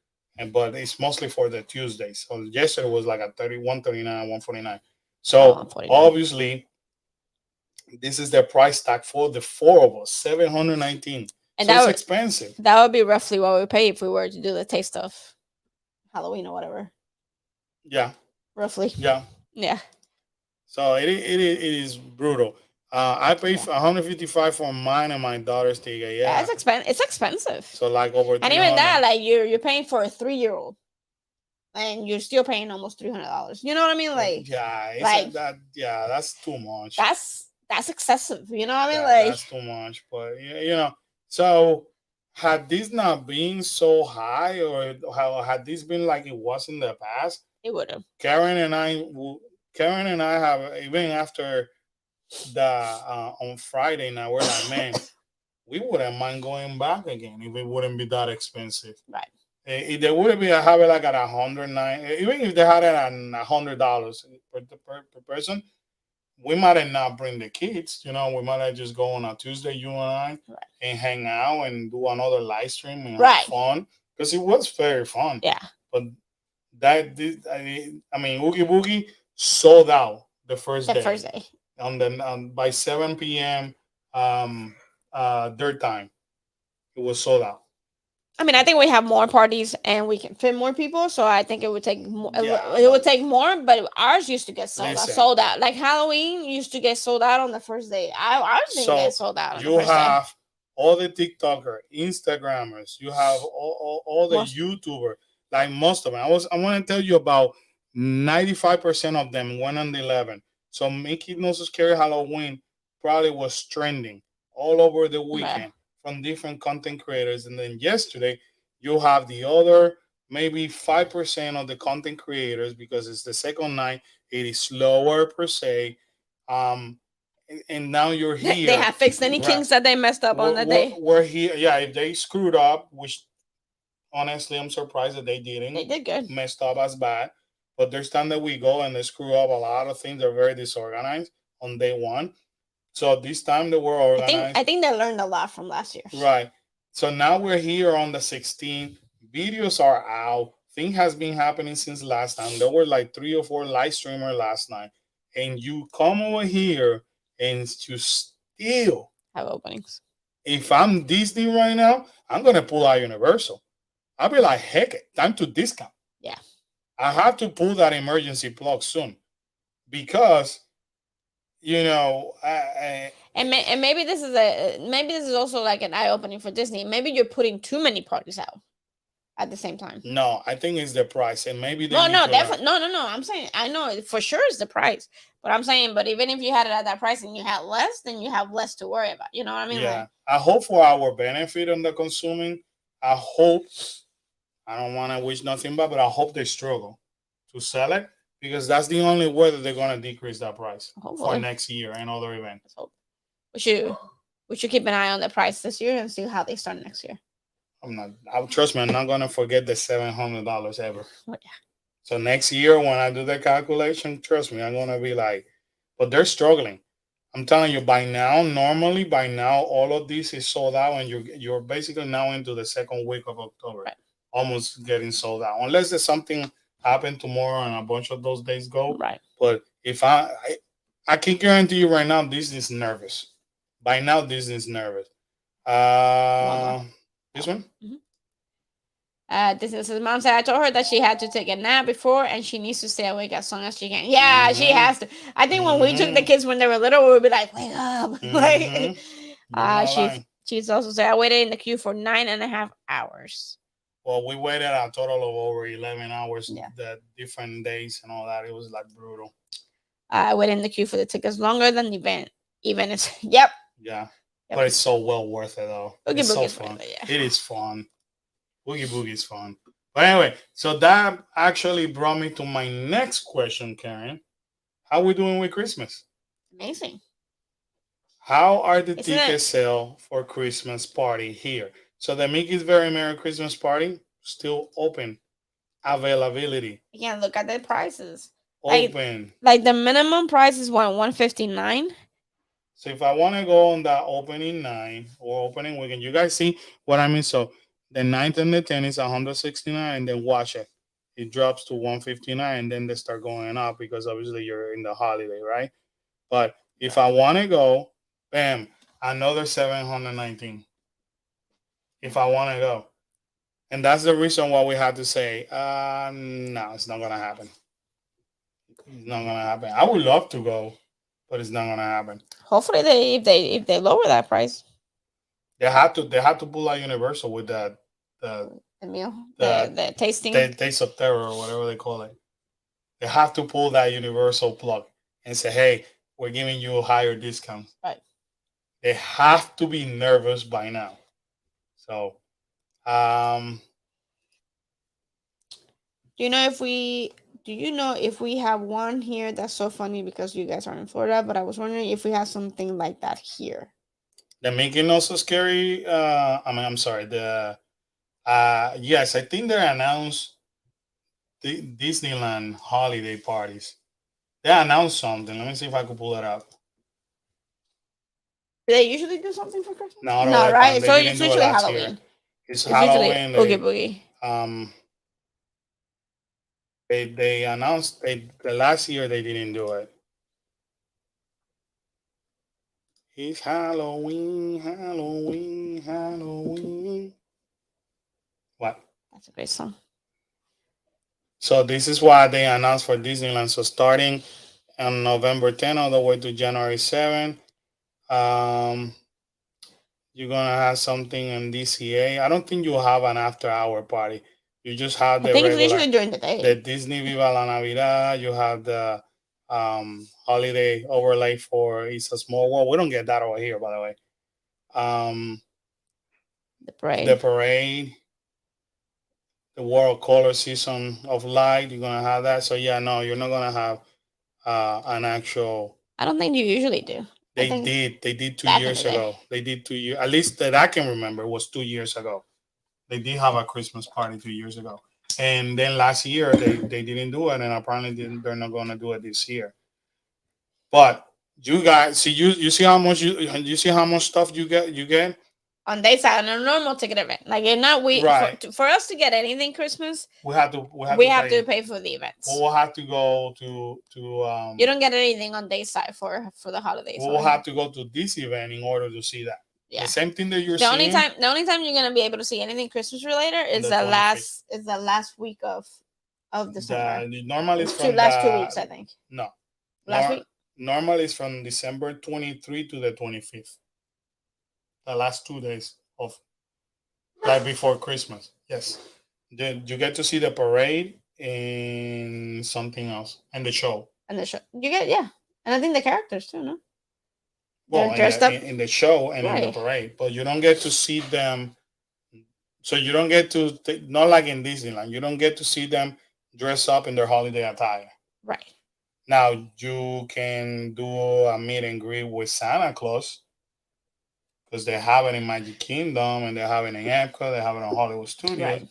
But it's mostly for the Tuesdays. So yesterday was like a $139, $149. So obviously this is the price tag for the 4 of us, $719. And so it's expensive. That would be roughly what we pay if we were to do the taste of Halloween or whatever. Yeah. Roughly. Yeah. Yeah. So it is brutal. I paid $155 for mine and my daughter's ticket. Yeah, it's expensive. It's expensive. So like over. And even that, like you're paying for a 3-year-old, and you're still paying almost $300. You know what I mean? Like that. Yeah, that's too much. That's excessive. You know what I mean? That's too much. But so had this not been so high, or had this been like it was in the past, It would have. Karen and I have, even after the on Friday now, we're like, man, we wouldn't mind going back again if it wouldn't be that expensive. Right. If they would be have it like at $109, even if they had it at $100 per person, we might not bring the kids. You know, we might just go on a Tuesday, you and I, Right. and hang out and do another live stream and Right. have fun, because it was very fun. Yeah. But I mean, Oogie Boogie sold out the first day. By 7 p.m. Their time, it was sold out. I mean, I think we have more parties and we can fit more people, so I think it would take more. Yeah, it would take more, but ours used to get Listen. sold out. Like Halloween used to get sold out on the first day. Ours didn't So, get sold out on the You first day. have all the TikToker, Instagrammers. You have all the Most- YouTuber. Like most of them. I want to tell you about 95% of them went on the 11. So Mickey No Scary Halloween probably was trending all over the weekend from different content creators. And then yesterday, you have the other maybe 5% of the content creators, because it's the second night. It is slower per se. And now you're here. They have fixed any kinks that they messed up on the day. We're here. Yeah, if they screwed up, which honestly I'm surprised that they didn't. They did good. Messed up as bad. But there's time that we go and they screw up a lot of things. They're very disorganized on day one. So this time they were organized. I think they learned a lot from last year. Right. So now we're here on the 16th. Videos are out. Thing has been happening since last time. There were like 3 or 4 live streamers last night. And you come over here and you still have openings. If I'm Disney right now, I'm going to pull out Universal. I'll be like, heck it, time to discount. Yeah. I have to pull that emergency plug soon, because, you know, and maybe this is also like an eye opening for Disney. Maybe you're putting too many parties out at the same time. No, I think it's the price, and maybe definitely no. I'm saying, I know for sure it's the price, but I'm saying, but even if you had it at that price and you had less, then you have less to worry about. You know what I mean? Yeah. Like, I hope for our benefit on the consuming. I hope. I don't want to wish nothing bad, but I hope they struggle to sell it, because that's the only way that they're going to decrease that price for next year and other events. We should keep an eye on the price this year and see how they start next year. Trust me, I'm not going to forget the $700 ever. Oh, yeah. So next year when I do the calculation, trust me, I'm going to be like, but they're struggling. I'm telling you, by now, all of this is sold out, and you're basically now into the second week of October. Right. Almost getting sold out, unless there's something happen tomorrow and a bunch of those days go. Right. But if I can guarantee you right now, Disney's nervous. By now, Disney's nervous. This one? Mm-hmm. Disney's mom said, I told her that she had to take a nap before and she needs to stay awake as long as she can. Yeah, she has to. I think when we took the kids when they were little, we would be like, wake up. She's also said, I waited in the queue for 9.5 hours. Well, we waited a total of over 11 hours, the different days and all that. It was like brutal. I waited in the queue for the tickets longer than the event. Even it's, yep. Yeah. Yep. But it's so well worth it, though. It's so fun. It is fun. Oogie Boogie is fun. But anyway, so that actually brought me to my next question, Karen. How are we doing with Christmas? Amazing. How are the tickets sale for Christmas party here? So the Mickey's Very Merry Christmas Party still open. Availability. Yeah, look at the prices. Open. Like the minimum price is $159. So if I want to go on that opening night or opening weekend, you guys see what I mean? So the 9th and the 10th is $169, and then watch it. It drops to $159, and then they start going up because obviously you're in the holiday, right? But if I want to go, bam, another $719. If I want to go. And that's the reason why we had to say, no, it's not going to happen. It's not going to happen. I would love to go, but it's not going to happen. Hopefully if they lower that price. They had to pull out Universal with the meal, the tasting. Taste of Terror or whatever they call it. They have to pull that Universal plug and say, hey, we're giving you a higher discount. Right. They have to be nervous by now. So, do you know if we do you know if we have one here that's so funny because you guys are in Florida? But I was wondering if we have something like that here. The Mickey Not So Scary. I'm sorry. The yes, I think they announced the Disneyland holiday parties. They announced something. Let me see if I could pull it up. Do they usually do something for Christmas? No, No, they right? they So didn't it's do it usually last year. Halloween. It's It's usually Halloween. Oogie Boogie. They announced the last year they didn't do it. It's Halloween, Halloween, Halloween. What? That's a great song. So this is what they announced for Disneyland. So starting on November 10th all the way to January 7th, you're gonna have something in DCA. I don't think you have an after-hour party. You just have I the think it's regular, usually during the day. the Disney Viva la Navidad. You have the holiday overlay for It's a Small World. We don't get that over here, by the way. The parade. The parade, the World Color Season of Light. You're gonna have that. So yeah, no, you're not gonna have an actual. I don't think you usually do. They did. They did 2 back in years the day. ago. They did 2 years. At least that I can remember was 2 years ago. They did have a Christmas party 2 years ago, and then last year they didn't do it, and apparently they're not going to do it this year. But you guys see you see how much you see how much stuff you get On day side on a normal ticket event. Like if not we Right. for us to get anything Christmas, we have to pay for the events. We'll have to go to You don't get anything on day side for the holidays. we'll have to go to this event in order to see that. Yeah. The same thing that you're The seeing. only time you're gonna be able to see anything Christmas related is The the last week of December. Normally it's Two from last the, 2 weeks, I think. No. Last week? Normally it's from December 23 to the 25th. The last 2 days of right before Christmas. Yes. Then you get to see the parade and something else and the show. And the show. You get and I think the characters too, no? Well, They're dressed up in the show and in the parade, but you don't get to see them. So you don't get to not like in Disneyland. You don't get to see them dress up in their holiday attire. Right. Now you can do a meet and greet with Santa Claus because they have it in Magic Kingdom and they have it in Epcot. They have it on Hollywood Studios. Right.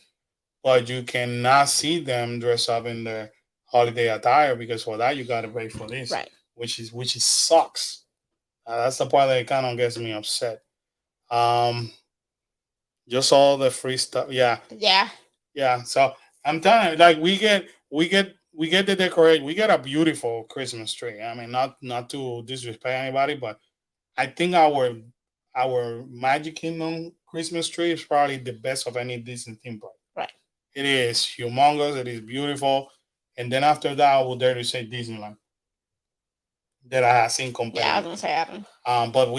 But you cannot see them dress up in their holiday attire because for that you got to pay for this, right? Which is sucks. That's the part that kind of gets me upset. Just all the free stuff, yeah. So I'm telling you, like we get the decoration. We get a beautiful Christmas tree. I mean, not to disrespect anybody, but I think our Magic Kingdom Christmas tree is probably the best of any Disney theme park. Right. It is humongous. It is beautiful. And then after that, I would dare to say Disneyland that I have seen compared. Yeah, I was gonna say Adam. But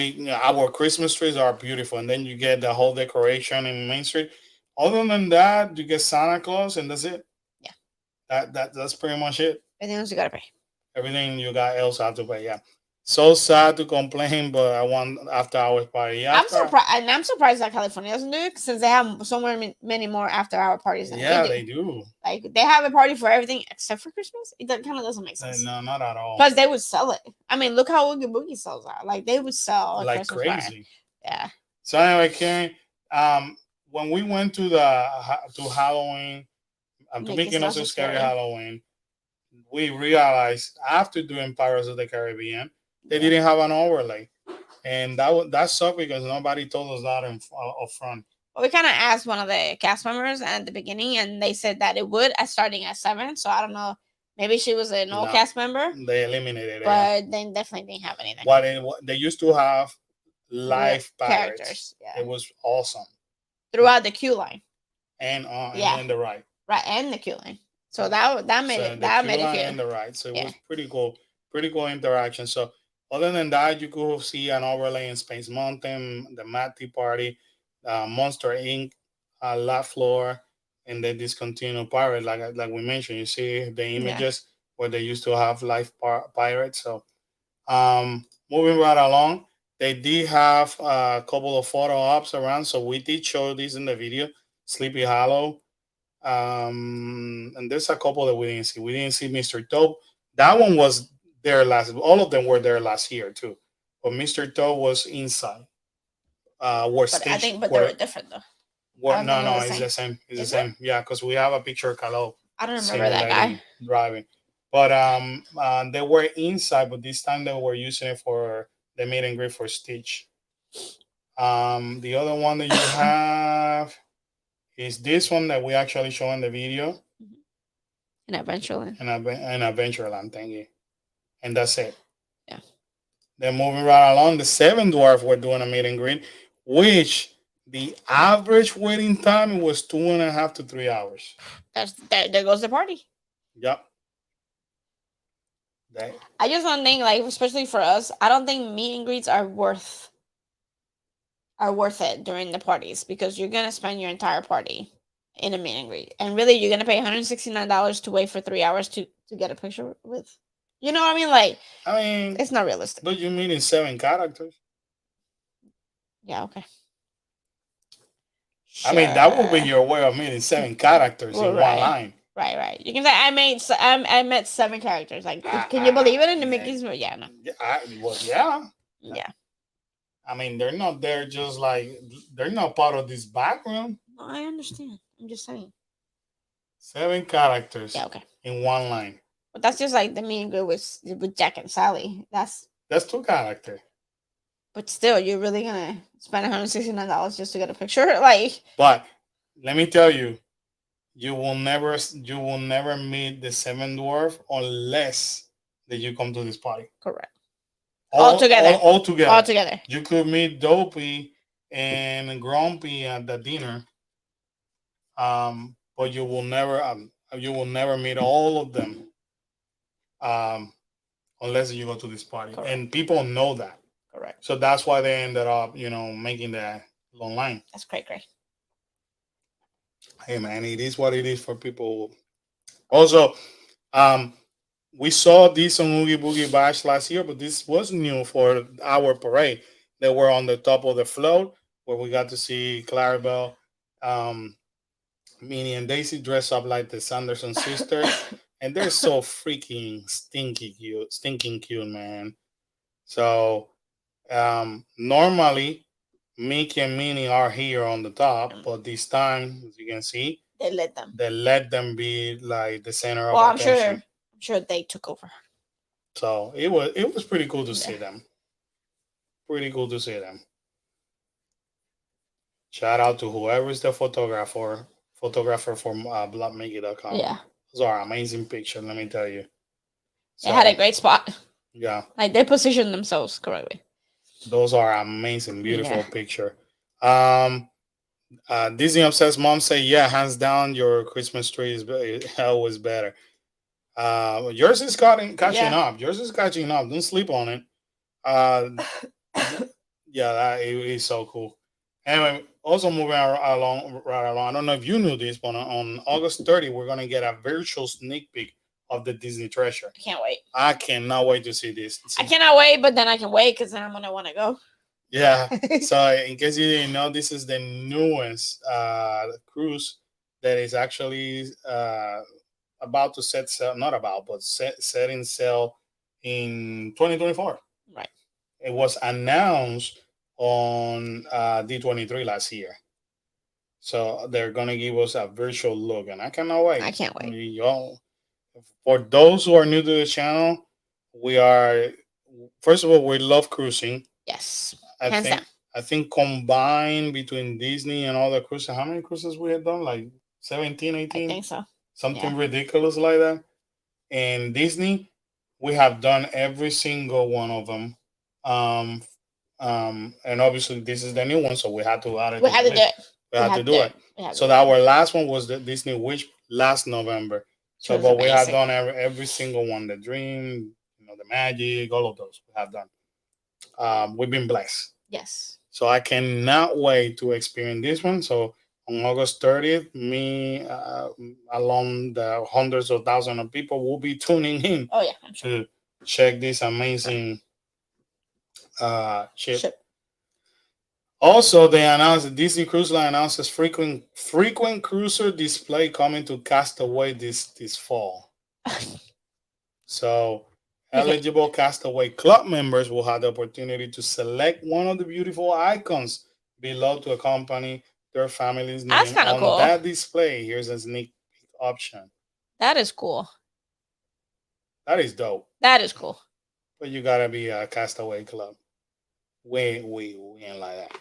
our Christmas trees are beautiful, and then you get the whole decoration in Main Street. Other than that, you get Santa Claus, and that's it. Yeah. That's pretty much it. Everything else you gotta pay. Everything you got else have to pay. Yeah. So sad to complain, but I want after hours party. Yeah, I'm surprised that California doesn't do it since they have many more after hour parties than they do. Like they have a party for everything except for Christmas. It kind of doesn't make sense. No, not at all. Because they would sell it. I mean, look how Oogie Boogie sells out. Like they would sell like Christmas crazy. Party. Yeah. So anyway, Karen, when we went to Halloween, to Mickey Not So Scary Halloween, we realized after doing Pirates of the Caribbean, they didn't have an overlay, and that sucked because nobody told us that up front. Well, we kind of asked one of the cast members at the beginning, and they said that it would starting at 7. So I don't know. Maybe she was an old cast member. They eliminated it, but they definitely didn't have anything. What they used to have live characters. Yeah, it was awesome throughout the queue line, and in the ride. Right, and the queue line. So that made it. That made it cute. And the ride. So it was pretty cool. Pretty cool interaction. So other than that, you could see an overlay in Space Mountain, the Mad Tea Party, Monster Inc., La Flor, and the Discontinued Pirate. Like we mentioned, you see the images where they used to have live pirates. So moving right along, they did have a couple of photo ops around. So we did show this in the video, Sleepy Hollow. And there's a couple that we didn't see. We didn't see Mr. Toe. That one was there last. All of them were there last year too. But Mr. Toe was inside. Where But I Stitch think, but they were. were different though. What? don't No, think they're no, the it's same. the same. It's the Is it? same. Yeah, because we have a picture of Kalo I don't remember that guy. simulating driving. But they were inside, but this time they were using it for the meet and greet for Stitch. The other one that you have is this one that we actually show in the video, And eventually, and Adventureland, thank you. And that's it. Yeah. Then moving right along, the Seven Dwarf were doing a meet and greet, which the average waiting time was 2.5 to 3 hours. there goes the party. Yep. I just don't think, like, especially for us, I don't think meet and greets are worth it during the parties, because you're gonna spend your entire party in a meet and greet, and really you're gonna pay $169 to wait for 3 hours to get a picture with. You know what I mean? Like, I mean, it's not realistic. but you mean in 7 characters? Yeah. Okay. I mean, that would be your way of meeting 7 characters in Right. one line. Right. You can say I met 7 characters. Like, can you believe it? In the Mickey's, yeah, no. Yeah. Yeah. I mean, they're not there just like they're not part of this background. No, I understand. I'm just saying. 7 characters. Yeah. Okay. In one line. But that's just like the meet and greet with Jack and Sally. That's 2 characters. But still, you're really gonna spend $169 just to get a picture, like. But let me tell you, you will never meet the 7 dwarf unless that you come to this party. Correct. All together. Together. You could meet Dopey and Grumpy at the dinner, but you will never meet all of them, unless you go to this party. Correct. And people know that. Correct. So that's why they ended up, making that long line. That's great. Hey man, it is what it is for people. Also, we saw this on Oogie Boogie Bash last year, but this was new for our parade. They were on the top of the float where we got to see Clarabelle, Minnie, and Daisy dress up like the Sanderson sisters, and they're so freaking stinking cute, man. So normally Mickey and Minnie are here on the top, but this time, as you can see, they let them be like the center of attention. I'm sure they took over. So it was pretty cool to see them. Pretty cool to see them. Shout out to whoever is the photographer for blockmickey.com. Yeah, those are amazing pictures. Let me tell you, they had a great spot. Yeah, like they positioned themselves correctly. Those are amazing, beautiful picture. Disney Obsessed Mom say, yeah, hands down, your Christmas tree is always better. Yours is catching up. Yours is catching up. Don't sleep on it. That is so cool. Anyway, also moving right along. I don't know if you knew this, but on August 30, we're gonna get a virtual sneak peek of the Disney Treasure. I can't wait. I cannot wait to see this. I cannot wait, but then I can wait because then I'm gonna want to go. Yeah. So in case you didn't know, this is the newest cruise that is actually about to set in sail in 2024. Right. It was announced on D23 last year. So they're gonna give us a virtual look, and I cannot wait. I can't wait. Y'all, for those who are new to the channel, first of all, we love cruising. Yes. I think combined between Disney and all the cruises, how many cruises we had done? Like 17, 18? I think so. Something ridiculous like that. And Disney, we have done every single one of them. And obviously this is the new one, so we had to add it. We had to do it. We had to do it. So our last one was the Disney Wish last November. So, but we have done every single one. The Dream, the Magic, all of those we have done. We've been blessed. Yes. So I cannot wait to experience this one. So on August 30th, me, along the hundreds of thousands of people will be tuning in. Oh, yeah. To check this amazing ship. Also, they announced that Disney Cruise Line announces frequent cruiser display coming to Castaway this fall. So eligible Castaway Club members will have the opportunity to select one of the beautiful icons below to accompany their family's That's name kind of on cool. that display. Here's a sneak peek option. That is cool. That is dope. That is cool. But you gotta be a Castaway Club. We ain't like that.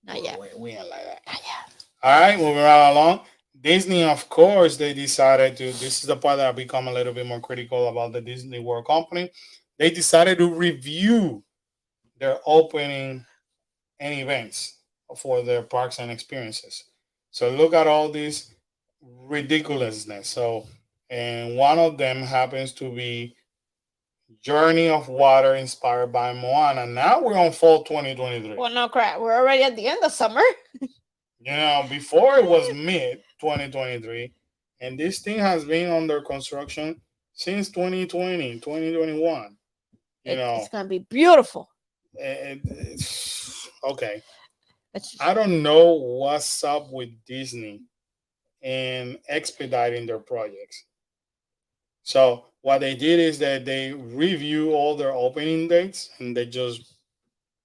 Not yet. We ain't like that. Not yet. All right, moving right along. Disney, of course, they decided to. This is the part that I become a little bit more critical about the Disney World Company. They decided to review their opening and events for their parks and experiences. So look at all this ridiculousness. So, and one of them happens to be Journey of Water inspired by Moana. Now we're on fall 2023. Well, no crap. We're already at the end of summer. You know, before it was mid 2023, and this thing has been under construction since 2020, 2021. It's going to be beautiful. Okay. I don't know what's up with Disney and expediting their projects. So what they did is that they review all their opening dates and they just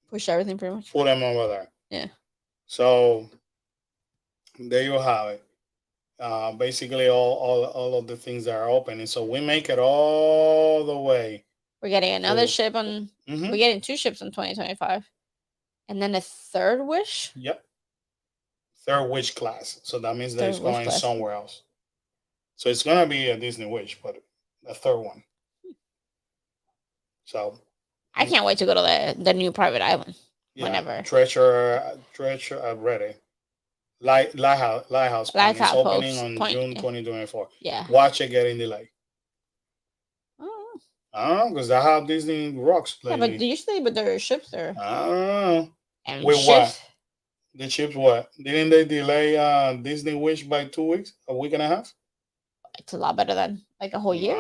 push everything pretty much. Put them over there. Yeah. So there you have it. Basically all of the things that are open, and so we make it all the way. We're getting another ship on. We're getting 2 ships in 2025, and then a third Wish. Yep. Third Wish class. So that means that it's going somewhere else. So it's gonna be a Disney Wish, but a third one. So I can't wait to go to the new private island. Yeah, whenever Treasure. I've read it. Lighthouse Point is opening on June 2024. Yeah. Watch it getting delayed. Oh. I don't know, because that's how Disney rocks lately. Yeah, but usually with their ships there. I don't know. And with ships? What? The ships what? Didn't they delay Disney Wish by 2 weeks? A week and a half? It's a lot better than like a whole year.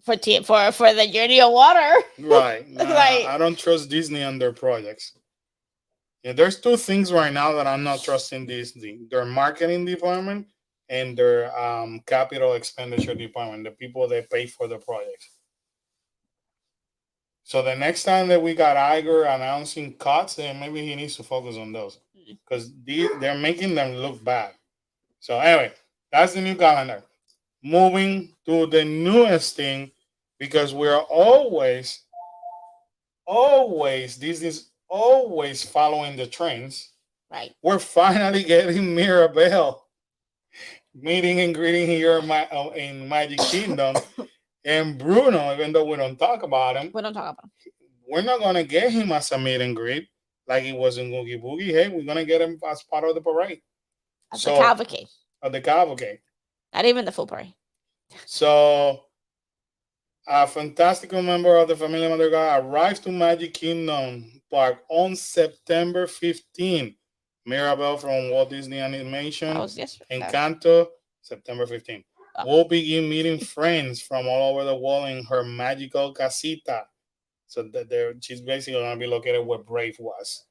For the Journey of Water. Right. I don't trust Disney on their projects. Yeah, there's 2 things right now that I'm not trusting Disney: their marketing department and their capital expenditure department, the people that pay for the projects. So the next time that we got Iger announcing cuts, then maybe he needs to focus on those, because they're making them look bad. So anyway, that's the new calendar. Moving to the newest thing, because we're always Disney's always following the trends. Right. We're finally getting Mirabel meeting and greeting here in Magic Kingdom. And Bruno, even though we don't talk about him. We don't talk about him. We're not going to get him as a meet and greet like it was in Oogie Boogie. Hey, we're going to get him as part of the parade. The cavalcade. Of the cavalcade. Not even the full parade. So, a fantastical member of the Familia Madrigal arrives to Magic Kingdom Park on September 15th. Mirabel from Walt Disney Animation. That was yesterday. Encanto, September 15th. We'll begin meeting friends from all over the world in her magical casita. So that she's basically going to be located where Brave was.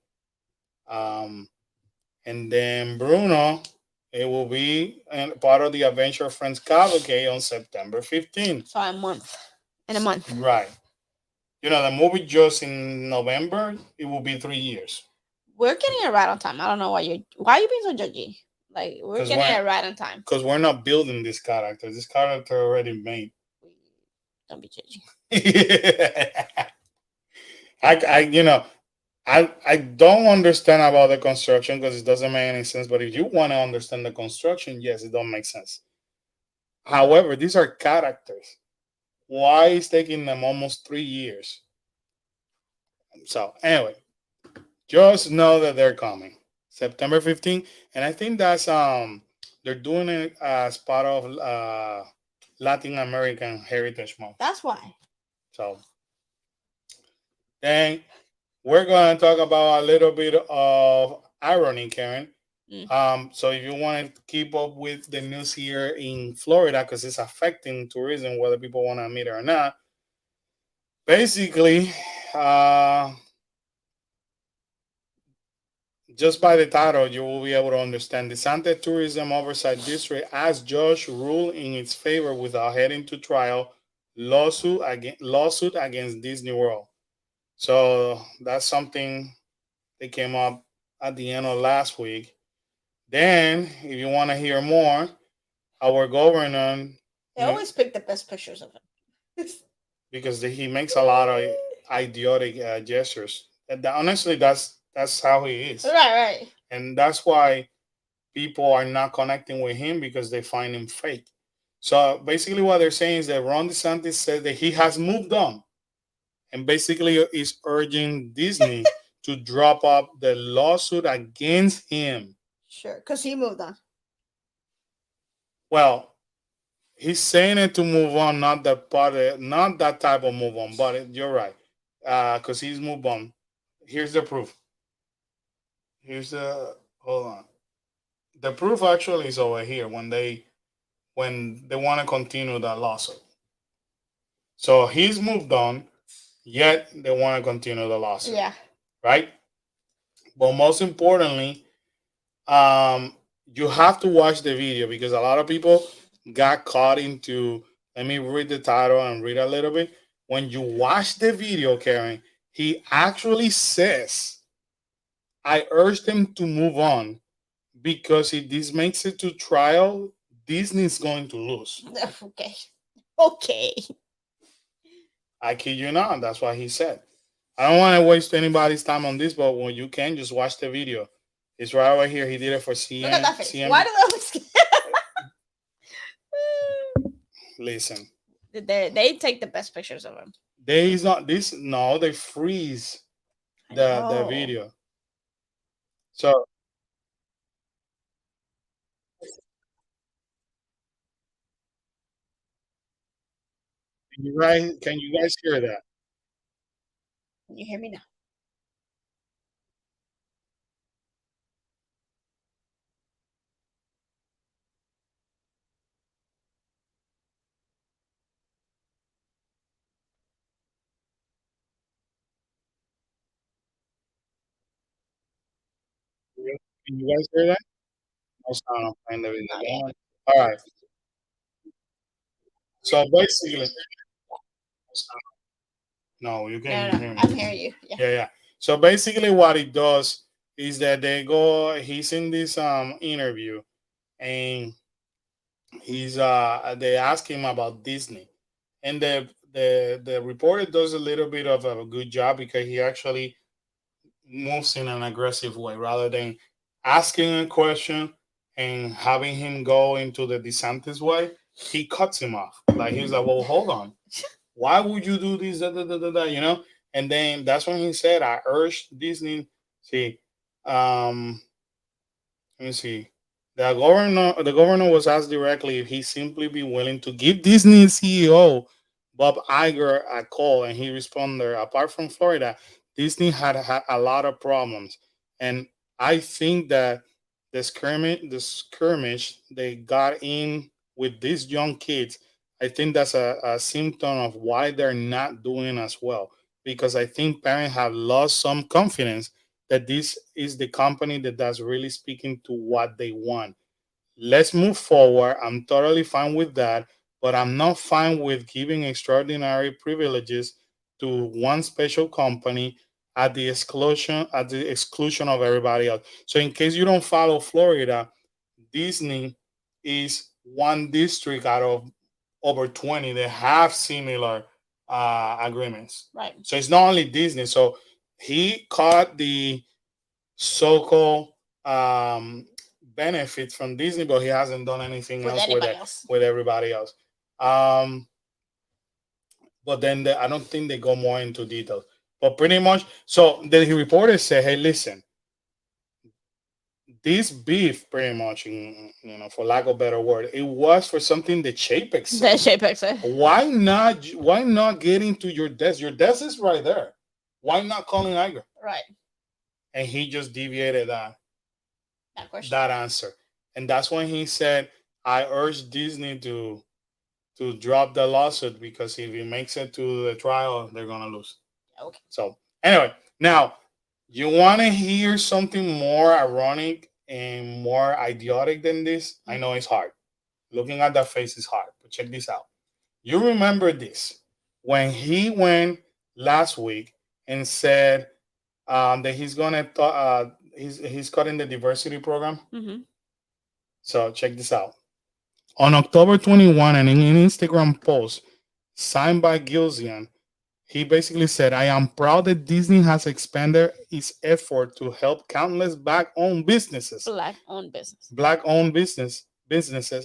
And then Bruno, it will be part of the Adventure Friends Cavalcade on September 15th. So in a month. Right. You know, the movie just in November, it will be 3 years. We're getting it right on time. I don't know why are you being so judgy? Like, we're getting it right on time. Because we're not building this character. This character already made. Don't be judgy. I don't understand about the construction because it doesn't make any sense. But if you want to understand the construction, yes, it don't make sense. However, these are characters. Why is taking them almost 3 years? So anyway, just know that they're coming. September 15th, and I think that's they're doing it as part of Latin American Heritage Month. That's why. So then we're going to talk about a little bit of irony, Karen. So if you want to keep up with the news here in Florida, because it's affecting tourism, whether people want to admit it or not, basically just by the title, you will be able to understand. The Santa Tourism Oversight District asked judge rule in its favor without heading to trial lawsuit against Disney World. So that's something that came up at the end of last week. Then, if you want to hear more, our governor, They always pick the best pictures of him. because he makes a lot of idiotic gestures. And honestly, that's how he is. Right. And that's why people are not connecting with him, because they find him fake. So basically, what they're saying is that Ron DeSantis said that he has moved on, and basically is urging Disney to drop up the lawsuit against him. Sure, because he moved on. Well, he's saying it to move on, not that type of move on. But you're right, because he's moved on. Here's the proof. Hold on. The proof actually is over here when they want to continue that lawsuit. So he's moved on, yet they want to continue the lawsuit. Yeah. Right? But most importantly, you have to watch the video, because a lot of people got caught into, let me read the title and read a little bit. When you watch the video, Karen, he actually says, I urge them to move on, because if this makes it to trial, Disney's going to lose. Okay. I kid you not. That's what he said. I don't want to waste anybody's time on this, but when you can, just watch the video. It's right over here. He did it for CN. Look at that face. CN. Why do they look scared? Listen. They take the best pictures of him. They freeze the video. So can you guys hear that? Can you hear me now? Can you guys hear that? No sound. I'm playing the video. All right. So basically, no, you can't hear me. I'm hearing you. Yeah. So basically, what it does is that he's in this interview, and they ask him about Disney, and the reporter does a little bit of a good job, because he actually moves in an aggressive way rather than asking a question and having him go into the DeSantis way. He cuts him off. Like, he's like, well, hold on. Why would you do this? You know? And then that's when he said, I urge Disney. See, let me see. The governor was asked directly if he simply be willing to give Disney CEO Bob Iger a call, and he responded, apart from Florida, Disney had a lot of problems, and I think that the skirmish they got in with these young kids, I think that's a symptom of why they're not doing as well, because I think parents have lost some confidence that this is the company that's really speaking to what they want. Let's move forward. I'm totally fine with that, but I'm not fine with giving extraordinary privileges to one special company at the exclusion of everybody else. So in case you don't follow Florida, Disney is one district out of over 20 that have similar agreements. Right. So it's not only Disney. So he caught the so-called benefits from Disney, but he hasn't done anything else with everybody else. But then I don't think they go more into details. But pretty much, so the reporter said, "Hey, listen, this beef, pretty much, for lack of a better word, it was for something that Chapek said. Why not? Why not get into your desk? Your desk is right there. Why not calling Iger? Right. And he just deviated that answer. And that's when he said, I urge Disney to drop the lawsuit, because if he makes it to the trial, they're going to lose. Okay. So anyway, now You want to hear something more ironic and more idiotic than this? I know it's hard. Looking at that face is hard, but check this out. You remember this when he went last week and said that he's gonna he's cutting the diversity program. Mm-hmm. So check this out. On October 21, and in an Instagram post signed by Gilzian, he basically said, I am proud that Disney has expanded its effort to help countless black owned businesses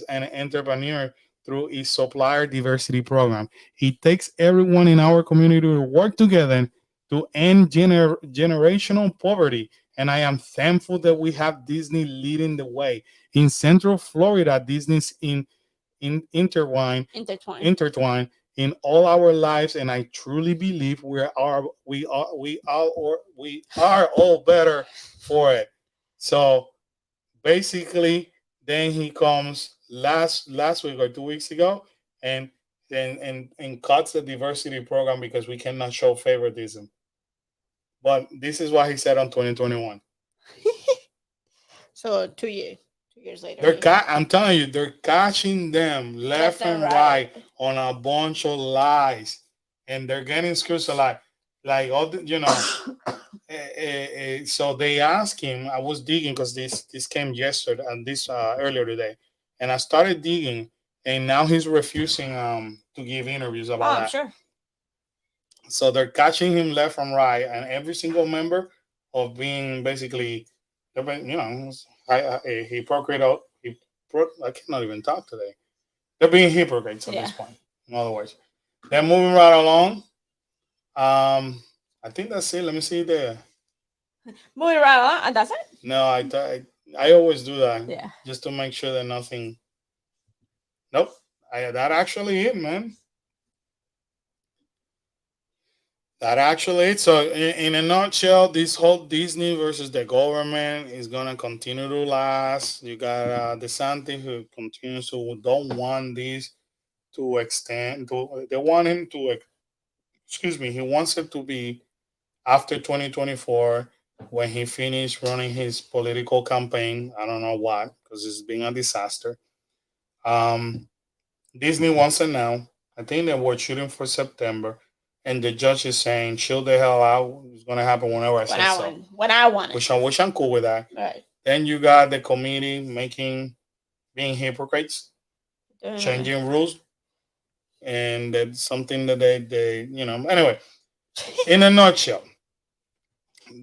and entrepreneurs through its supplier diversity program. It takes everyone in our community to work together to end generational poverty. And I am thankful that we have Disney leading the way. In Central Florida, Disney's intertwined in all our lives, and I truly believe we are all better for it. So basically, then he comes last week or 2 weeks ago, and and cuts the diversity program because we cannot show favoritism. But this is what he said on 2021. So 2 years later. I'm telling you, they're catching them left and right on a bunch of lies, and they're getting screwed a lot. Like all the, so they asked him. I was digging because this came yesterday and this earlier today, and I started digging, and now he's refusing to give interviews about that. Sure. So they're catching him left and right, and every single member of being basically, a hypocrite. I cannot even talk today. They're being hypocrites at this point. In other words, they're moving right along. I think that's it. Let me see there. Moving right along, and that's it. No, I always do that. Yeah. Just to make sure that nothing. Nope. That actually it, man. That actually it. So in a nutshell, this whole Disney versus the government is gonna continue to last. You got DeSantis who continues to don't want this to extend. They want him to. Excuse me. He wants it to be after 2024 when he finished running his political campaign. I don't know what because it's been a disaster. Disney wants it now. I think they were shooting for September. And the judge is saying, chill the hell out. It's going to happen whenever I say so. When I want it. Which I'm cool with that. Right. Then you got the committee being hypocrites, changing rules. And that's something that they anyway, in a nutshell,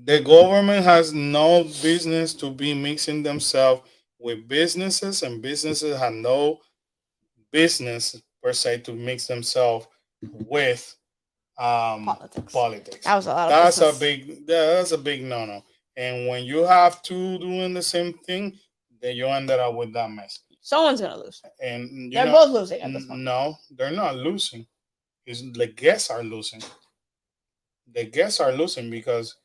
the government has no business to be mixing themselves with businesses, and businesses have no business per se to mix themselves with politics. That was a lot. That's a big no. And when you have two doing the same thing, then you ended up with that mess. Someone's gonna lose, and they're both losing at this point. No, they're not losing. The guests are losing. The guests are losing because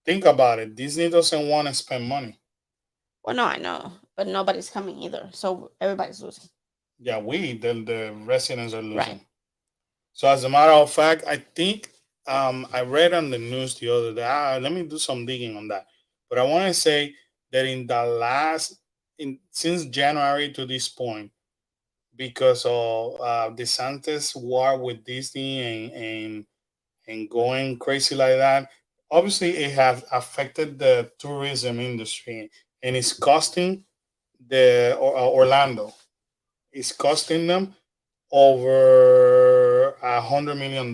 think about it. Disney doesn't want to spend money. Well, no, I know, but nobody's coming either, so everybody's losing. Yeah, the residents are losing. Right. So as a matter of fact, I think I read on the news the other day. Let me do some digging on that. But I want to say that since January to this point, because of DeSantis' war with Disney and going crazy like that, obviously it has affected the tourism industry, and it's costing the Orlando. It's costing them over $100 million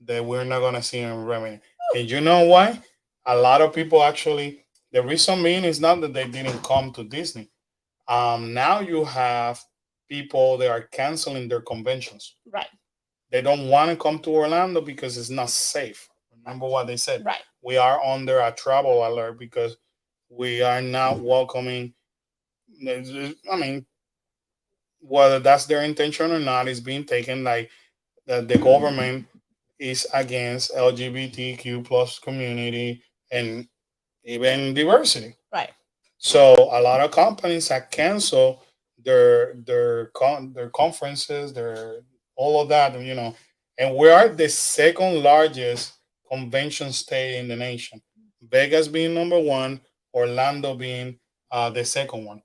that we're not gonna see in revenue. And you know why? A lot of people actually. The reason being is not that they didn't come to Disney. Now you have people that are canceling their conventions. Right. They don't want to come to Orlando because it's not safe. Remember what they said. Right. We are under a travel alert because we are not welcoming. I mean, whether that's their intention or not is being taken like that the government is against LGBTQ plus community and even diversity. Right. So a lot of companies have canceled their conferences, their all of that, and we are the second largest convention state in the nation. Vegas being number one, Orlando being the second one,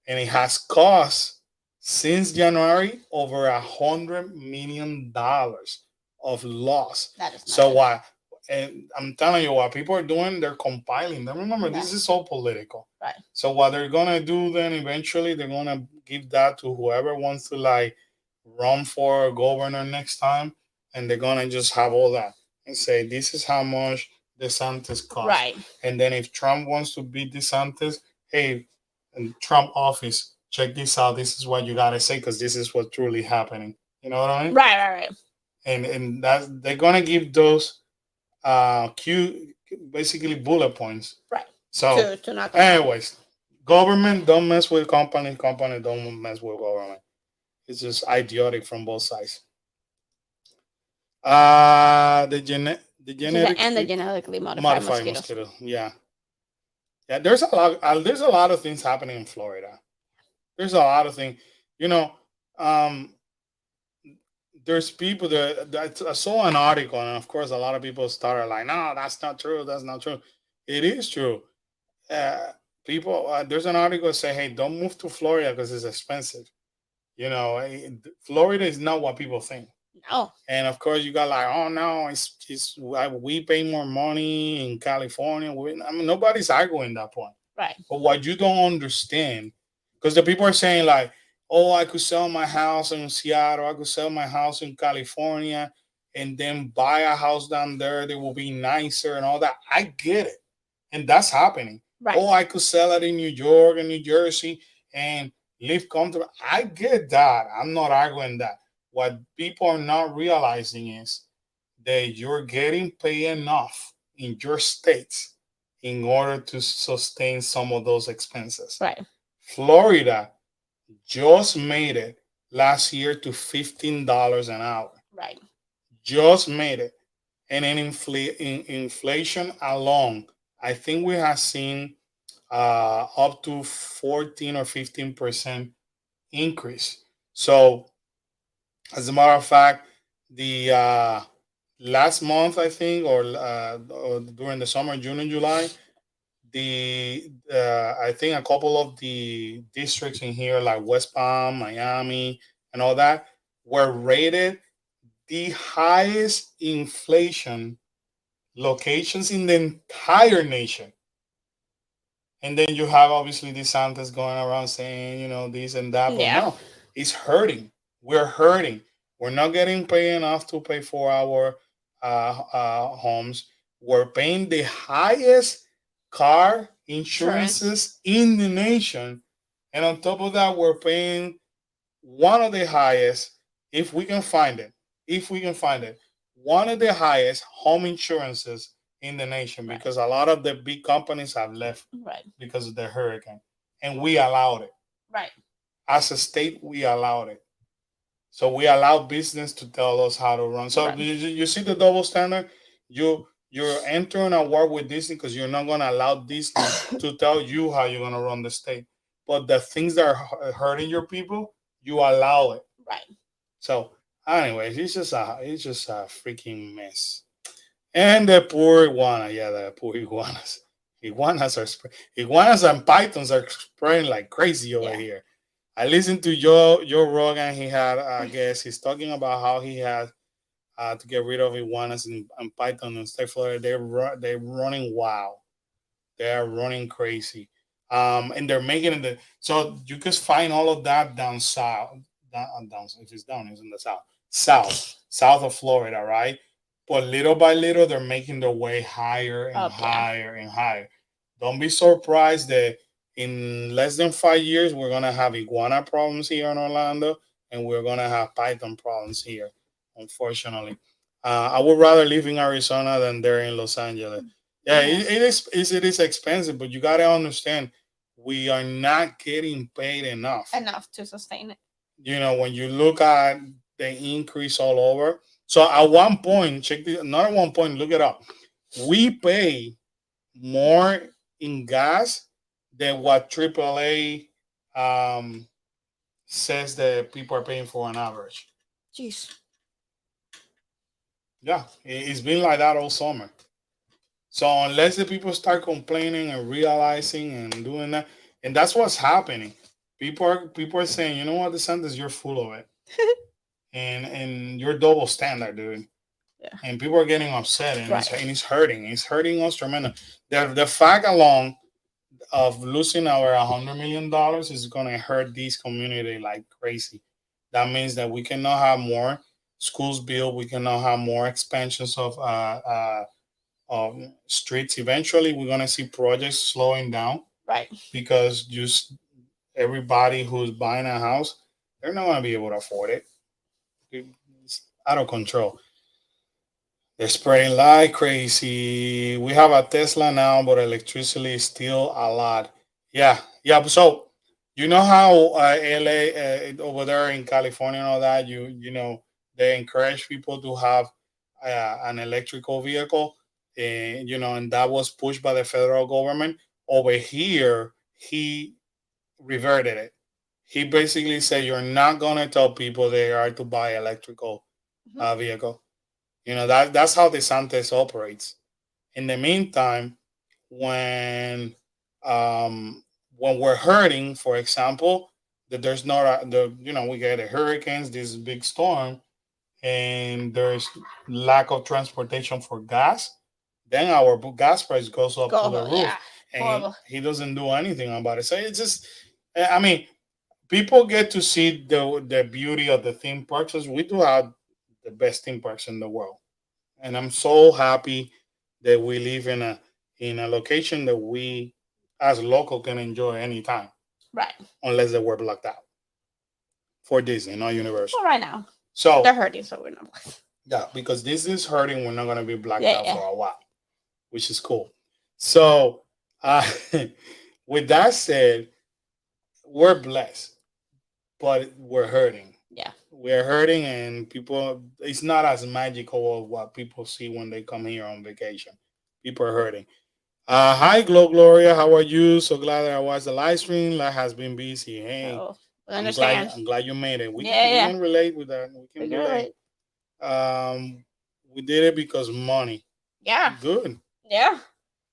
and it has cost since January over $100 million of loss. That is So nothing. why? And I'm telling you, what people are doing, they're compiling them. Remember, Yeah. this is all political. Right. So what they're gonna do then eventually, they're gonna give that to whoever wants to like run for governor next time, and they're gonna just have all that and say this is how much DeSantis costs. Right. And then if Trump wants to beat DeSantis, hey, in Trump office, check this out. This is what you gotta say because this is what truly happening. You know what I mean? Right. And that's they're gonna give those basically bullet points. Right. So To knock them out. anyways, government don't mess with company, company don't mess with government. It's just idiotic from both sides. The genetic And the genetically modified mosquitoes. mosquito. Yeah. There's a lot of things happening in Florida. There's a lot of things. You know, there's people that I saw an article, and of course, a lot of people started like, "No, that's not true. That's not true." It is true. People, there's an article that say, "Hey, don't move to Florida because it's expensive." You know, Florida is not what people think. No. And of course, you got like, "Oh no, it's we pay more money in California." I mean, nobody's arguing that point. Right. But what you don't understand, because the people are saying like, "Oh, I could sell my house in Seattle. I could sell my house in California, and then buy a house down there. They will be nicer and all that." I get it, and that's happening. Right. Oh, I could sell it in New York and New Jersey and live comfortable. I get that. I'm not arguing that. What people are not realizing is that you're getting paid enough in your states in order to sustain some of those expenses. Right. Florida just made it last year to $15 an hour. Right. Just made it. And in inflation alone, I think we have seen up to 14 or 15% increase. So, as a matter of fact, the last month, I think, or during the summer, June and July, I think a couple of the districts in here, like West Palm, Miami, and all that, were rated the highest inflation locations in the entire nation. And then you have obviously DeSantis going around saying, you know, this and that. But Yeah. no, it's hurting. We're hurting. We're not getting paid enough to pay for our homes. We're paying the highest car insurances in the nation. And on top of that, we're paying one of the highest, if we can find it, one of the highest home insurances in the nation, Right. because a lot of the big companies have left Right. because of the hurricane, and we allowed it. Right. As a state, we allowed it. So we allow business to tell us how to run. So Right. you see the double standard. You're entering a war with Disney because you're not going to allow Disney to tell you how you're going to run the state. But the things that are hurting your people, you allow it. Right. So, anyways, it's just a freaking mess. And the poor iguana, the poor iguanas. Iguanas and pythons are spraying like crazy over here. I listened to Joe Rogan. He had, I guess, he's talking about how he had to get rid of iguanas and python in State Florida. They're running wild. They are running crazy. And they're making it. So you can find all of that down south. Down, if it's down, it's in the south of Florida, right? But little by little, they're making their way higher and higher and higher. Don't be surprised that in less than 5 years, we're going to have iguana problems here in Orlando, and we're going to have python problems here, unfortunately. I would rather live in Arizona than there in Los Angeles. Yeah, it is expensive, but you got to understand, we are not getting paid enough To sustain it. You know, when you look at the increase all over. So at one point, not at one point, look it up. We pay more in gas than what AAA says that people are paying for on average. Jeez. Yeah, it's been like that all summer. So unless the people start complaining and realizing and doing that, and that's what's happening. People are saying, you know what, DeSantis, you're full of it, and you're double standard, dude. Yeah. And people are getting upset, and Right. it's hurting. It's hurting us tremendously. The fact alone of losing our $100 million is gonna hurt this community like crazy. That means that we cannot have more schools built. We cannot have more expansions of streets. Eventually, we're gonna see projects slowing down Right. because just everybody who's buying a house, they're not gonna be able to afford it. It's out of control. They're spreading like crazy. We have a Tesla now, but electricity is still a lot. Yeah, yeah. So you know how LA over there in California and all that, they encourage people to have an electrical vehicle, and and that was pushed by the federal government. Over here, he reverted it. He basically said you're not gonna tell people they are to buy electrical vehicle. That's how DeSantis operates. In the meantime, when when we're hurting, for example, that there's not we get a hurricanes, this big storm, and there's lack of transportation for gas, then our gas price goes up to the roof, Yeah. and Horrible. he doesn't do anything about it. So it's just, I mean, people get to see the beauty of the theme parks. As we do have the best theme parks in the world, and I'm so happy that we live in a location that we as local can enjoy anytime, Right. unless they were blocked out for Disney, not Universal. Well, right now So they're hurting, so we're not. yeah, because this is hurting, we're not gonna be blacked Yeah, out yeah. for a while, which is cool. So uh, with that said, we're blessed, but we're hurting. Yeah. We're hurting, and people, it's not as magical of what people see when they come here on vacation. People are hurting. Hi, Gloria. How are you? So glad that I watched the live stream. Life has been busy. Hey, So we I'm glad. understand. I'm glad you made it. We Yeah, we yeah. can relate with that. We We can can relate. relate. We did it because money. Yeah. Good. Yeah.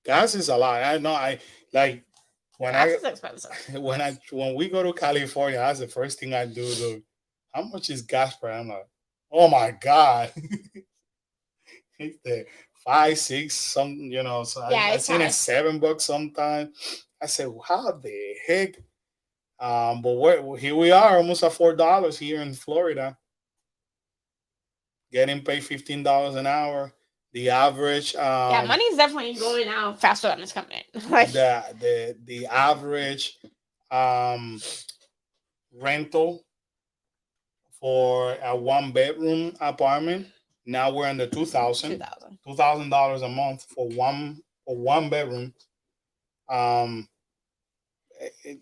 Gas is a lot. I know. I like when Gas is expensive. when we go to California. That's the first thing I do. Though, how much is gas price? I'm like, oh my god. It's the 5, 6, some, So Yeah, I it's seen high. it $7 sometimes. I said, how the heck? But here we are, almost at $4 here in Florida, getting paid $15 an hour. The average, Yeah, money's definitely going out faster than it's coming in. Like, the average um, rental for a 1 bedroom apartment. Now we're in the $2,000 a month for one bedroom. It,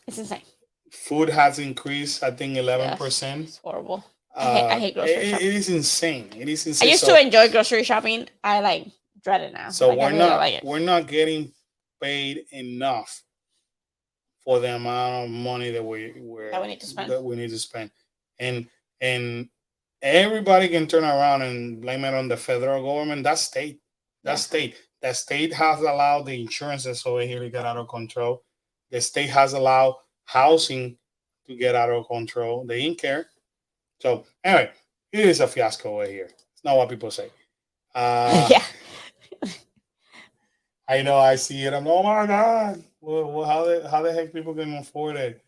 it's insane. food has increased, I think, 11%. It's horrible. I hate grocery shopping. It is insane. It is I insane. used to enjoy grocery shopping. I like dread it now. So like, we're not getting paid enough for the amount of money that we need to spend, and everybody can turn around and blame it on the federal government. That state has allowed the insurances over here to get out of control. The state has allowed housing to get out of control. They didn't care. So anyway, it is a fiasco over here. It's not what people say. Yeah. I know. I see it. I'm oh my god. Well, how the heck people can afford it?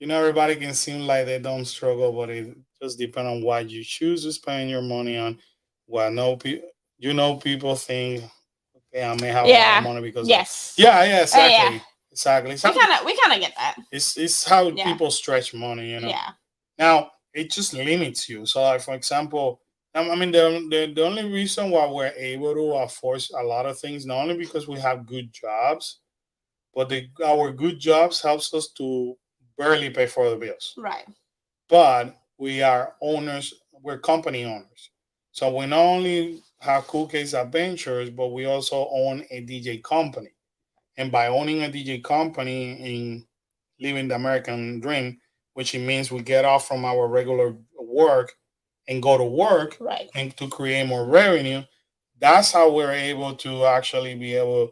Everybody can seem like they don't struggle, but it just depends on what you choose to spend your money on. Well, people think, okay, I may have a lot of money because exactly. Exactly. We kind of get that. It's how people stretch money, Yeah. Now it just limits you. So, like, for example, I mean, the only reason why we're able to afford a lot of things, not only because we have good jobs, but our good jobs helps us to barely pay for the bills. Right. But we are owners. We're company owners. So we not only have Cool Case Adventures, but we also own a DJ company. And by owning a DJ company and living the American dream, which it means we get off from our regular work and go to work Right. and to create more revenue. That's how we're able to actually be able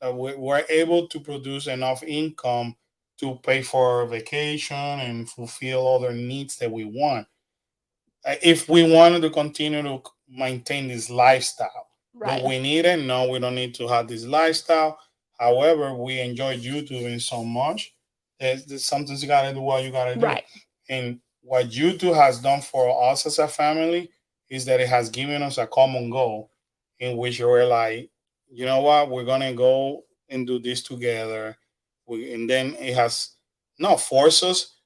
we're able to produce enough income to pay for vacation and fulfill other needs that we want. If we wanted to continue to maintain this lifestyle, do Right. we need it? No, we don't need to have this lifestyle. However, we enjoy YouTubing so much. There's something you gotta do what you gotta do. Right. And what YouTube has done for us as a family is that it has given us a common goal in which we're like, you know what, we're gonna go and do this together. And then it has not forced us,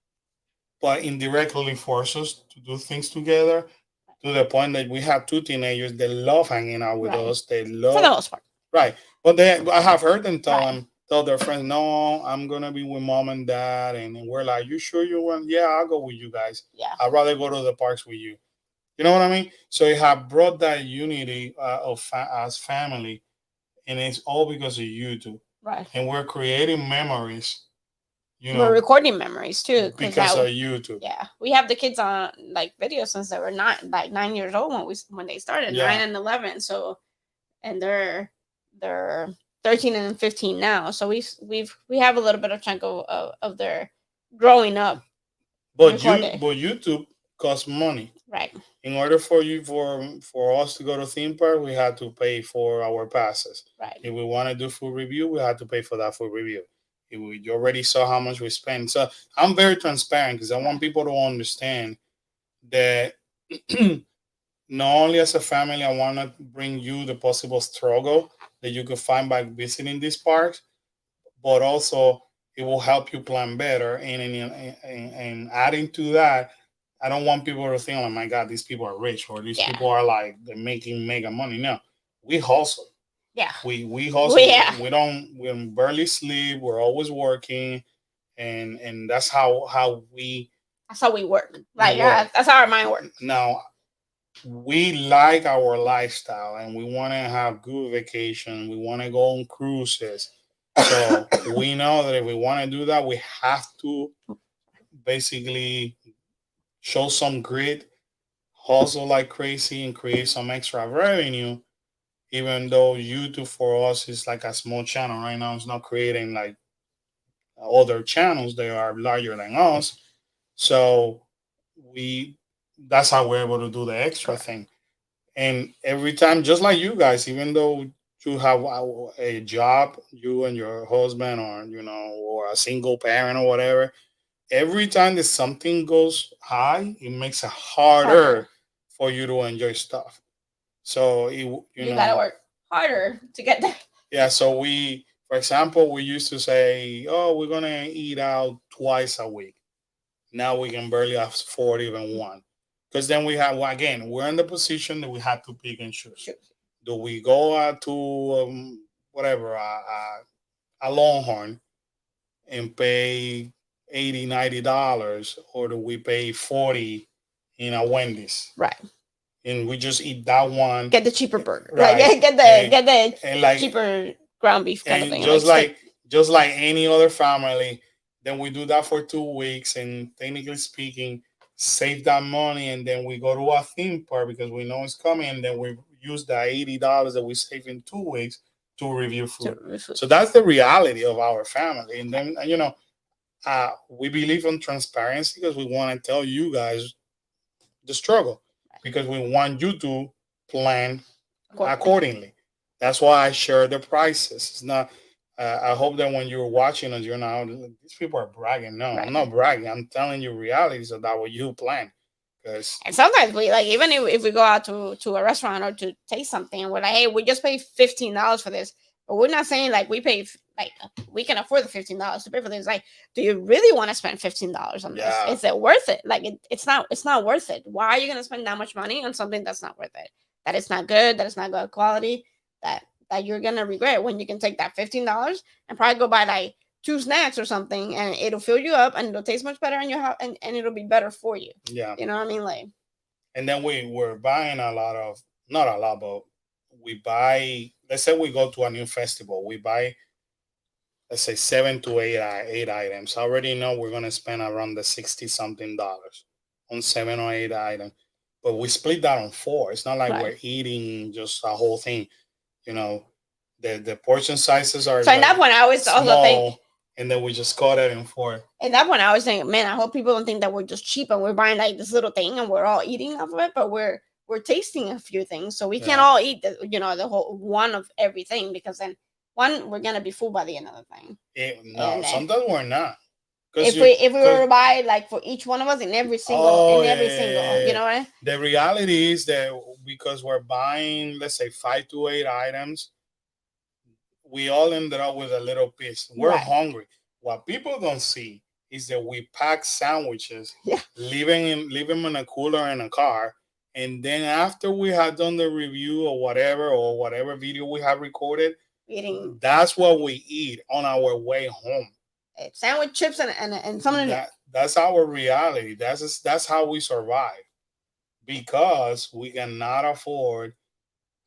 but indirectly force us to do things together to the point that we have two teenagers that love hanging out with Right. us. They For the love most part. right, but I have heard them Right. tell their friends, "No, I'm gonna be with mom and dad," and we're like, "You sure you want?" Yeah, I'll go with you guys. Yeah. I'd rather go to the parks with you. You know what I mean? So it have brought that unity as family, and it's all because of YouTube. Right. And we're creating memories, We're recording memories too, because of YouTube. Yeah, we have the kids on like videos since they were 9 years old when they started, Yeah. 9 and 11. So, and they're 13 and 15 now. So we have a little bit of chunk of their growing up. But recorded. YouTube costs money. Right. In order for us to go to theme park, we had to pay for our passes. Right. If we want to do food review, we had to pay for that food review. If you already saw how much we spent. So I'm very transparent because I want people to understand that not only as a family, I want to bring you the possible struggle that you could find by visiting these parks, but also it will help you plan better. And adding to that, I don't want people to think, "Oh my God, these people are rich," or "These people are like they're making mega money." No, we hustle. Yeah. We hustle. Yeah. We barely sleep. We're always working, and that's how we. That's how we work. Like that's how our mind works. Now, we like our lifestyle, and we want to have good vacation. We want to go on cruises. So we know that if we want to do that, we have to basically show some grit, hustle like crazy, and create some extra revenue. Even though YouTube for us is like a small channel right now, it's not creating like other channels that are larger than us. So that's how we're able to do the extra thing. And every time, just like you guys, even though you have a job, you and your husband, or a single parent or whatever, every time that something goes high, it makes it harder for you to enjoy stuff. So you gotta work harder to get there. Yeah. So for example, we used to say, "Oh, we're gonna eat out twice a week." Now we can barely afford even one, because then we're in the position that we have to pick and choose. Do we go out to whatever a Longhorn and pay $80-$90, or do we pay $40 in a Wendy's? Right. And we just eat that one. Get the cheaper burger. Right. Like, get the cheaper ground beef kind of thing. Just like any other family, then we do that for 2 weeks, and technically speaking, save that money, and then we go to a theme park because we know it's coming, and then we use the $80 that we save in 2 weeks to review food. So that's the reality of our family. And then we believe in transparency because we want to tell you guys the struggle, because we want you to plan accordingly. That's why I share the prices. It's not. I hope that when you're watching us, you're not, these people are bragging. No, I'm not bragging. I'm telling you realities of that what you plan. And sometimes we even if we go out to a restaurant or to taste something, and we're like, hey, we just paid $15 for this, but we're not saying like we pay like we can afford the $15 to pay for this. Like, do you really want to spend $15 on this? Is it worth it? Like it's not worth it. Why are you gonna spend that much money on something that's not worth it? That it's not good, that it's not good quality, that you're gonna regret, when you can take that $15 and probably go buy like 2 snacks or something, and it'll fill you up and it'll taste much better in your house, and it'll be better for you. Yeah. You know what I mean? Like, and then we're buying not a lot, but we buy, let's say we go to a new festival, we buy, let's say 7 to 8 items. I already know we're gonna spend around the $60 something on 7 or 8 items. but we split that on four. It's not like Right. we're eating just a whole thing. You know, the portion sizes are So in that like point, I always also think, small, and then we just cut it in four. at that point, I was saying, man, I hope people don't think that we're just cheap and we're buying like this little thing and we're all eating off of it, but we're tasting a few things, so we can't Yeah. all eat the whole one of everything, because then one, we're gonna be full by the end of the thing. No, And, sometimes we're not. If we were to buy like for each one of us in every single you know what I mean? The reality is that because we're buying, let's say 5 to 8 items, we all ended up with a little piece. We're Right. hungry. What people don't see is that we pack sandwiches, Yeah. leave them in a cooler in a car, and then after we had done the review or whatever video we have recorded, Eating that's what we eat on our way home. sandwich, chips, and something. That's our reality. That's how we survive, because we cannot afford.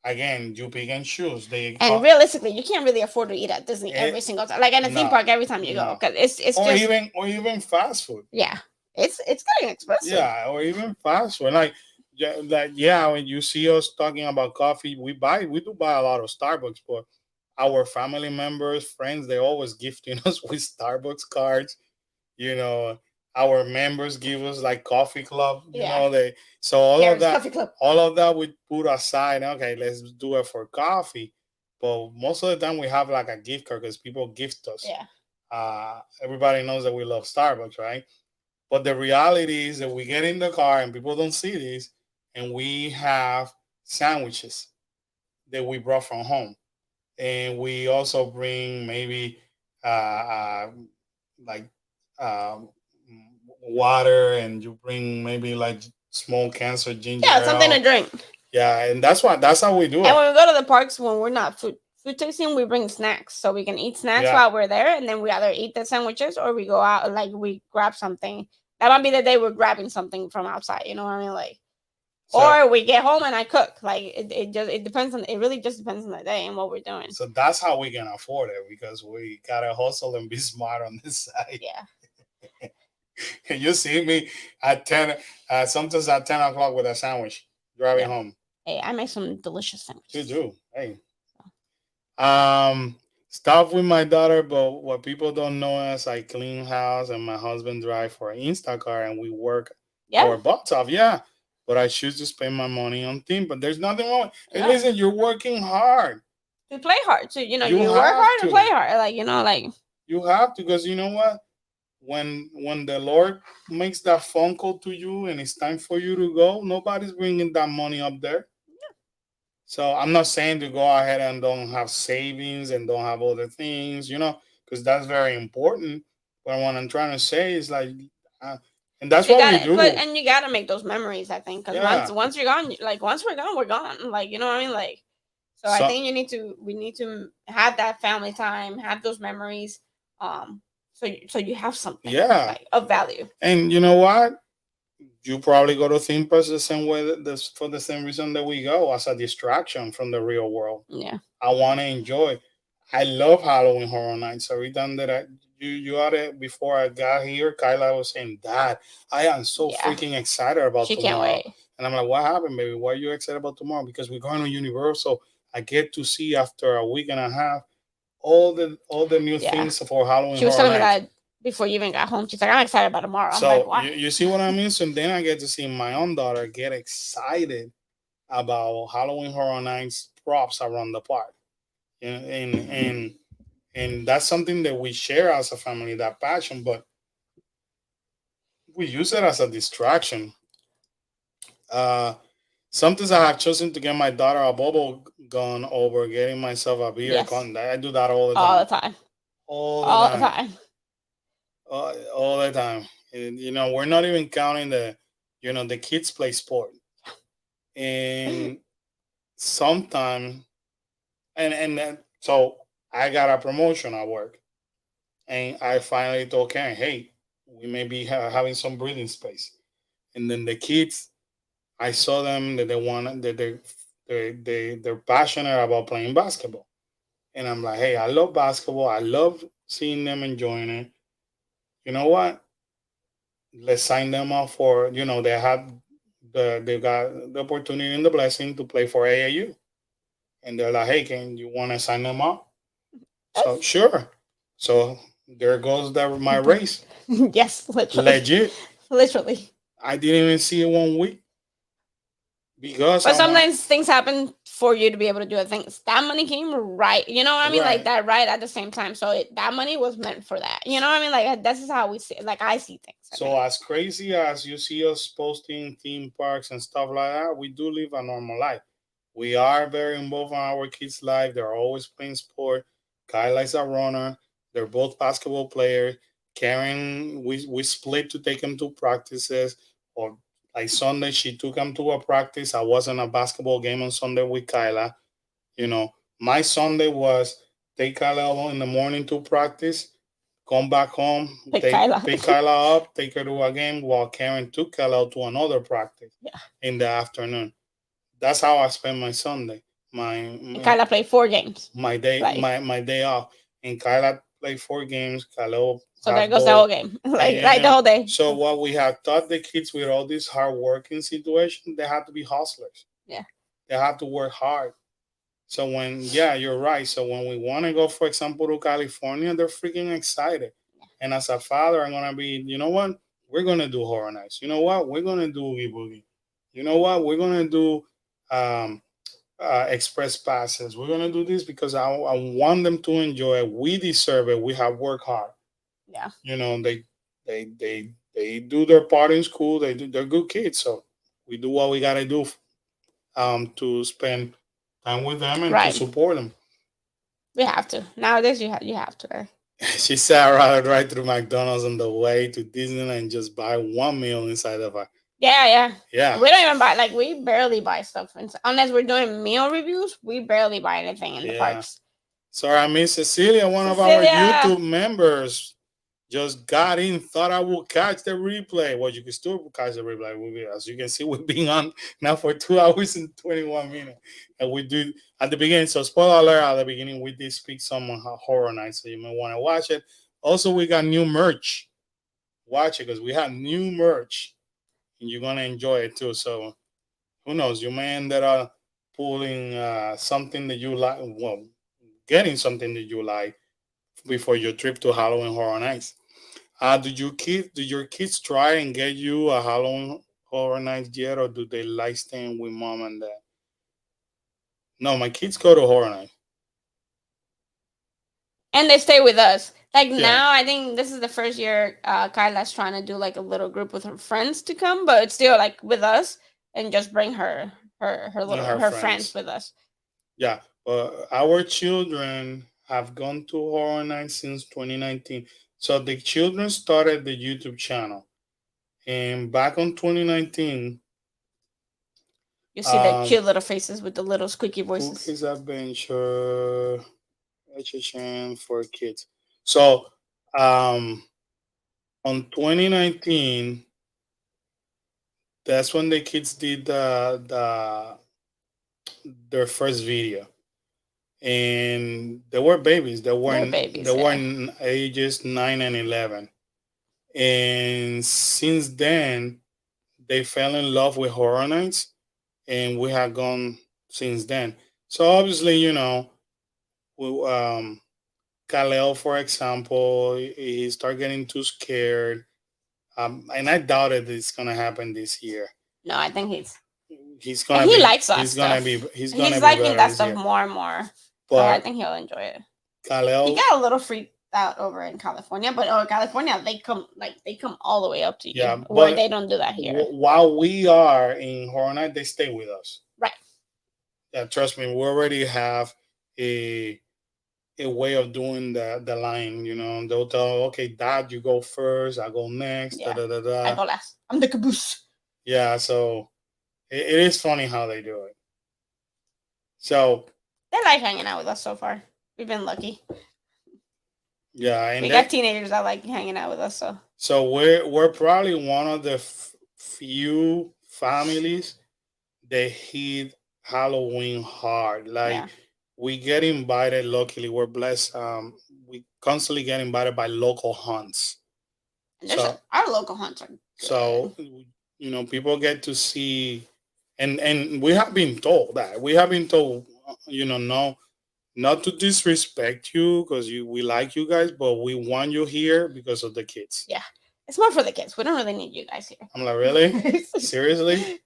Again, you pick and choose. And realistically, you can't really afford to eat at Disney every single time, like in a theme park every time you go, because it's or just even fast food. Yeah, it's getting expensive. Yeah, or even fast food. When you see us talking about coffee, we do buy a lot of Starbucks, but our family members, friends, they always gifting us with Starbucks cards. You know, our members give us like coffee club. You know, all of that we put aside. Okay, let's do it for coffee. But most of the time we have like a gift card because people gift us. Yeah. Everybody knows that we love Starbucks, right? But the reality is that we get in the car and people don't see this, and we have sandwiches that we brought from home, and we also bring maybe like water, and you bring maybe like small cans of ginger ale. Something to drink. Yeah, and that's how we do it. And when we go to the parks, when we're not food tasting, we bring snacks, so we can eat snacks while we're there, and then we either eat the sandwiches or we go out, like we grab something. That might be the day we're grabbing something from outside, you know what I mean? Like, or we get home and I cook. Like it depends on. It really just depends on the day and what we're doing. So that's how we can afford it, because we gotta hustle and be smart on this side. Yeah. And you see me at 10, sometimes at 10 o'clock with a sandwich driving home. Hey, I make some delicious sandwiches. You do. Hey. Stuff with my daughter, but what people don't know is I clean house and my husband drive for Instacart and we work our butts off. Yeah. But I choose to spend my money on team. But there's nothing wrong. Hey, listen, you're working hard. To play hard. So you work hard and play hard. Like, you have to, because you know what? When the Lord makes that phone call to you and it's time for you to go, nobody's bringing that money up there. Yeah. So I'm not saying to go ahead and don't have savings and don't have other things, because that's very important. But what I'm trying to say is like, and that's what we do. And you got to make those memories, I think, because once you're gone, like once we're gone, we're gone. Like, you know what I mean? Like, so I think we need to have that family time, have those memories. So you have something of value. And you know what? You probably go to theme parks the same way for the same reason that we go, as a distraction from the real world. Yeah. I want to enjoy. I love Halloween Horror Nights. Every time that you had it before I got here, Kyla was saying, Dad, I am so freaking excited about tomorrow. She can't wait. And I'm like, what happened, baby? Why are you excited about tomorrow? Because we're going to Universal. I get to see after a week and a half all the new things for Halloween. She was telling me that before you even got home. She's like, I'm excited about tomorrow. I'm like, what? You see what I mean? So then I get to see my own daughter get excited about Halloween Horror Nights props around the park. And that's something that we share as a family, that passion, but we use it as a distraction. Sometimes I have chosen to get my daughter a bubble gun over getting myself a beer. Yes. I do that all the time. All the time. All the time. And, we're not even counting the kids play sport. And sometimes, so I got a promotion at work. And I finally told Karen, hey, we may be having some breathing space. And then the kids, I saw them that they're passionate about playing basketball. And I'm like, hey, I love basketball. I love seeing them enjoying it. You know what? Let's sign them up for, they have they got the opportunity and the blessing to play for AAU, and they're like, "Hey, can you want to sign them up?" So sure. So there goes my race. Yes, literally. Legit. Literally. I didn't even see it 1 week because But sometimes things happen for you to be able to do it. Things that money came right, you know what I mean, like Right. that right at the same time. So that money was meant for that. You know what I mean? Like this is how we see. Like I see things. So as crazy as you see us posting theme parks and stuff like that, we do live a normal life. We are very involved in our kids' life. They're always playing sport. Kyla's a runner. They're both basketball players. Karen, we split to take them to practices. Or like Sunday, she took them to a practice. I was in a basketball game on Sunday with Kyla. You know, my Sunday was take Kyla in the morning to practice, come back home, pick Kyla. pick Kyla up, take her to a game, while Karen took Kyla to another practice in the afternoon. That's how I spend my Sunday. And Kyla played 4 games. My day, my day off, and Kyla played 4 games. Kyla, so there goes the whole game, like the whole day. So what we have taught the kids with all this hard working situation, they have to be hustlers. Yeah, they have to work hard. So you're right. So when we want to go, for example, to California, they're freaking excited. And as a father, I'm gonna be, you know what? We're gonna do Horror Nights. You know what? We're gonna do Oogie Boogie. You know what? We're gonna do express passes. We're gonna do this because I want them to enjoy it. We deserve it. We have worked hard. Yeah. You know, they do their part in school. They're good kids. So we do what we gotta do to spend time with them and to support them. We have to. Nowadays you have to. She said I'd rather drive through McDonald's on the way to Disneyland and just buy one meal inside of a. Yeah. Yeah. We don't even buy, like, we barely buy stuff unless we're doing meal reviews. We barely buy anything in the parks. Sorry, I miss Cecilia, one of our YouTube members. Just got in, thought I would catch the replay. Well, you can still catch the replay. As you can see, we've been on now for 2 hours and 21 minutes. And we do at the beginning. So, spoiler alert, at the beginning, we did speak some Horror Nights. So, you may want to watch it. Also, we got new merch. Watch it because we have new merch. And you're going to enjoy it too. So, who knows? You may end up pulling something that you like. Well, getting something that you like before your trip to Halloween Horror Nights. Do your kids try and get you a Halloween Horror Nights yet, or do they like staying with mom and dad? No, my kids go to Horror Night. And they stay with us. Like now, I think this is the first year Kyla's trying to do like a little group with her friends to come, but it's still like with us and just bring her friends with us. Yeah, but our children have gone to Horror Nights since 2019. So the children started the YouTube channel, and back on 2019, you see the cute little faces with the little squeaky voices. Cookies Adventure, HHN for kids. So, on 2019, that's when the kids did their first video. And they were babies. They were ages 9 and 11. And since then, they fell in love with Horror Nights, and we have gone since then. So obviously, you know, Kaleo, for example, he started getting too scared, and I doubt it's gonna happen this year. No, I think he's gonna. He likes that he's stuff. Gonna be. He's liking that stuff more and more. But so I think he'll enjoy it. Kaleo, he got a little freaked out over in California, but California, they come all the way up to you. Yeah, where they don't do that here. While we are in Horror Night, they stay with us. Right. Yeah, trust me, we already have a way of doing the line. You know, they'll tell, okay, Dad, you go first. I go next. Yeah. I go last. I'm the caboose. Yeah, so it is funny how they do it. So they like hanging out with us so far. We've been lucky. Yeah, and we got teenagers that like hanging out with us. So we're probably one of the few families that hit Halloween hard. Like we get invited. Luckily, we're blessed. We constantly get invited by local hunts. Our local hunts are good. So people get to see, and we have been told that no, not to disrespect you because we like you guys, but we want you here because of the kids. Yeah, it's more for the kids. We don't really need you guys here. I'm like, really? Seriously?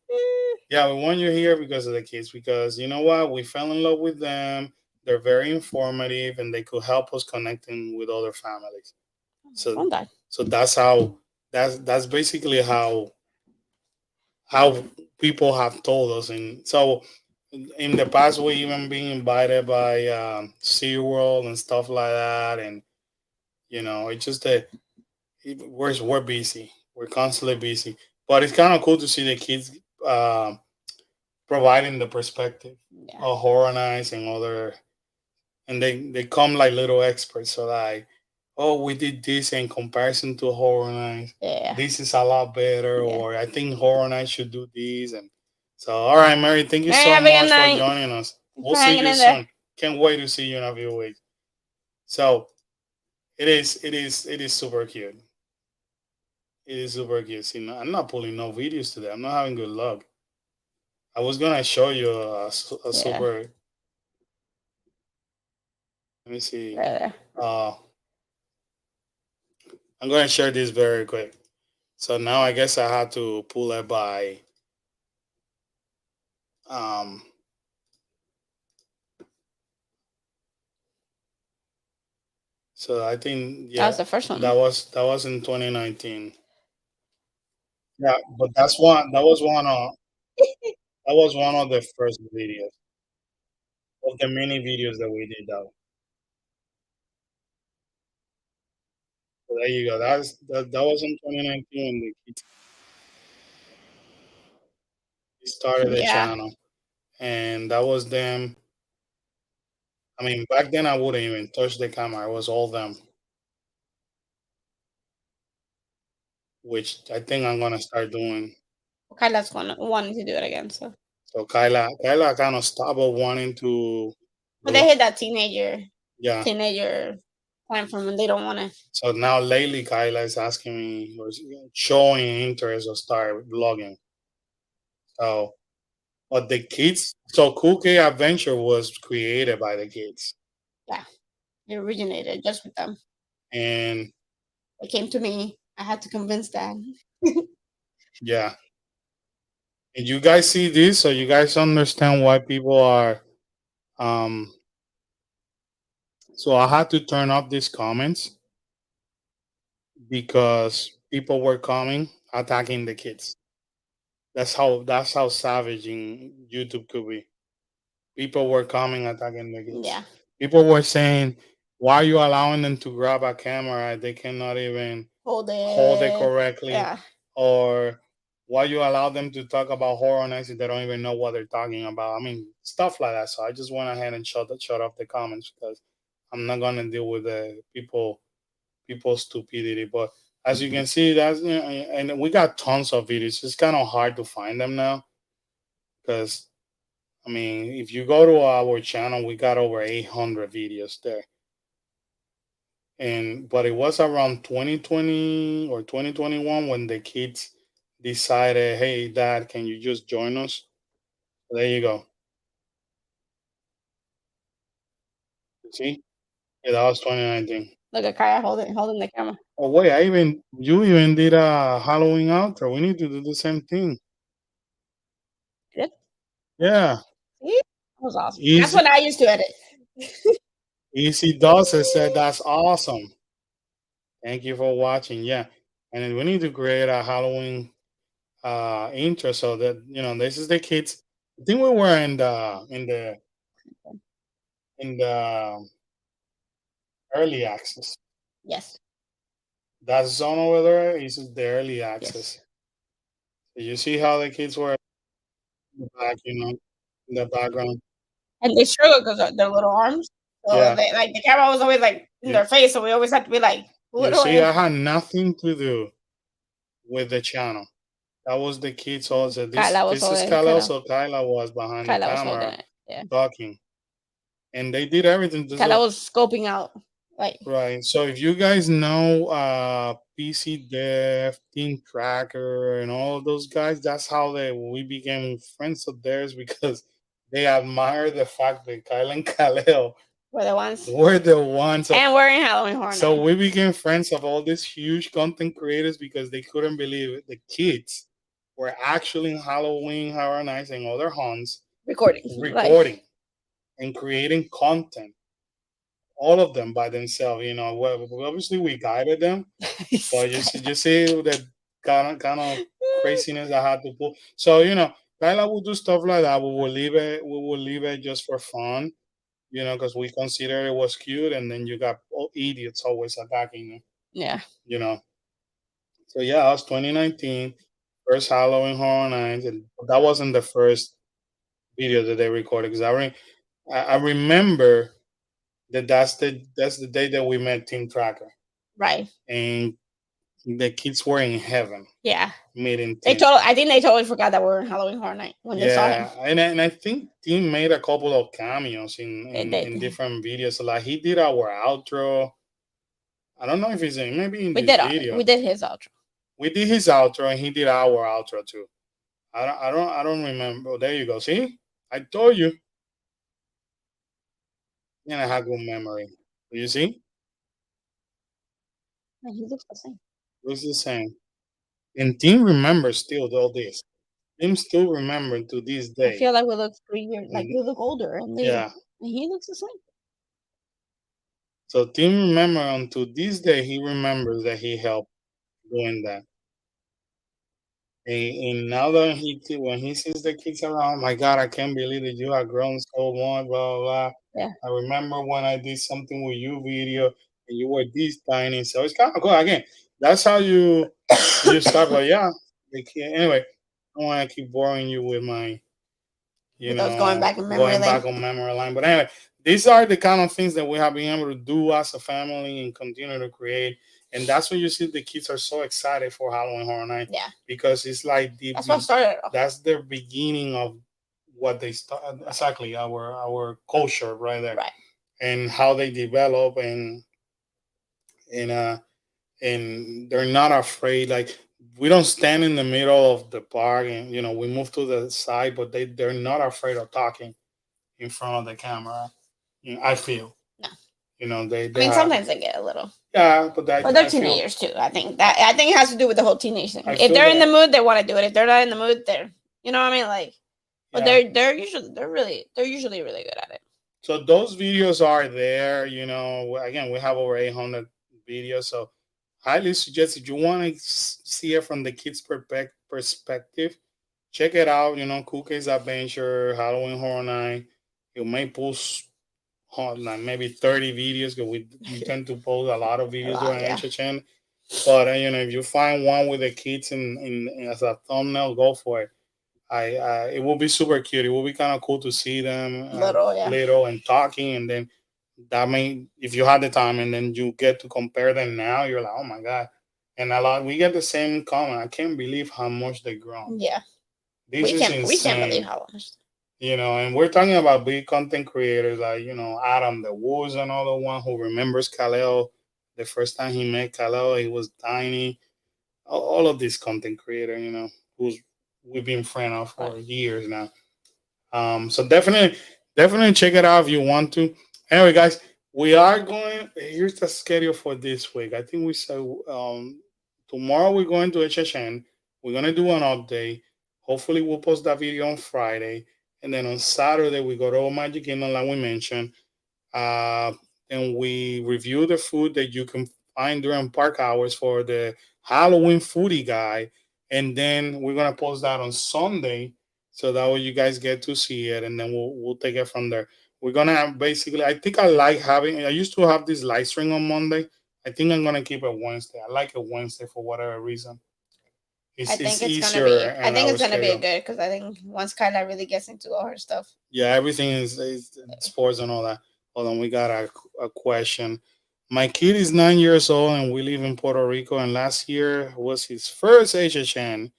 Yeah, we want you here because of the kids, because you know what? We fell in love with them. They're very informative and they could help us connecting with other families. So that's basically how people have told us. And so in the past, we even been invited by SeaWorld and stuff like that. And it's just that we're busy. We're constantly busy. But it's kind of cool to see the kids providing the perspective of Horror Nights and other, and they come like little experts. So like, oh, we did this in comparison to Horror Nights. Yeah. This is a lot better, or I think Horror Nights should do this. And so, all right, Mary, thank you so much for joining us. We'll see you soon. Can't wait to see you in a few weeks. So it is super cute. It is super cute. See, I'm not pulling no videos today. I'm not having good luck. I was gonna show you a super. Let me see. I'm gonna share this very quick. So now I guess I have to pull it by. So I think that was the first one. That was in 2019. Yeah, but that was one of the first videos of the many videos that we did. So there you go. That was in 2019 when the kids started the channel, and that was them. I mean, back then I wouldn't even touch the camera. It was all them, which I think I'm gonna start doing. Kyla's wanting to do it again, so Kyla kind of stopped wanting to. But they hit that teenager point from when they don't want to. So now lately, Kyla is asking me or showing interest to start vlogging. So, but the kids, so Cool K Adventure was created by the kids. Yeah, it originated just with them. And it came to me. I had to convince Dad. Yeah. And you guys see this, so you guys understand why people are. So I had to turn off these comments because people were coming attacking the kids. That's how savage in YouTube could be. People were coming attacking the kids. Yeah. People were saying, "Why are you allowing them to grab a camera? They cannot even hold it correctly." Yeah. Or why you allow them to talk about Horror Nights if they don't even know what they're talking about? I mean, stuff like that. So I just went ahead and shut off the comments because I'm not gonna deal with the people's stupidity. But as you can see, and we got tons of videos. It's kind of hard to find them now because I mean, if you go to our channel, we got over 800 videos there. But it was around 2020 or 2021 when the kids decided, "Hey, Dad, can you just join us?" There you go. See? Yeah, that was 2019. Look at Kaya holding the camera. Oh wait, you even did a Halloween outro. We need to do the same thing. Good. Yeah. See? That was awesome. That's what I used to edit. Easy Dawson said that's awesome. Thank you for watching. Yeah. And then we need to create a Halloween intro so that this is the kids. I think we were in the early access. Yes. That zone over there is the early access. Yes. You see how the kids were in the back, in the background. And they struggle because their little arms. So the camera was always like in their face, so we always had to be like. You see, I had nothing to do with the channel. That was the kids also. This is Kyla. So Kyla was behind the camera talking. And they did everything. Kyla was scoping out Like, Right. So if you guys know PC Dev, Team Tracker, and all of those guys, that's how we became friends of theirs because they admire the fact that Kyle and Kaleo we're the ones. were the ones. And we're in Halloween Horror So Night. we became friends of all these huge content creators because they couldn't believe it. The kids were actually in Halloween Horror Nights and other haunts Recording. recording and creating content, all of them by themselves. You know, well, obviously we guided them, but you see the kind of craziness I had to pull. So Kyla will do stuff like that. We will leave it. We will leave it just for fun. Because we consider it was cute, and then you got idiots always attacking you. Yeah. So yeah, that was 2019, first Halloween Horror Nights, and that wasn't the first video that they recorded because I remember that's the day that we met Team Tracker. Right. And the kids were in heaven. Yeah. Meeting Team. I think they totally forgot that we were in Halloween Horror Night when they saw him. And I think Team made a couple of cameos in different videos. So like he did our outro. I don't know if he's maybe in this video. We did his outro. We did his outro and he did our outro too. I don't remember. Oh, there you go. See? I told you. And I have good memory. You see? And he looks the same. Looks the same. And Team remembers still all this. Team still remember to this day. I feel like we look 3 years, like we look older, and he looks the same. So Team remember until this day he remembers that he helped doing that. And now that when he sees the kids around, oh my God, I can't believe that you have grown so much, blah, blah, blah. Yeah. I remember when I did something with you video and you were this tiny. So it's kind of cool. Again, that's how you start. But yeah, anyway, I don't want to keep boring you with my, going back on memory lane. But anyway, these are the kind of things that we have been able to do as a family and continue to create. And that's when you see the kids are so excited for Halloween Horror Night. Yeah. Because it's like that's what started. That's the beginning of what they start. Exactly, our culture right there. Right. And how they develop and they're not afraid. Like we don't stand in the middle of the park and we move to the side, but they're not afraid of talking in front of the camera. I feel. No. They. I mean, sometimes they get a little. Yeah, but they're teenagers too. I think it has to do with the whole teenage thing. If they're in the mood, they want to do it. If they're not in the mood, they're what I mean. Like, but they're usually really good at it. So those videos are there. Again, we have over 800 videos. So highly suggest if you want to see it from the kids' perspective, check it out. Cool Case Adventure, Halloween Horror Night. You may post like maybe 30 videos because we tend to post a lot of videos on HHN. But if you find one with the kids in as a thumbnail, go for it. It will be super cute. It will be kind of cool to see them little and talking, and then that may, if you have the time, and then you get to compare them now, you're like, oh my God. And we get the same comment. I can't believe how much they grown. Yeah, we can't believe how much. And we're talking about big content creators like, Adam the Woods, another one who remembers Kaleo. The first time he met Kaleo, he was tiny. All of these content creators, who's we've been friends of for years now. So definitely check it out if you want to. Anyway, guys, we are going. Here's the schedule for this week. I think we said tomorrow we're going to HHN. We're gonna do an update. Hopefully, we'll post that video on Friday. And then on Saturday, we go to Magic Kingdom, like we mentioned. And we review the food that you can find during park hours for the Halloween foodie guy. And then we're going to post that on Sunday. So that way you guys get to see it. And then we'll take it from there. We're going to have basically, I think I used to have this live stream on Monday. I think I'm going to keep it Wednesday. I like it Wednesday for whatever reason. I think it's gonna be good because I think once Kyla really gets into all her stuff. Yeah, everything is sports and all that. Hold on, we got a question. My kid is 9 years old and we live in Puerto Rico. And last year was his first HHN,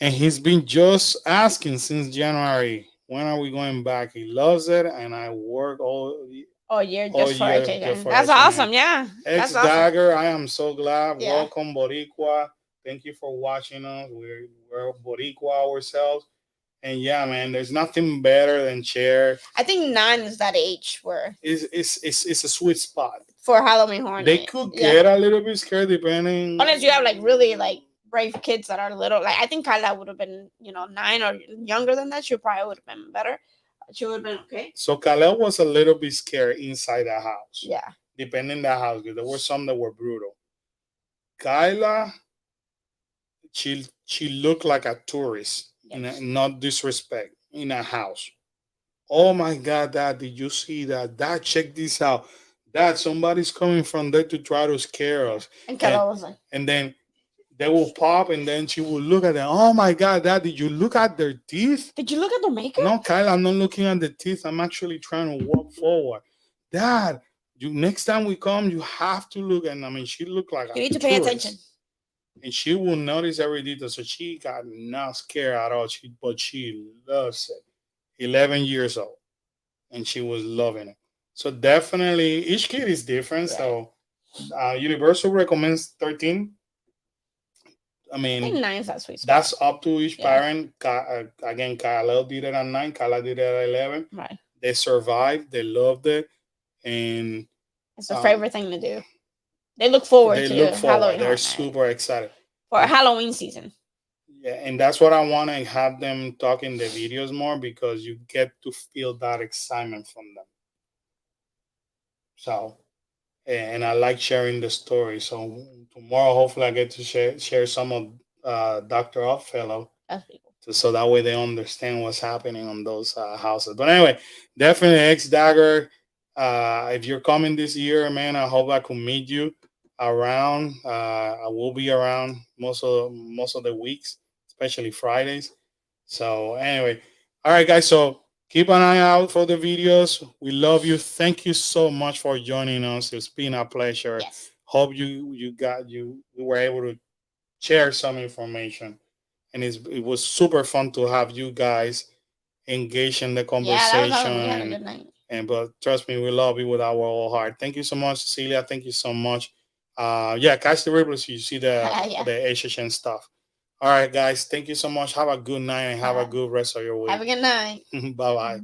and he's been just asking since January, when are we going back? He loves it, and I work all Oh, you're Oh, just for yeah, HHN. just for That's HHN. awesome. Yeah. X That's awesome. Dagger, I am so glad. Yeah. Welcome, Boricua. Thank you for watching us. We're Boricua ourselves. And yeah, man, there's nothing better than Cher. I think 9 is that age where It's a sweet spot. for Halloween Horror They Night. could get a little bit scared depending. Unless you have like really like brave kids that are little. Like I think Kyla would have been, 9 or younger than that. She probably would have been better. She would have been okay. So Kalel was a little bit scared inside the house. Yeah. Depending the house, because there were some that were brutal. Kyla, she looked like a tourist, not disrespect, in a house. Oh my God, Dad, did you see that? Dad, check this out. Dad, somebody's coming from there to try to scare us. And Kyla was like, and then they will pop, and then she will look at them. Oh my God, Dad, did you look at their teeth? Did you look at the makeup? No, Kyle, I'm not looking at the teeth. I'm actually trying to walk forward. Dad, next time we come, you have to look. And I mean, she looked like you need to pay attention. And she will notice every detail. So she got not scared at all. But she loves it. 11 years old. And she was loving it. So definitely, each kid is different. Right. So Universal recommends 13. I mean, 9 is that sweet spot. That's up to each parent. Again, Kyle did it at 9. Kyle did it at 11. Right. They survived. They loved it, and it's a favorite thing to do. They look forward to Halloween. They're super excited for Halloween season. Yeah, and that's what I want to have them talk in the videos more, because you get to feel that excitement from them. So, and I like sharing the story. So tomorrow, hopefully, I get to share some of Dr. Oddfellow, so that way they understand what's happening on those houses. But anyway, definitely X Dagger. If you're coming this year, man, I hope I can meet you around. I will be around most of the weeks, especially Fridays. So anyway, all right, guys. So keep an eye out for the videos. We love you. Thank you so much for joining us. It's been a pleasure. Yes. Hope you were able to share some information, and it was super fun to have you guys engage in the conversation. Yeah, that was a good night. But trust me, we love you with our whole heart. Thank you so much, Cecilia. Thank you so much. Catch the ripples. You see the HHN stuff. All right, guys. Thank you so much. Have a good night and have a good rest of your week. Have a good night. Bye-bye.